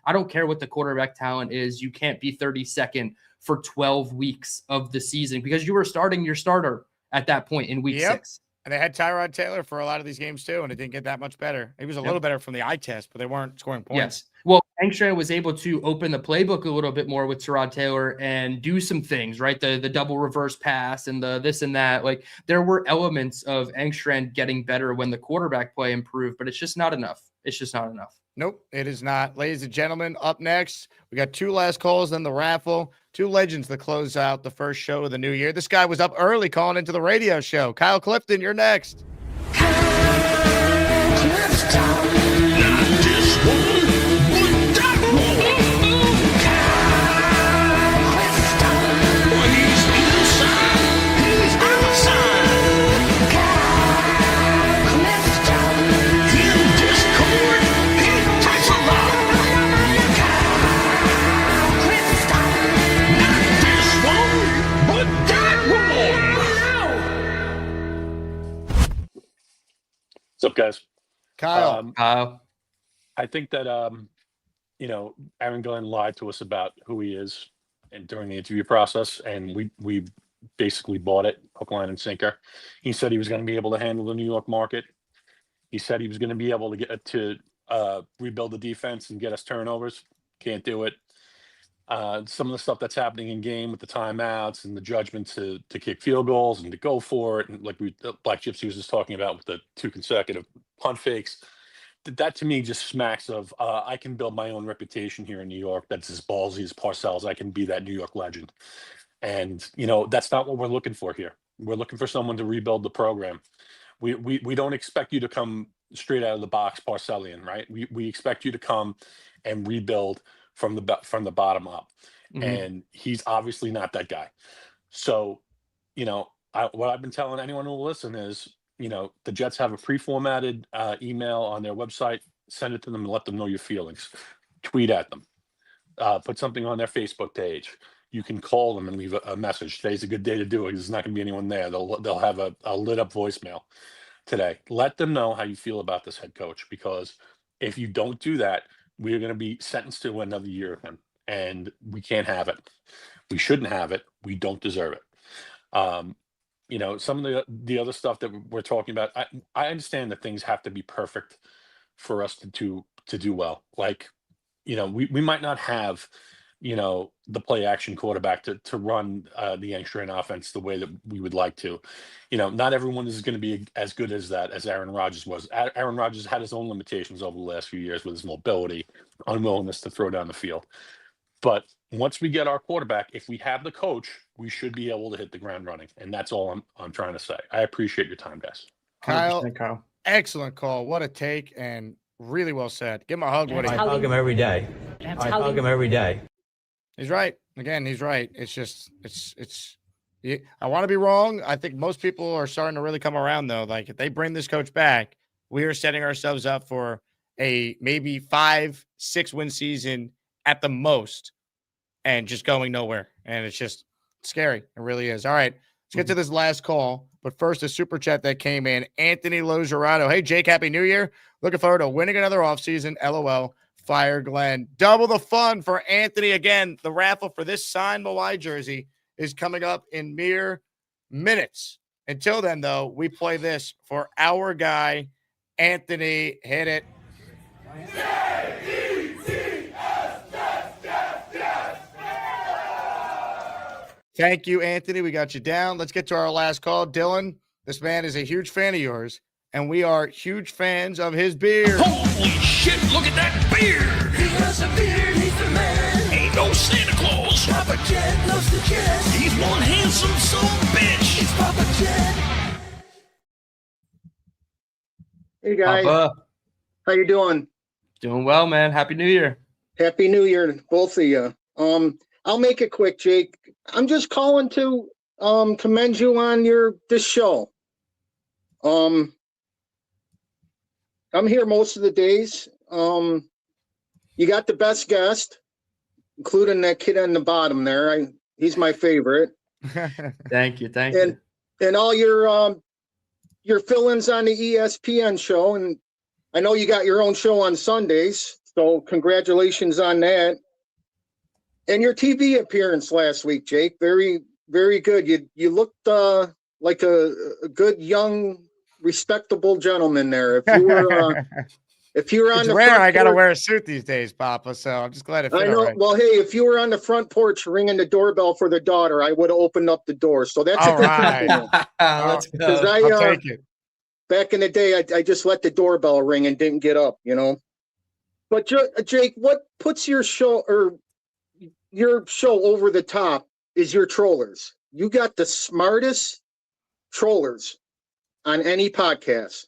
I don't care what the quarterback talent is. You can't be 32nd for 12 weeks of the season, because you were starting your starter at that point in week 6. And they had Tyrod Taylor for a lot of these games too, and it didn't get that much better. He was a little better from the eye test, but they weren't scoring points. Yes. Well, Engstrand was able to open the playbook a little bit more with Tyrod Taylor and do some things, right? The double reverse pass and the this and that. Like, there were elements of Engstrand getting better when the quarterback play improved, but it's just not enough. It's just not enough. Nope, it is not. Ladies and gentlemen, up next, we got 2 last calls, then the raffle. 2 legends to close out the first show of the new year. This guy was up early calling into the radio show. Kyle Clifton, you're next. up, guys? Kyle. I think that Aaron Glenn lied to us about who he is and during the interview process, and we basically bought it hook, line, and sinker. He said he was going to be able to handle the New York market. He said he was going to be able to get to rebuild the defense and get us turnovers. Can't do it. Some of the stuff that's happening in game with the timeouts and the judgment to kick field goals and to go for it, and like Black Gypsy was just talking about with the 2 consecutive punt fakes, that to me just smacks of I can build my own reputation here in New York that's as ballsy as Parcells. I can be that New York legend. And, that's not what we're looking for here. We're looking for someone to rebuild the program. We don't expect you to come straight out of the box Parcellian, right? We expect you to come and rebuild from the bottom up. Mhm. And he's obviously not that guy. So, what I've been telling anyone who will listen is, the Jets have a pre-formatted email on their website. Send it to them and let them know your feelings. Tweet at them. Put something on their Facebook page. You can call them and leave a message. Today's a good day to do it. There's not going to be anyone there. They'll have a lit up voicemail today. Let them know how you feel about this head coach, because if you don't do that, we're going to be sentenced to another year of him, and we can't have it. We shouldn't have it. We don't deserve it. Some of the other stuff that we're talking about, I understand that things have to be perfect for us to do well. Like, we might not have, the play action quarterback to run the extra in offense the way that we would like to. Not everyone is going to be as good as Aaron Rodgers was. Aaron Rodgers had his own limitations over the last few years with his mobility, unwillingness to throw down the field. But once we get our quarterback, if we have the coach, we should be able to hit the ground running. And that's all I'm trying to say. I appreciate your time, guys. Kyle, excellent call. What a take, and really well said. Give him a hug. I hug him every day. I hug him every day. He's right. Again, he's right. It's just, I want to be wrong. I think most people are starting to really come around, though. Like, if they bring this coach back, we are setting ourselves up for a maybe 5-6 win season at the most, and just going nowhere. And it's just scary. It really is. All right, let's get to this last call. But first, a super chat that came in. Anthony Lozerato. Hey, Jake, Happy New Year. Looking forward to winning another offseason. LOL. Fire Glenn. Double the fun for Anthony. Again, the raffle for this signed Mawai jersey is coming up in mere minutes. Until then, though, we play this for our guy, Anthony. Hit it. Thank you, Anthony. We got you down. Let's get to our last call. Dylan, this man is a huge fan of yours, and we are huge fans of his beard. Holy shit, look at that beard! He has a beard, he's the man. Ain't no Santa Claus. Papa Jet loves the Jets. He's one handsome son of a bitch. It's Papa Jet. Hey, guys. Papa. How you doing? Doing well, man. Happy New Year. Happy New Year to both of you. I'll make it quick, Jake. I'm just calling to commend you on this show. I'm here most of the days. You got the best guest, including that kid on the bottom there. He's my favorite. Thank you. Thank you. And all your fill-ins on the ESPN show, and I know you got your own show on Sundays, so congratulations on that. And your TV appearance last week, Jake, very, very good. You looked like a good young, respectable gentleman there. If you were on it's the rare. front I got to porch- wear a suit these days, Papa. So I'm just glad it fit. I know. all right. Well, hey, if you were on the front porch ringing the doorbell for the daughter, I would have opened up the door. So that's All a good right. compliment. Let's go. 'Cause I'll take it. Back in the day, I just let the doorbell ring and didn't get up, But Jake, what puts your show over the top is your trollers. You got the smartest trollers on any podcast.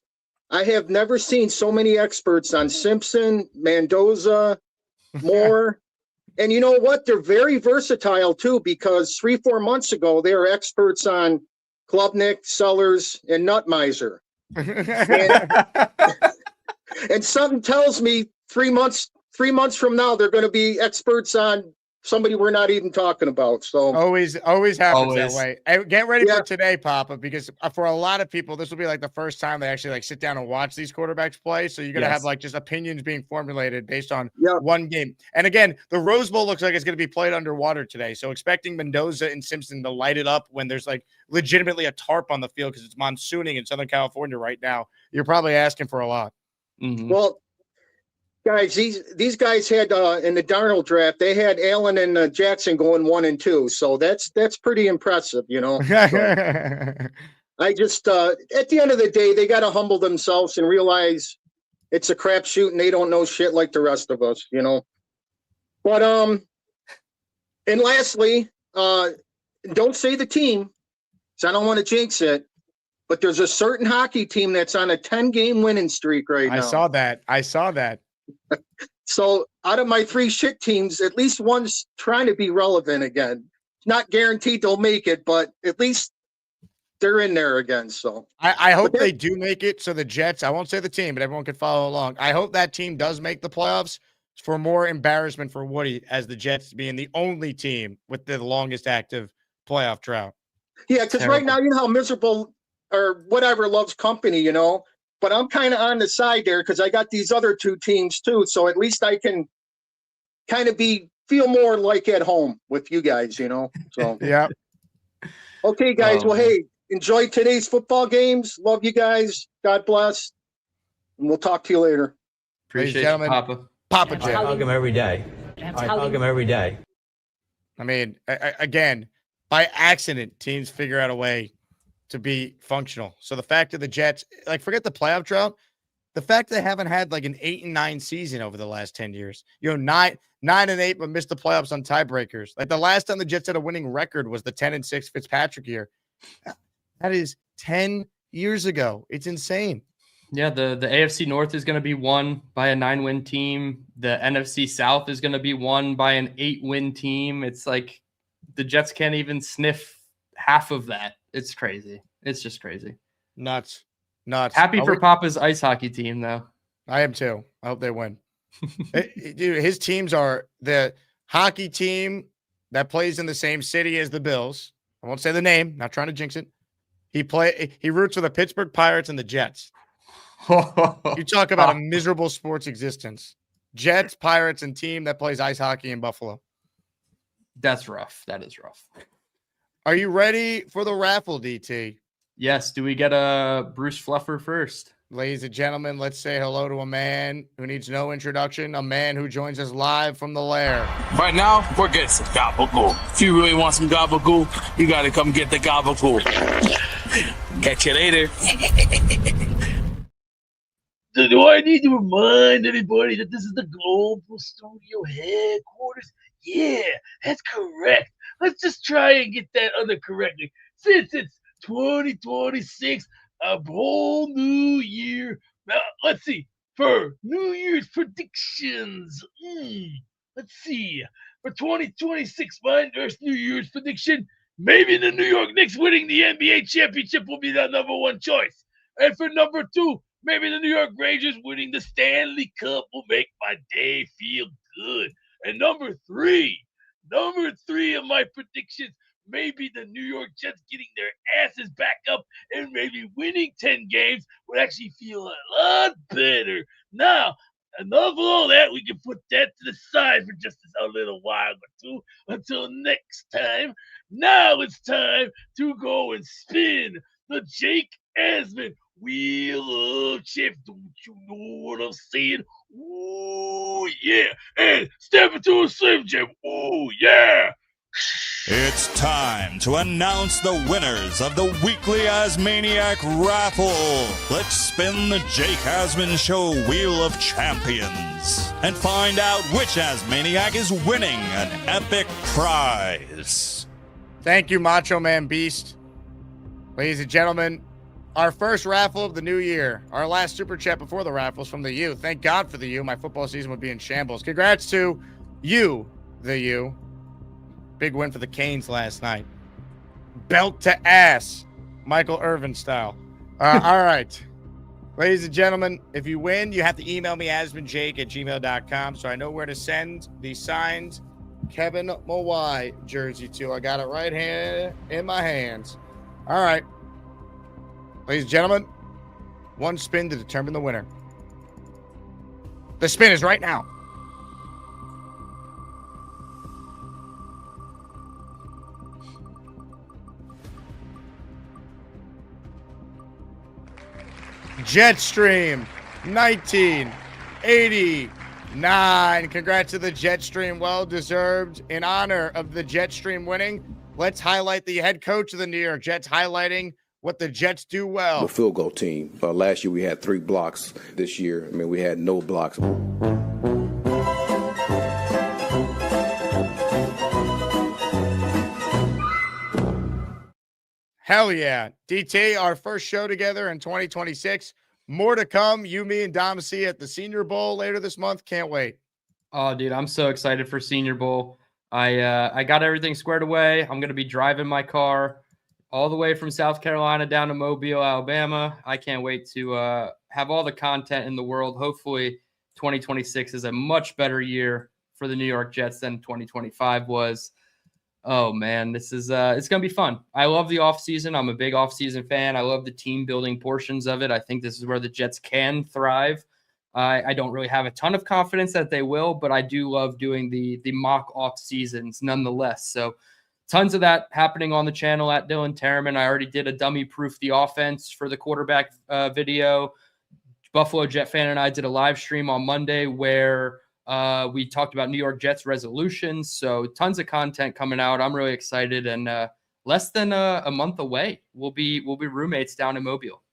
I have never seen so many experts on Simpson, Mendoza, Moore. And you know what? They're very versatile too, because 3-4 months ago, they were experts on Klubnik, Sellers, and Nutmiser. And something tells me 3 months from now, they're going to be experts on somebody we're not even talking about. So always happens that Always. way. Hey, get ready Yeah. for today, Papa, because for a lot of people, this will be like the first time they actually like sit down and watch these quarterbacks play. So you're gonna have Yes. like just opinions being formulated based on Yeah. one game. And again, the Rose Bowl looks like it's gonna be played underwater today. So expecting Mendoza and Simpson to light it up when there's like legitimately a tarp on the field because it's monsooning in Southern California right now. You're probably asking for a lot. Mhm. well, guys, these guys had in the Darnold draft, they had Allen and Jackson going 1 and 2. So that's pretty impressive, you know. So I just at the end of the day, they got to humble themselves and realize it's a crapshoot and they don't know shit like the rest of us, you know. But and lastly, don't say the team, because I don't want to jinx it. But there's a certain hockey team that's on a 10-game winning streak right now. I saw that. So out of my 3 shit teams, at least one's trying to be relevant again. Not guaranteed they'll make it, but at least they're in there again. So I hope they do make it. So the Jets, I won't say the team, but everyone can follow along. I hope that team does make the playoffs for more embarrassment for Woody as the Jets being the only team with the longest active playoff drought. yeah, because right now, you know how miserable or whatever loves company, you know. But I'm kind of on the side there because I got these other 2 teams too. So at least I can kind of feel more like at home with you guys, you know. So Yeah. okay, guys. Oh, Well, man. hey, enjoy today's football games. Love you guys. God bless. And we'll talk to you later. Ladies Appreciate and you, gentlemen, Papa. Papa I J. hug him every day. I hug him every day. I mean, again, by accident, teams figure out a way to be functional. So the fact of the Jets, like, forget the playoff drought. The fact they haven't had like an 8-9 season over the last 10 years, you know, 9-8, but missed the playoffs on tiebreakers. Like the last time the Jets had a winning record was the 10-6 Fitzpatrick year. That is 10 years ago. It's insane. Yeah, the AFC North is going to be won by a 9-win team. The NFC South is going to be won by an 8-win team. It's like the Jets can't even sniff half of that. It's crazy. It's just crazy. Nuts. Happy for Papa's ice hockey team, though. I am too. I hope they win. Dude, his teams are the hockey team that plays in the same city as the Bills. I won't say the name, not trying to jinx it. He roots for the Pittsburgh Pirates and the Jets. You talk about a miserable sports existence. Jets, Pirates, and team that plays ice hockey in Buffalo. That's rough. That is rough. Are you ready for the raffle, DT? Yes. Do we get a Bruce Fluffer first? Ladies and gentlemen, let's say hello to a man who needs no introduction, a man who joins us live from the lair. Right now, we're getting some gabagool. If you really want some gabagool, you got to come get the gabagool. Catch you later. Do I need to remind everybody that this is the Global Studio headquarters? Yeah, that's correct. Let's just try and get that under correctly. Since it's 2026, a whole new year. Now, let's see. For New Year's predictions. Let's see. For 2026, my first New Year's prediction, maybe the New York Knicks winning the NBA championship will be the number 1 choice. And for number 2, maybe the New York Rangers winning the Stanley Cup will make my day feel good. And number 3 of my predictions, maybe the New York Jets getting their asses back up and maybe winning 10 games would actually feel a lot better. Now, enough of all that. We can put that to the side for just a little while or two until next time. Now it's time to go and spin the Jake Asman Wheel of Champ. Don't you know what I'm saying? Ooh, yeah. And step into a Slim Jim. Ooh, yeah. It's time to announce the winners of the weekly Asmaniac Raffle. Let's spin the Jake Asman Show Wheel of Champions and find out which Asmaniac is winning an epic prize. Thank you, Macho Man Beast. Ladies and gentlemen, our first raffle of the new year. Our last super chat before the raffles from the U. Thank God for the U. My football season would be in shambles. Congrats to you, the U. Big win for the Canes last night. Belt to ass, Michael Irvin style. All right. Ladies and gentlemen, if you win, you have to email me, asmanjake@gmail.com, so I know where to send the signed Kevin Mawai jersey too. I got it right here in my hands. All right. Ladies and gentlemen, one spin to determine the winner. The spin is right now. Jetstream 1989. Congrats to the Jetstream. Well deserved. In honor of the Jetstream winning, let's highlight the head coach of the New York Jets, highlighting what the Jets do well. The field goal team. Last year we had 3 blocks. This year, I mean, we had no blocks. Hell yeah. DT, our first show together in 2026. More to come. You, me, and Dom C at the Senior Bowl later this month. Can't wait. Oh, dude, I'm so excited for Senior Bowl. I got everything squared away. I'm going to be driving my car all the way from South Carolina down to Mobile, Alabama. I can't wait to have all the content in the world. Hopefully 2026 is a much better year for the New York Jets than 2025 was. Oh man, this is it's gonna be fun. I love the offseason. I'm a big offseason fan. I love the team building portions of it. I think this is where the Jets can thrive. I don't really have a ton of confidence that they will, but I do love doing the mock off seasons nonetheless. So tons of that happening on the channel at Dylan Tereman. I already did a dummy proof the offense for the quarterback video. Buffalo Jet fan and I did a live stream on Monday where we talked about New York Jets resolutions. So tons of content coming out. I'm really excited, and less than a month away, we'll be roommates down in Mobile.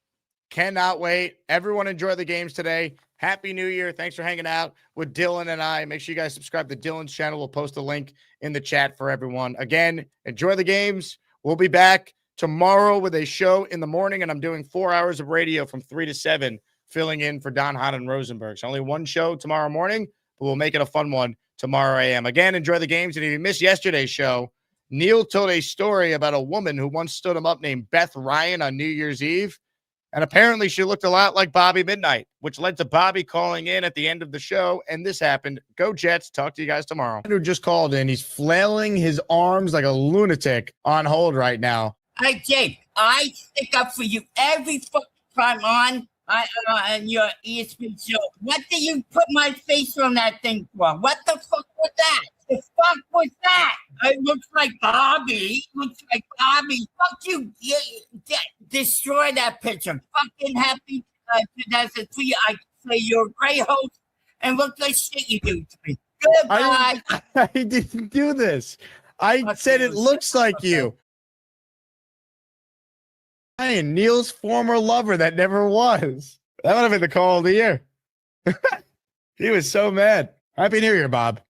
Cannot wait. Everyone enjoy the games today. Happy New Year. Thanks for hanging out with Dylan and I. Make sure you guys subscribe to Dylan's channel. We'll post a link in the chat for everyone. Again, enjoy the games. We'll be back tomorrow with a show in the morning, and I'm doing 4 hours of radio from 3 to 7, filling in for Don Hahn and Rosenberg. So only one show tomorrow morning, but we'll make it a fun one tomorrow AM. Again, enjoy the games. And if you missed yesterday's show, Neil told a story about a woman who once stood him up named Beth Ryan on New Year's Eve. And apparently she looked a lot like Bobby Midnight, which led to Bobby calling in at the end of the show. And this happened. Go Jets. Talk to you guys tomorrow. Who just called in. He's flailing his arms like a lunatic on hold right now. Hey, Jake, I stick up for you every fucking time on your ESPN show. What do you put my face on that thing for? What the fuck was that? The fuck was that? It looks like Bobby. Fuck you. Destroy that picture. Fucking happy 2003. I say you're a great host, and look like shit you do to me. Goodbye. I didn't do this. I said it looks like you. Hey, Neil's former lover that never was. That would have been the call of the year. He was so mad. Happy New Year, Bob.